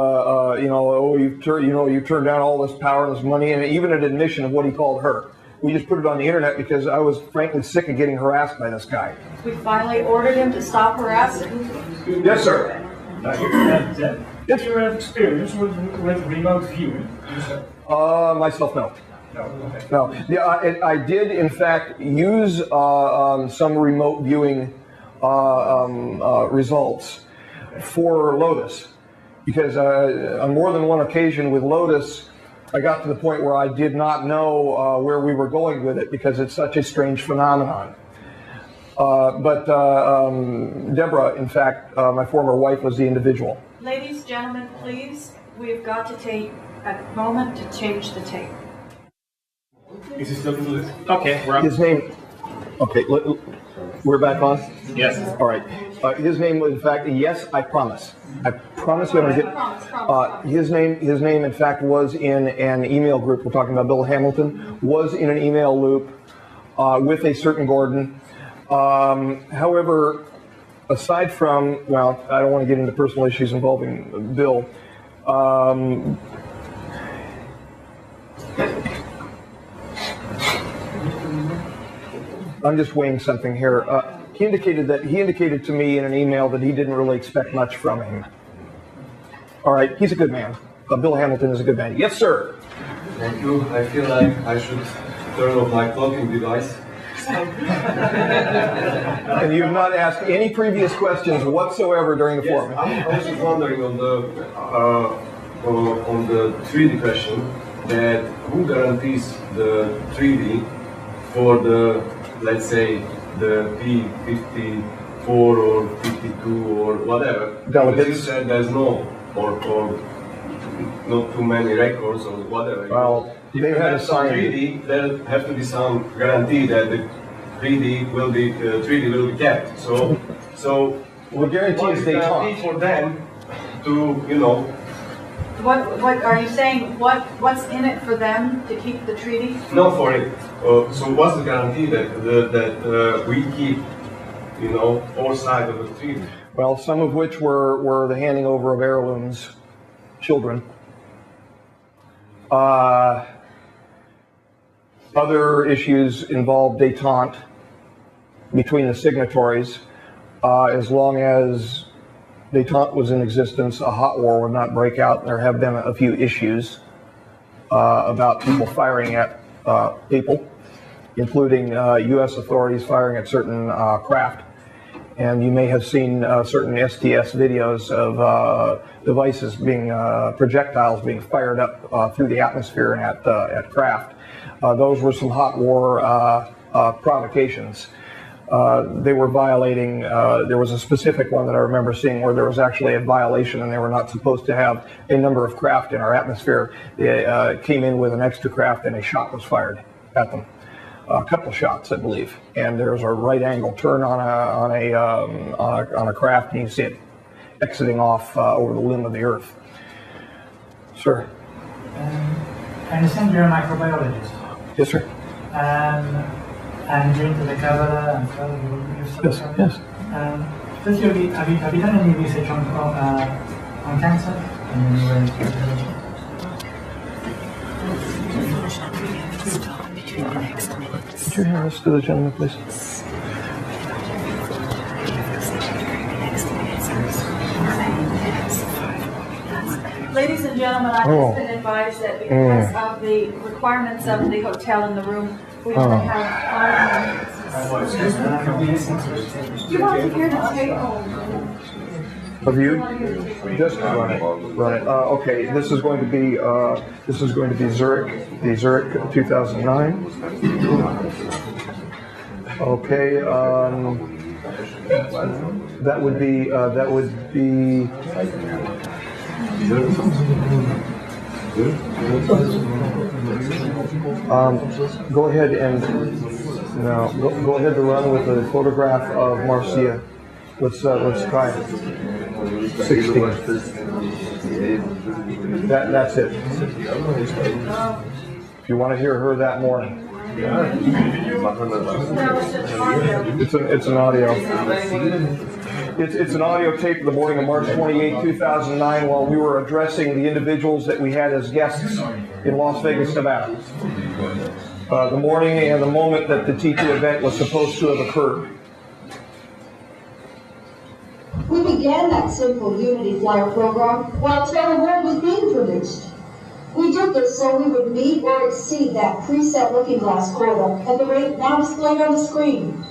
you turned down all this power and this money, and even an admission of what he called her. We just put it on the internet because I was frankly sick of getting harassed by this guy. We finally ordered him to stop harassing. Yes, sir. Did you have experience with remote viewing? Myself, no. No. Okay. No. Yeah, I did, in fact, use some remote viewing results for Lotus because on more than one occasion with Lotus, I got to the point where I did not know where we were going with it because it's such a strange phenomenon. But Deborah, in fact, my former wife, was the individual. Ladies, gentlemen, please, we've got to take a moment to change the tape. Is he still doing this? Okay, we're up. His name. Okay, we're back on? Yes. All right. His name was, in fact, yes, I promise. I promise you I'm going to get. His name, in fact, was in an email group. We're talking about Bill Hamilton. Was in an email loop with a certain Gordon. However, aside from, well, I don't want to get into personal issues involving Bill. I'm just weighing something here. He indicated to me in an email that he didn't really expect much from him. All right, he's a good man. Bill Hamilton is a good man. Yes, sir. Thank you. I feel like I should turn off my cloaking device. And you have not asked any previous questions whatsoever during the forum. I was just wondering on the 3D question that who guarantees the 3D for the, let's say, the P54 or 52 or whatever. Delegates. You said there's no or not too many records or whatever. Well, they had assigned 3D. There have to be some guarantee that the 3D will be kept. So the guarantee is they talk for them to, you know. What are you saying? What's in it for them to keep the treaty? No, for it. So what's the guarantee that we keep, you know, all sides of the treaty? Well, some of which were the handing over of heirlooms, children. Other issues involve détente between the signatories. As long as détente was in existence, a hot war would not break out. There have been a few issues about people firing at people, including U.S. authorities firing at certain craft. And you may have seen certain STS videos of devices being, projectiles being fired up through the atmosphere and at craft. Those were some hot war provocations. They were violating, there was a specific one that I remember seeing where there was actually a violation and they were not supposed to have a number of craft in our atmosphere. They came in with an extra craft and a shot was fired at them. A couple shots, I believe, and there was a right angle turn on a craft, and you see it exiting off over the limb of the earth. Sir. I understand you're a microbiologist. Yes, sir. And you're into the Camelot and so you're yes, yes. Have you done any research on cancer? Could you hand this to the gentleman, please? Ladies and gentlemen, I've just been advised that because of the requirements of the hotel in the room, we only have 5 minutes. You want to hear the tape? Of you? Just run it. Run it. Okay, this is going to be Zurich, the Zurich 2009. Okay, that would be go ahead and go ahead to run with a photograph of Marcia. Let's try it. 16. That's it. If you want to hear her that morning. It's an audio. It's an audio tape of the morning of March 28, 2009, while we were addressing the individuals that we had as guests in Las Vegas, Nevada. The morning and the moment that the TT event was supposed to have occurred. We began that simple Unity Flyer program while Taylor World was being produced. We did this so we would meet or exceed that preset looking glass quota at the rate now displayed on the screen.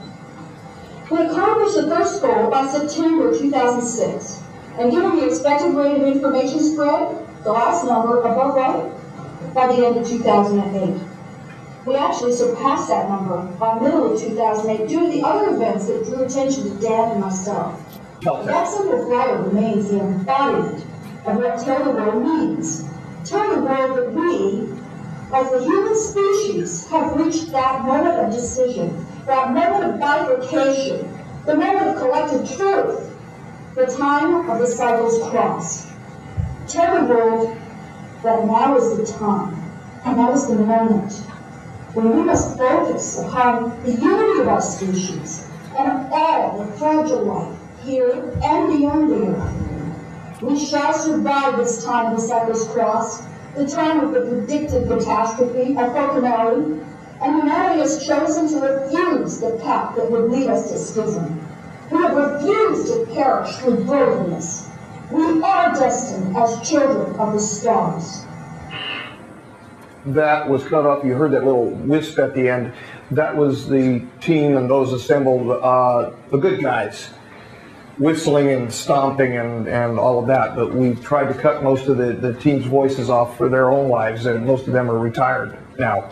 We accomplished the first goal by September 2006, and given the expected rate of information spread, the last number above right, by the end of 2008. We actually surpassed that number by middle of 2008 due to the other events that drew attention to Dan and myself. That simple flyer remains the embodiment of what Tell the World means. Tell the world that we, as the human species, have reached that moment of decision, that moment of bifurcation, the moment of collective truth, the time of the cycle's cross. Tell the world that now is the time, and now is the moment, when we must focus upon the unity of our species and all the fragile life here and beyond the earth. We shall survive this time of the cycle's cross, the time of the predicted catastrophe of Camelot, and humanity has chosen to refuse the path that would lead us to schism. We have refused to perish through brokenness. We are destined as children of the stars. That was cut off. You heard that little wisp at the end. That was the team and those assembled, the good guys, whistling and stomping and all of that. But we tried to cut most of the team's voices off for their own lives, and most of them are retired now.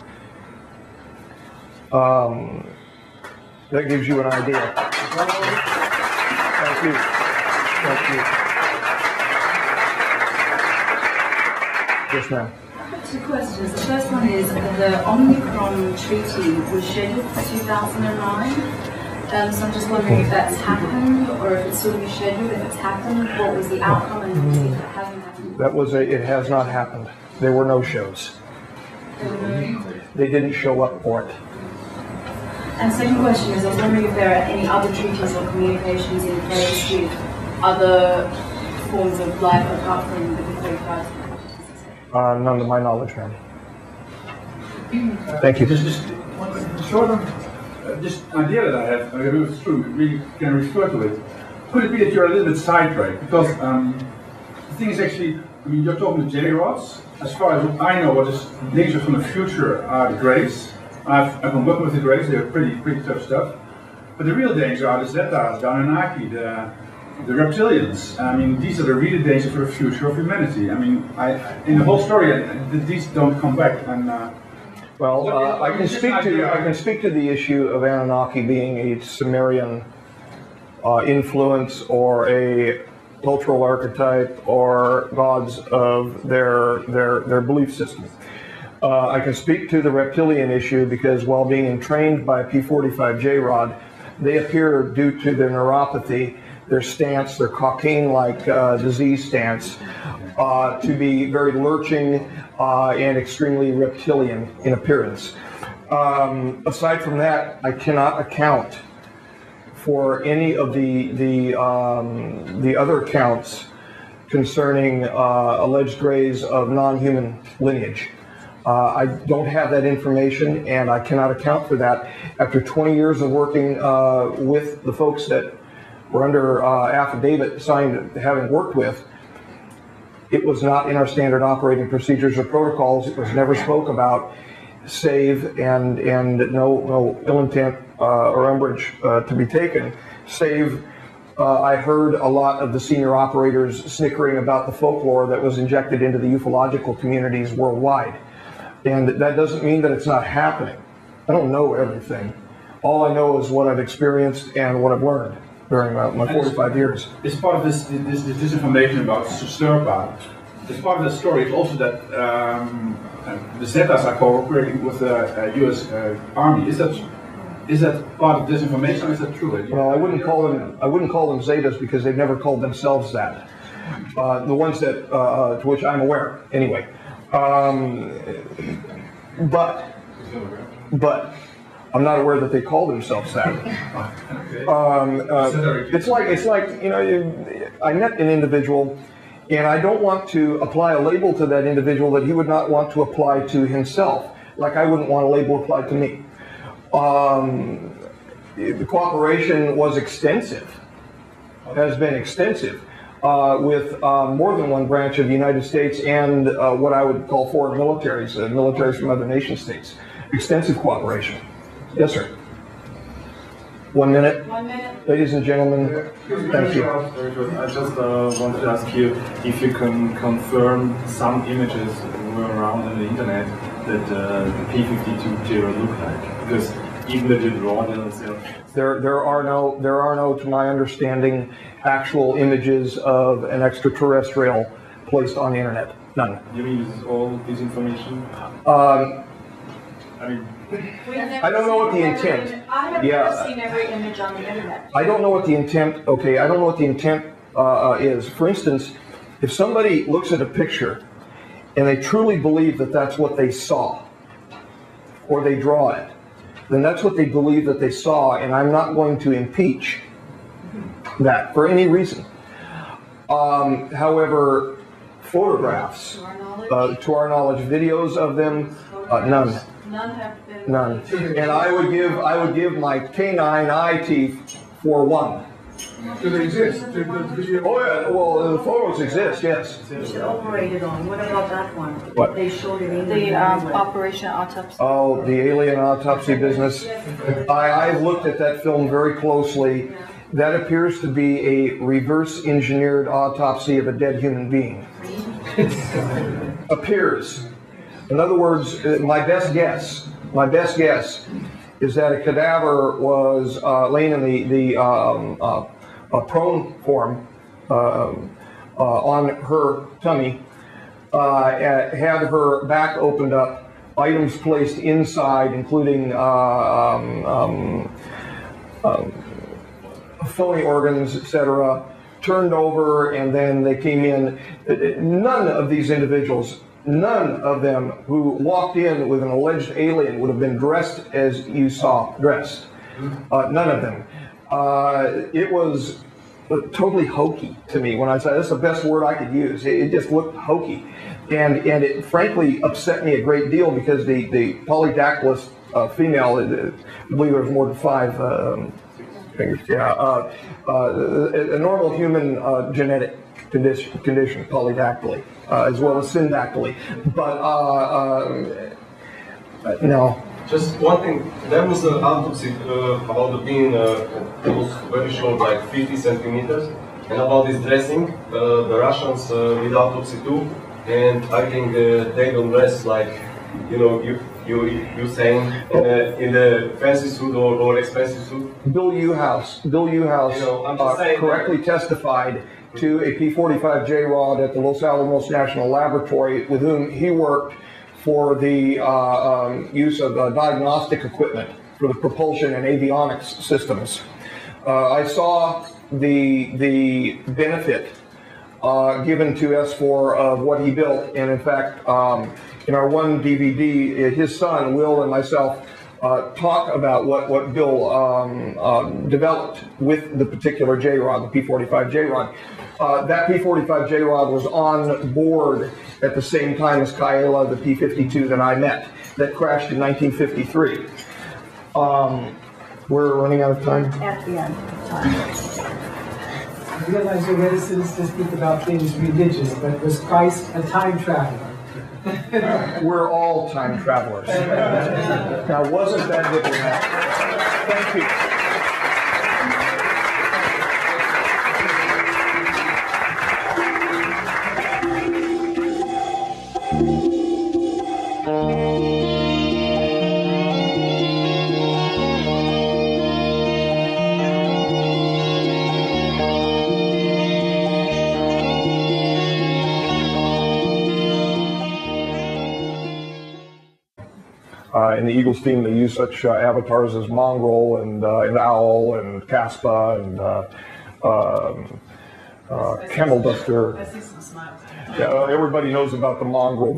That gives you an idea. Thank you. Thank you. Yes, ma'am. Two questions. The first one is the Omicron treaty was scheduled for 2009. So I'm just wondering if that's happened or if it's still being scheduled. If it's happened, what was the outcome, and if it hasn't happened? It has not happened. There were no shows. They didn't show up for it. And second question is, I was wondering if there are any other treaties or communications in place with other forms of life apart from the Big 35? None to my knowledge, ma'am. Thank you. Just short on this idea that I have, if it's true, we can refer to it. Could it be that you're a little bit sidetracked? Because the thing is actually, I mean, you're talking to J-rods. As far as I know, what is dangerous from the future are the greys. I've been working with the greys, they're pretty tough stuff. But the real danger are the Zetas, the Anunnaki, the reptilians. I mean, these are the really danger for the future of humanity. I mean, in the whole story, these don't come back. And I can speak to the issue of Anunnaki being a Sumerian influence or a cultural archetype or gods of their belief system. I can speak to the reptilian issue because while being entrained by a P45 J-rod, they appear, due to their neuropathy, their stance, their cocaine-like disease stance, to be very lurching and extremely reptilian in appearance. Aside from that, I cannot account for any of the other accounts concerning alleged greys of non-human lineage. I don't have that information, and I cannot account for that. After 20 years of working with the folks that were under affidavit signed, having worked with, it was not in our standard operating procedures or protocols. It was never spoke about, save and no ill intent or umbrage to be taken, save I heard a lot of the senior operators snickering about the folklore that was injected into the ufological communities worldwide. And that doesn't mean that it's not happening. I don't know everything. All I know is what I've experienced and what I've learned during my 45 years. It's part of this disinformation about Sturpa. It's part of the story. It's also that the Zetas are cooperating with the U.S. Army. Is that part of disinformation, or is that true? Well, I wouldn't call them Zetas because they've never called themselves that. The ones that to which I'm aware, anyway. But I'm not aware that they call themselves that. It's like I met an individual, and I don't want to apply a label to that individual that he would not want to apply to himself, like I wouldn't want a label applied to me. The cooperation was extensive, has been extensive, with more than one branch of the United States and what I would call foreign militaries, militaries from other nation states. Extensive cooperation. Yes, sir. 1 minute. 1 minute. Ladies and gentlemen, thank you. I just wanted to ask you if you can confirm some images that were around on the internet that the P-52 look like, because even though you draw them themselves. There are no, to my understanding, actual images of an extraterrestrial placed on the internet. None. You mean this is all disinformation? I mean, I don't know what the intent. I have never seen every image on the internet. I don't know what the intent. Okay, I don't know what the intent is. For instance, if somebody looks at a picture and they truly believe that that's what they saw, or they draw it, then that's what they believe that they saw, and I'm not going to impeach that for any reason. However, photographs, to our knowledge, videos of them, none. None have been. None. And I would give my canine eye teeth for one. Do they exist? Oh yeah, well the photos exist, yes. It's operated on. What about that one? What? They showed it in The Operation Autopsy. Oh, the alien autopsy business. I've looked at that film very closely. That appears to be a reverse engineered autopsy of a dead human being. Appears. In other words, my best guess is that a cadaver was laying in the prone form on her tummy, had her back opened up, items placed inside, including phony organs, etc., turned over, and then they came in. None of these individuals, none of them who walked in with an alleged alien would have been dressed as you saw dressed. None of them. It was totally hokey to me when I said, that's the best word I could use. It just looked hokey. And it frankly upset me a great deal because the polydactylous female, I believe there was more than 5 fingers, yeah, a normal human genetic condition, polydactyly, as well as syndactyly. But no. Just one thing, there was an autopsy about the being, it was very short, like 50 centimeters, and about this dressing, the Russians did autopsy too, and I think they don't dress like, you saying in the fancy suit or expensive suit. Bill Uhouse correctly testified to a P-45J rod at the Los Alamos National Laboratory, with whom he worked for the use of diagnostic equipment for the propulsion and avionics systems. I saw the benefit given to S4 of what he built, and in fact, in our one DVD, his son, Will, and myself talk about what Bill developed with the particular J-rod, the P-45J rod. That P-45J rod was on board at the same time as Camelot, the P-52 that I met, that crashed in 1953. We're running out of time. At the end of time. I realize your reticence to speak about things religious, but was Christ a time traveler? We're all time travelers. Now, wasn't that diplomatic? Thank you. in the Eagles team, they use such avatars as Mongrel and Owl and Caspa and Camel Duster. I see some smiles. Yeah, everybody knows about the Mongrel.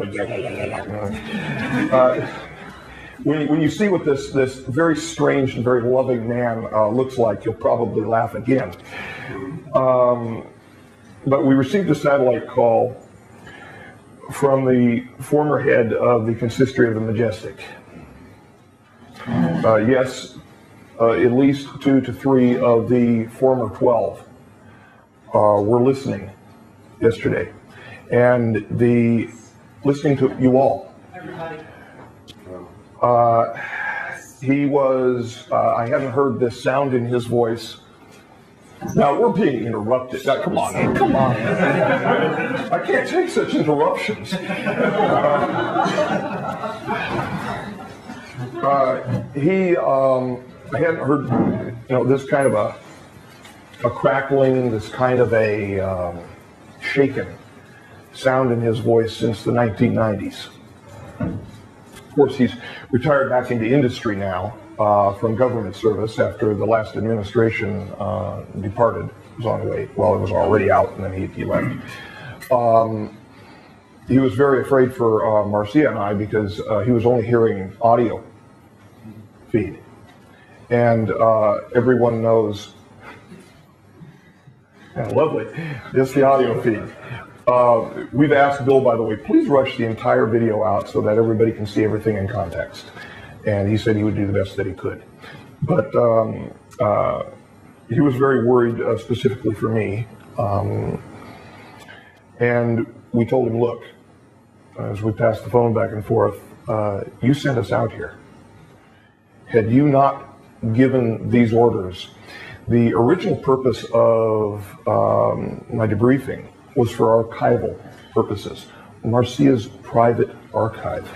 When you see what this very strange and very loving man looks like, you'll probably laugh again. But we received a satellite call from the former head of the consistory of the Majestic. Yes, at least 2 to 3 of the former 12 were listening yesterday, and listening to you all. Everybody. He was, I hadn't heard this sound in his voice. Now we're being interrupted. Now, come on. I can't take such interruptions. I hadn't heard, this kind of a crackling, this kind of a shaken sound in his voice since the 1990s. Of course, he's retired back into industry now from government service after the last administration departed. It was on the way. Well, it was already out, and then he left. He was very afraid for Marcia and I because he was only hearing audio feed. And everyone knows, lovely, it's the audio feed. We've asked Bill, by the way, please rush the entire video out so that everybody can see everything in context. And he said he would do the best that he could. But he was very worried specifically for me. And we told him, look, as we passed the phone back and forth, you sent us out here. Had you not given these orders, the original purpose of my debriefing was for archival purposes, Marcia's private archive.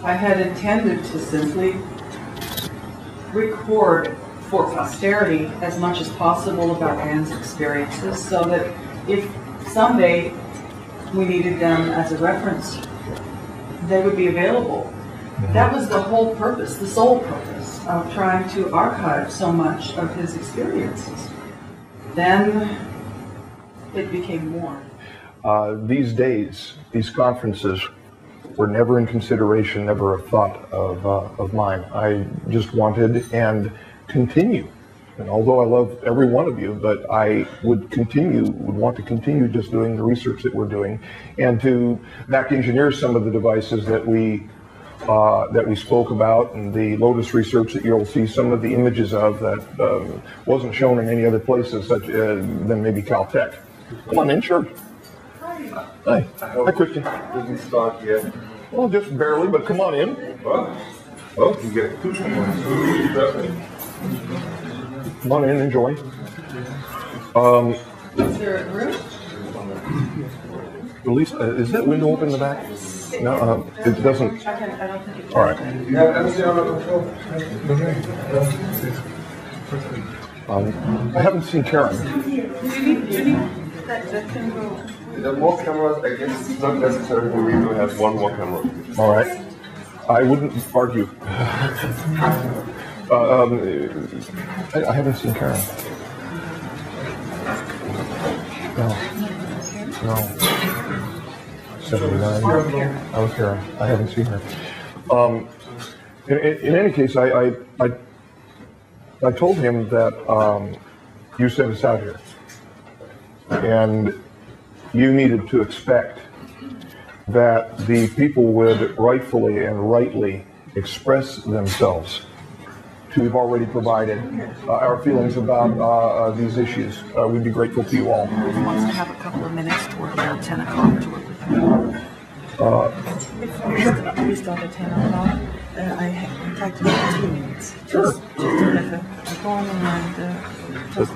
I had intended to simply record for posterity as much as possible about Anne's experiences so that if someday we needed them as a reference, they would be available. That was the whole purpose, the sole purpose of trying to archive so much of his experiences. Then it became more. These days, these conferences were never in consideration, never a thought of mine. I just wanted and continue. And although I love every one of you, but I would want to continue just doing the research that we're doing and to back engineer some of the devices that we spoke about, and the Lotus research that you'll see some of the images of that wasn't shown in any other places such than maybe Caltech. Come on in, sure. Hi. Hi, Christian. Didn't start yet. Well, just barely, but come on in. Well, you get 2 Come on in, enjoy. Is there a room? At least, is that window open in the back? No, it doesn't. I don't think it's All right. I haven't seen Karen. That can go. There are more cameras. I guess it's not necessary for me to have 1 more camera. All right. I wouldn't argue. I haven't seen Karen. No. 79. I was Karen. I haven't seen her. In any case, I told him that you sent us out here, and you needed to expect that the people would rightfully and rightly express themselves. We've already provided our feelings about these issues. We'd be grateful to you all. He wants to have a couple of minutes to work around 10 o'clock to work with you. We start at 10 o'clock. I'd like to have 2 minutes. Sure. Just to have a phone and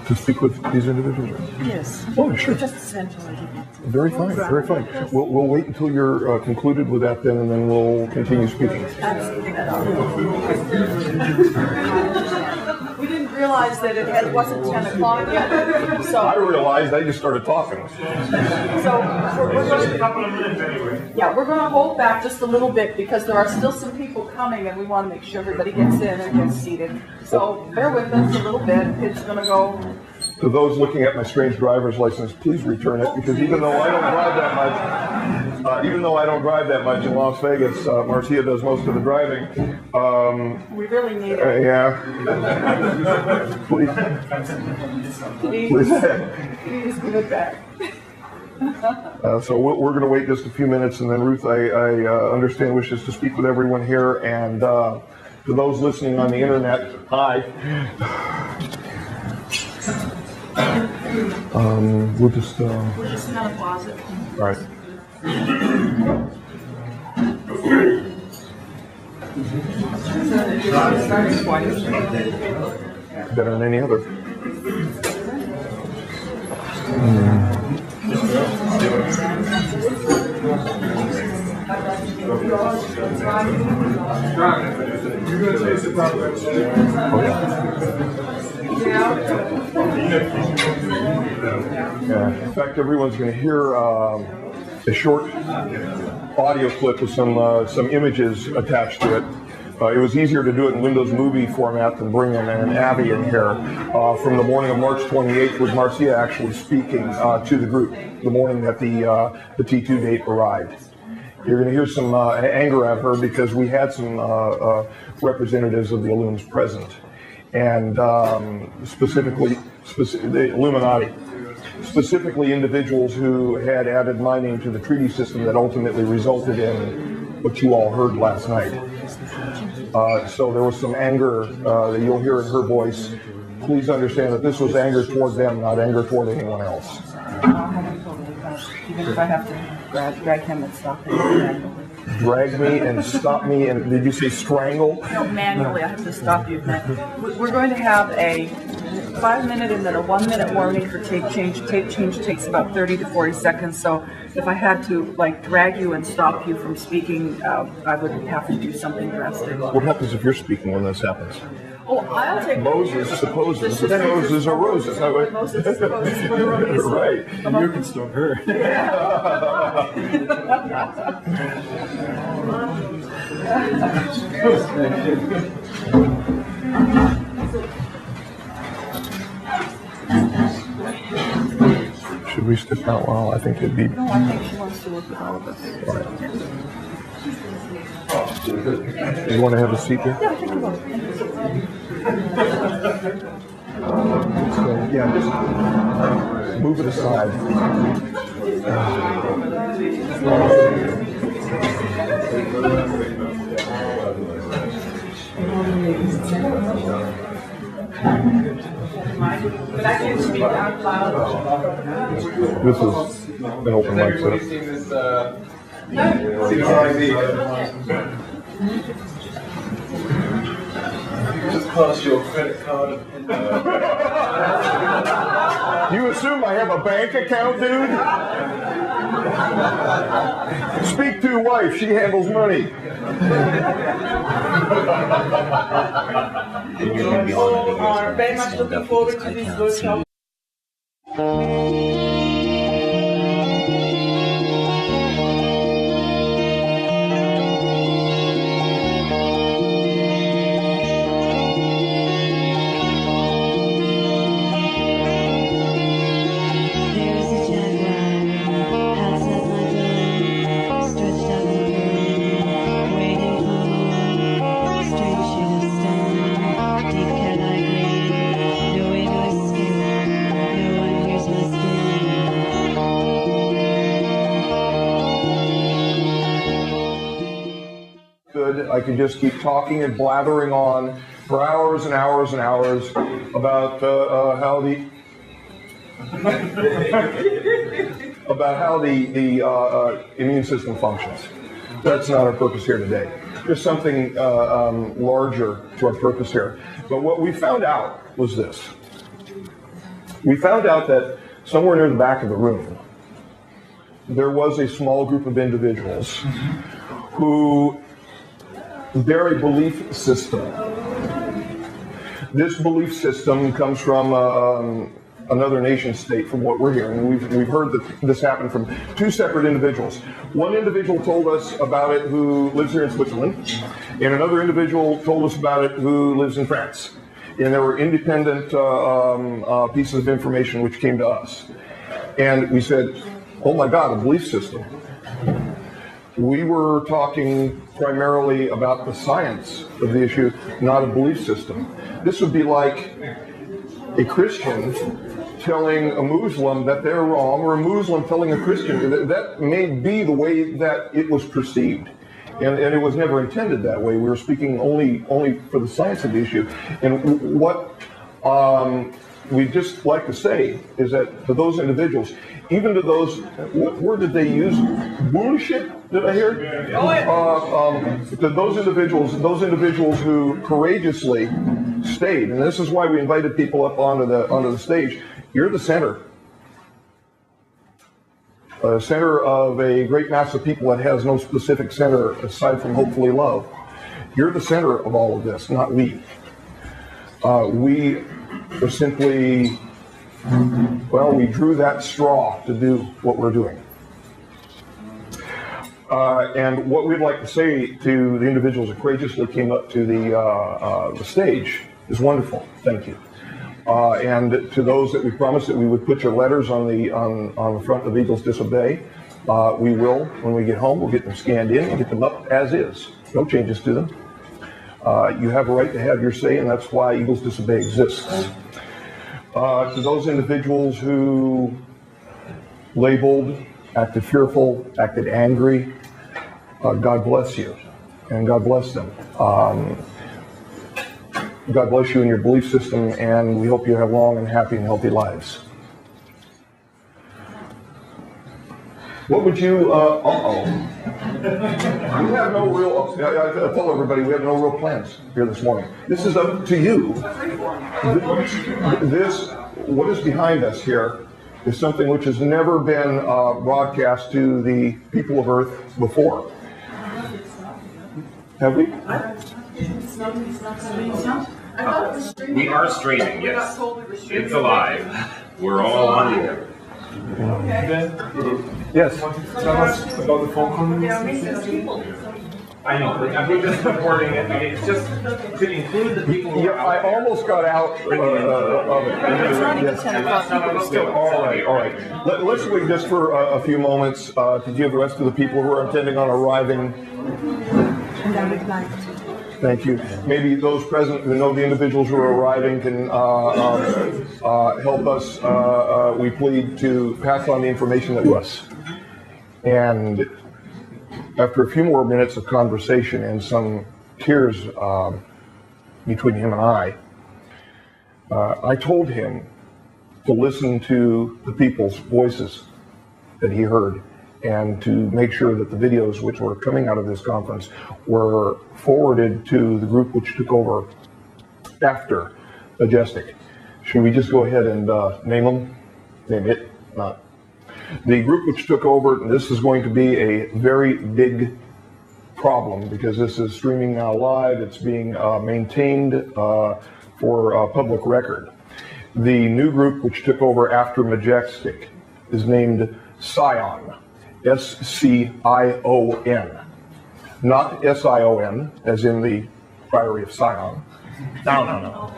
To speak with these individuals? yes. Oh, sure. Just essentially. Very fine, very fine. We'll wait until you're concluded with that then, and then we'll continue speaking. Absolutely. We didn't realized that it wasn't 10 o'clock yet. So I realized I just started talking. So we're going to hold back just a little bit because there are still some people coming and we want to make sure everybody gets in and gets seated. So bear with us a little bit. It's going to go. To those looking at my strange driver's license, please return it, because even though I don't drive that much, in Las Vegas, Marcia does most of the driving. We really need it. Yeah. Please give it back. So we're going to wait just a few minutes, and then Ruth, I understand, wishes to speak with everyone here, and to those listening on the internet, hi. We'll just kind of pause it. All right. Better than any other. You're going to taste the problem. In fact, everyone's going to hear a short audio clip with some images attached to it. It was easier to do it in Windows Movie format than bring in an Abby in here. From the morning of March 28th, was Marcia actually speaking to the group the morning that the T2 date arrived. You're going to hear some anger at her because we had some representatives of the Illuminati present, and specifically the Illuminati, specifically individuals who had added my name to the treaty system that ultimately resulted in what you all heard last night. So there was some anger that you'll hear in her voice. Please understand that this was anger toward them, not anger toward anyone else. Even if I have to drag him and stop him. Drag me and stop me, and did you say strangle? No, manually, I have to stop you. We're going to have a 5-minute and then a 1-minute warning for tape change. Tape change takes about 30 to 40 seconds, so if I had to drag you and stop you from speaking, I would have to do something drastic. What happens if you're speaking when this happens? Oh, I'll take Moses supposes that roses are roses. Moses supposes for the roses. Right. And you can stop her. Should we step out? Well, I think it'd be. No, I think she wants to work with all of us. You want to have a seat here? Yeah, I think we will. So, yeah, just move it aside. But I can speak out loud. This is an open mic setup. Just pass your credit card. You assume I have a bank account, dude? Speak to wife, she handles money. We are very much looking forward to this workshop. I could just keep talking and blathering on for hours and hours and hours about how the immune system functions. That's not our purpose here today. There's something larger to our purpose here. But what we found out was this. We found out that somewhere near the back of the room, there was a small group of individuals who their belief system This belief system comes from another nation state, from what we're hearing. We've heard that this happened from two separate individuals. One individual told us about it who lives here in Switzerland, and another individual told us about it who lives in France. And there were independent pieces of information which came to us. And we said, oh my God, a belief system. We were talking primarily about the science of the issue, not a belief system. This would be like a Christian telling a Muslim that they're wrong, or a Muslim telling a Christian. That may be the way that it was perceived. And it was never intended that way. We were speaking only for the science of the issue. And what we'd just like to say is that to those individuals, even to those, what word did they use? Bullshit, did I hear? To those individuals who courageously stayed, and this is why we invited people up onto the stage. You're the center. Center of a great mass of people that has no specific center aside from hopefully love. You're the center of all of this, not we. We are simply, well, we drew that straw to do what we're doing. And what we'd like to say to the individuals that courageously came up to the stage is wonderful. Thank you. And to those that we promised that we would put your letters on the front of Eagles Disobey, we will, when we get home, we'll get them scanned in and get them up as is. No changes to them. You have a right to have your say, and that's why Eagles Disobey exists. To those individuals who labeled, acted fearful, acted angry, God bless you, and God bless them. God bless you in your belief system, and we hope you have long and happy and healthy lives. What would you, we have no real, I tell everybody, we have no real plans here this morning. This is up to you. What is behind us here is something which has never been broadcast to the people of Earth before. Have we? We are streaming, yes. It's alive. We're all on here. Yes. Tell us about the phone conference. I know, but we're just recording it. I mean, it's just to include the people who are I almost got out of it. All right. Let's wait just for a few moments to give the rest of the people who are intending on arriving. Thank you. Maybe those present who know the individuals who are arriving can help us. We plead to pass on the information to us. And after a few more minutes of conversation and some tears between him and I told him to listen to the people's voices that he heard, and to make sure that the videos which were coming out of this conference were forwarded to the group which took over after Majestic. Should we just go ahead and name them? Name it? Not. The group which took over, and this is going to be a very big problem because this is streaming now live. It's being maintained for public record. The new group which took over after Majestic is named Scion. S-C-I-O-N. Not S-I-O-N, as in the Priory of Sion. No.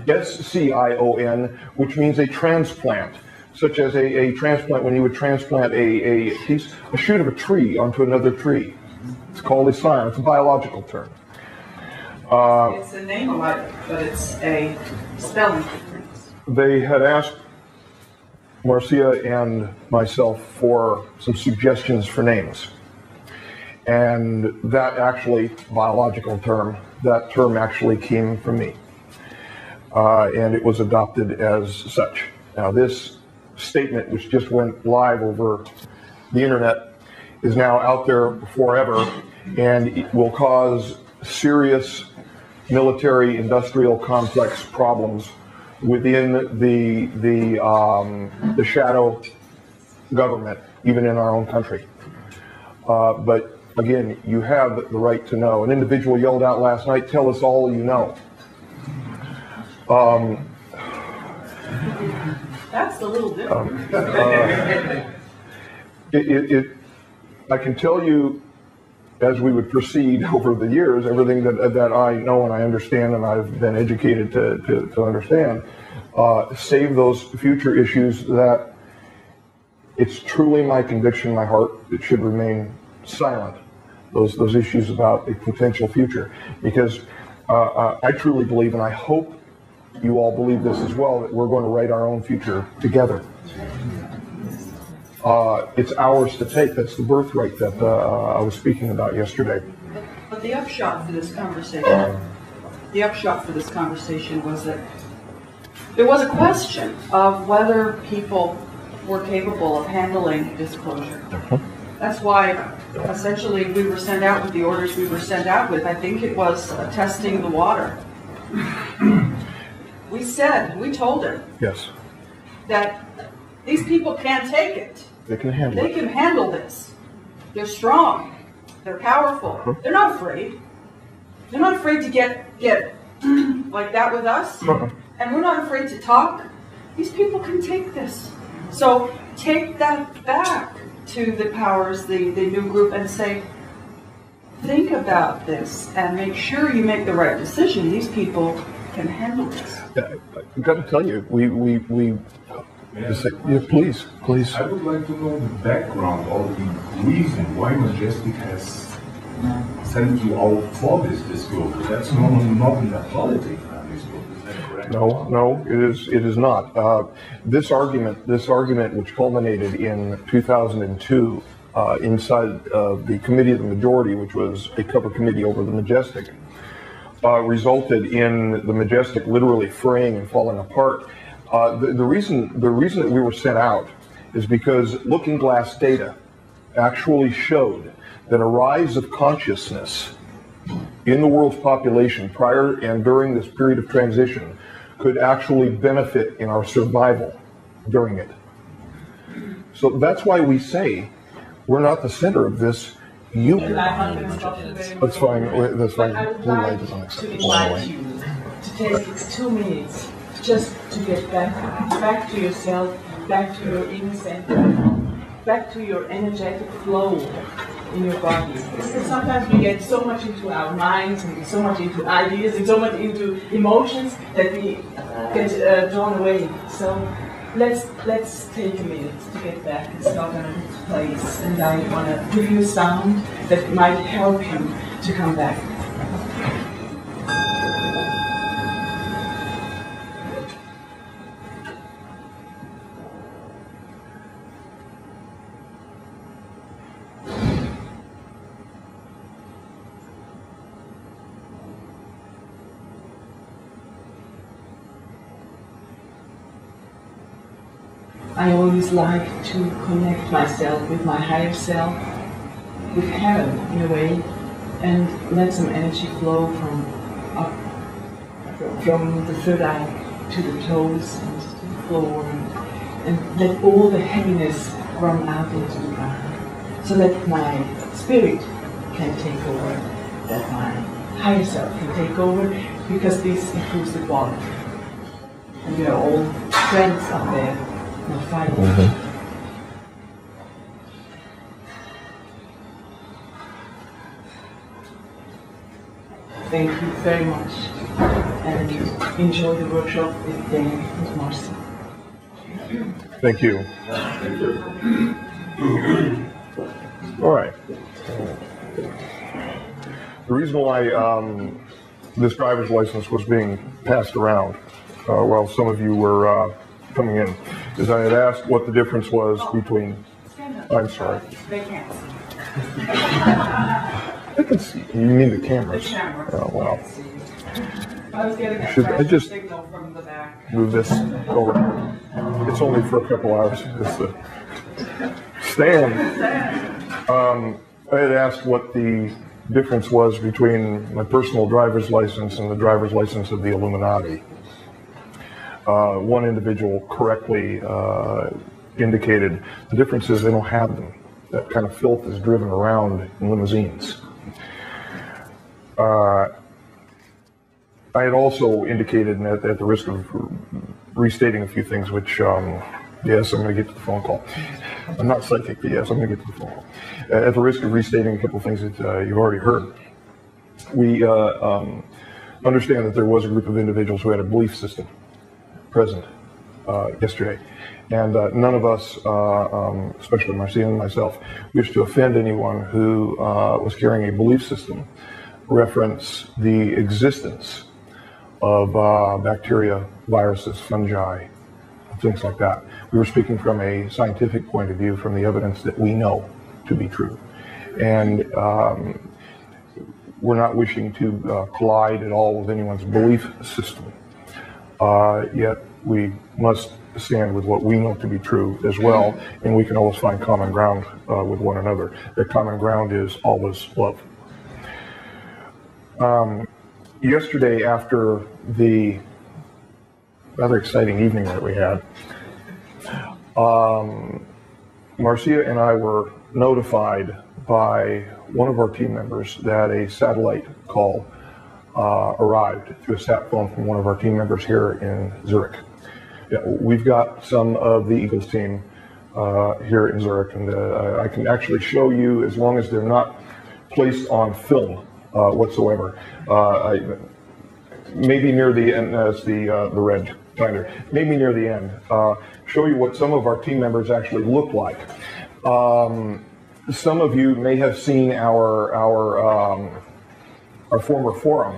S-C-I-O-N, which means a transplant, such as a transplant when you would transplant a shoot of a tree onto another tree. It's called a scion. It's a biological term. It's a name alike, but it's a spelling difference. They had asked Marcia and myself for some suggestions for names. And that actually, biological term, that term actually came from me. And it was adopted as such. Now this statement, which just went live over the internet, is now out there forever, and it will cause serious military industrial complex problems within the shadow government, even in our own country. But again, you have the right to know. An individual yelled out last night, "Tell us all you know." That's a little different. I can tell you, as we would proceed over the years, everything that I know and I understand and I've been educated to understand, save those future issues that it's truly my conviction, my heart, it should remain silent. Those issues about a potential future, because I truly believe, and I hope you all believe this as well, that we're going to write our own future together. It's ours to take. That's the birthright that I was speaking about yesterday. But the upshot for this conversation, was that there was a question of whether people were capable of handling disclosure. That's why, essentially, we were sent out with the orders we were sent out with. I think it was testing the water. We told him, yes, that these people can't take it. They can handle They can handle this. They're strong. They're powerful. They're not afraid. They're not afraid to get like that with us. And we're not afraid to talk. These people can take this. So take that back to the powers, the new group, and say, think about this and make sure you make the right decision. These people can handle this. I've got to tell you, please. I would like to know the background or the reason why Majestic has sent you out for this disclosure. That's normally not in the politics on this book. Is that correct? No, it is not. This argument, which culminated in 2002 inside the Committee of the Majority, which was a cover committee over the Majestic, resulted in the Majestic literally fraying and falling apart. The reason that we were sent out is because Looking Glass data actually showed that a rise of consciousness in the world's population prior and during this period of transition could actually benefit in our survival during it. So that's why we say we're not the center of this. That's fine. That's fine. I would like to invite you to take 2 minutes just to get back to yourself, back to your inner center, back to your energetic flow in your body. Because sometimes we get so much into our minds and so much into ideas and so much into emotions that we get drawn away. So let's take a minute to get back and start in a good place. And I want to give you a sound that might help you to come back. I always like to connect myself with my higher self, with heaven in a way, and let some energy flow from the third eye to the toes and to the floor, and let all the heaviness run out into the ground, so that my spirit can take over, that my higher self can take over, because this improves the quality. And we are all friends up there. Thank you very much, and enjoy the workshop with Dan and Marcy. Thank you. All right. The reason why this driver's license was being passed around while some of you were coming in is I had asked what the difference was between. I'm sorry. They can't see. I can see. You mean the cameras? The cameras. Oh, wow. I was getting a Should I just signal from the back. move this over? It's only for a couple hours. Stand. I had asked what the difference was between my personal driver's license and the driver's license of the Illuminati. One individual correctly indicated the difference is they don't have them. That kind of filth is driven around in limousines. I had also indicated, and at the risk of restating a few things, which, yes, I'm going to get to the phone call. I'm not psychic, but yes, I'm going to get to the phone call. At the risk of restating a couple of things that you've already heard, we understand that there was a group of individuals who had a belief system present yesterday. And none of us, especially Marcia and myself, wish to offend anyone who was carrying a belief system reference the existence of bacteria, viruses, fungi, things like that. We were speaking from a scientific point of view, from the evidence that we know to be true. And we're not wishing to collide at all with anyone's belief system. Yet we must stand with what we know to be true as well, and we can always find common ground with one another. That common ground is always love. Yesterday, after the rather exciting evening that we had, Marcia and I were notified by one of our team members that a satellite call arrived through a sat phone from one of our team members here in Zurich. Yeah, we've got some of the Eagles team here in Zurich, and I can actually show you, as long as they're not placed on film whatsoever. Maybe near the end, as the red binder, maybe near the end, show you what some of our team members actually look like. Some of you may have seen our former forum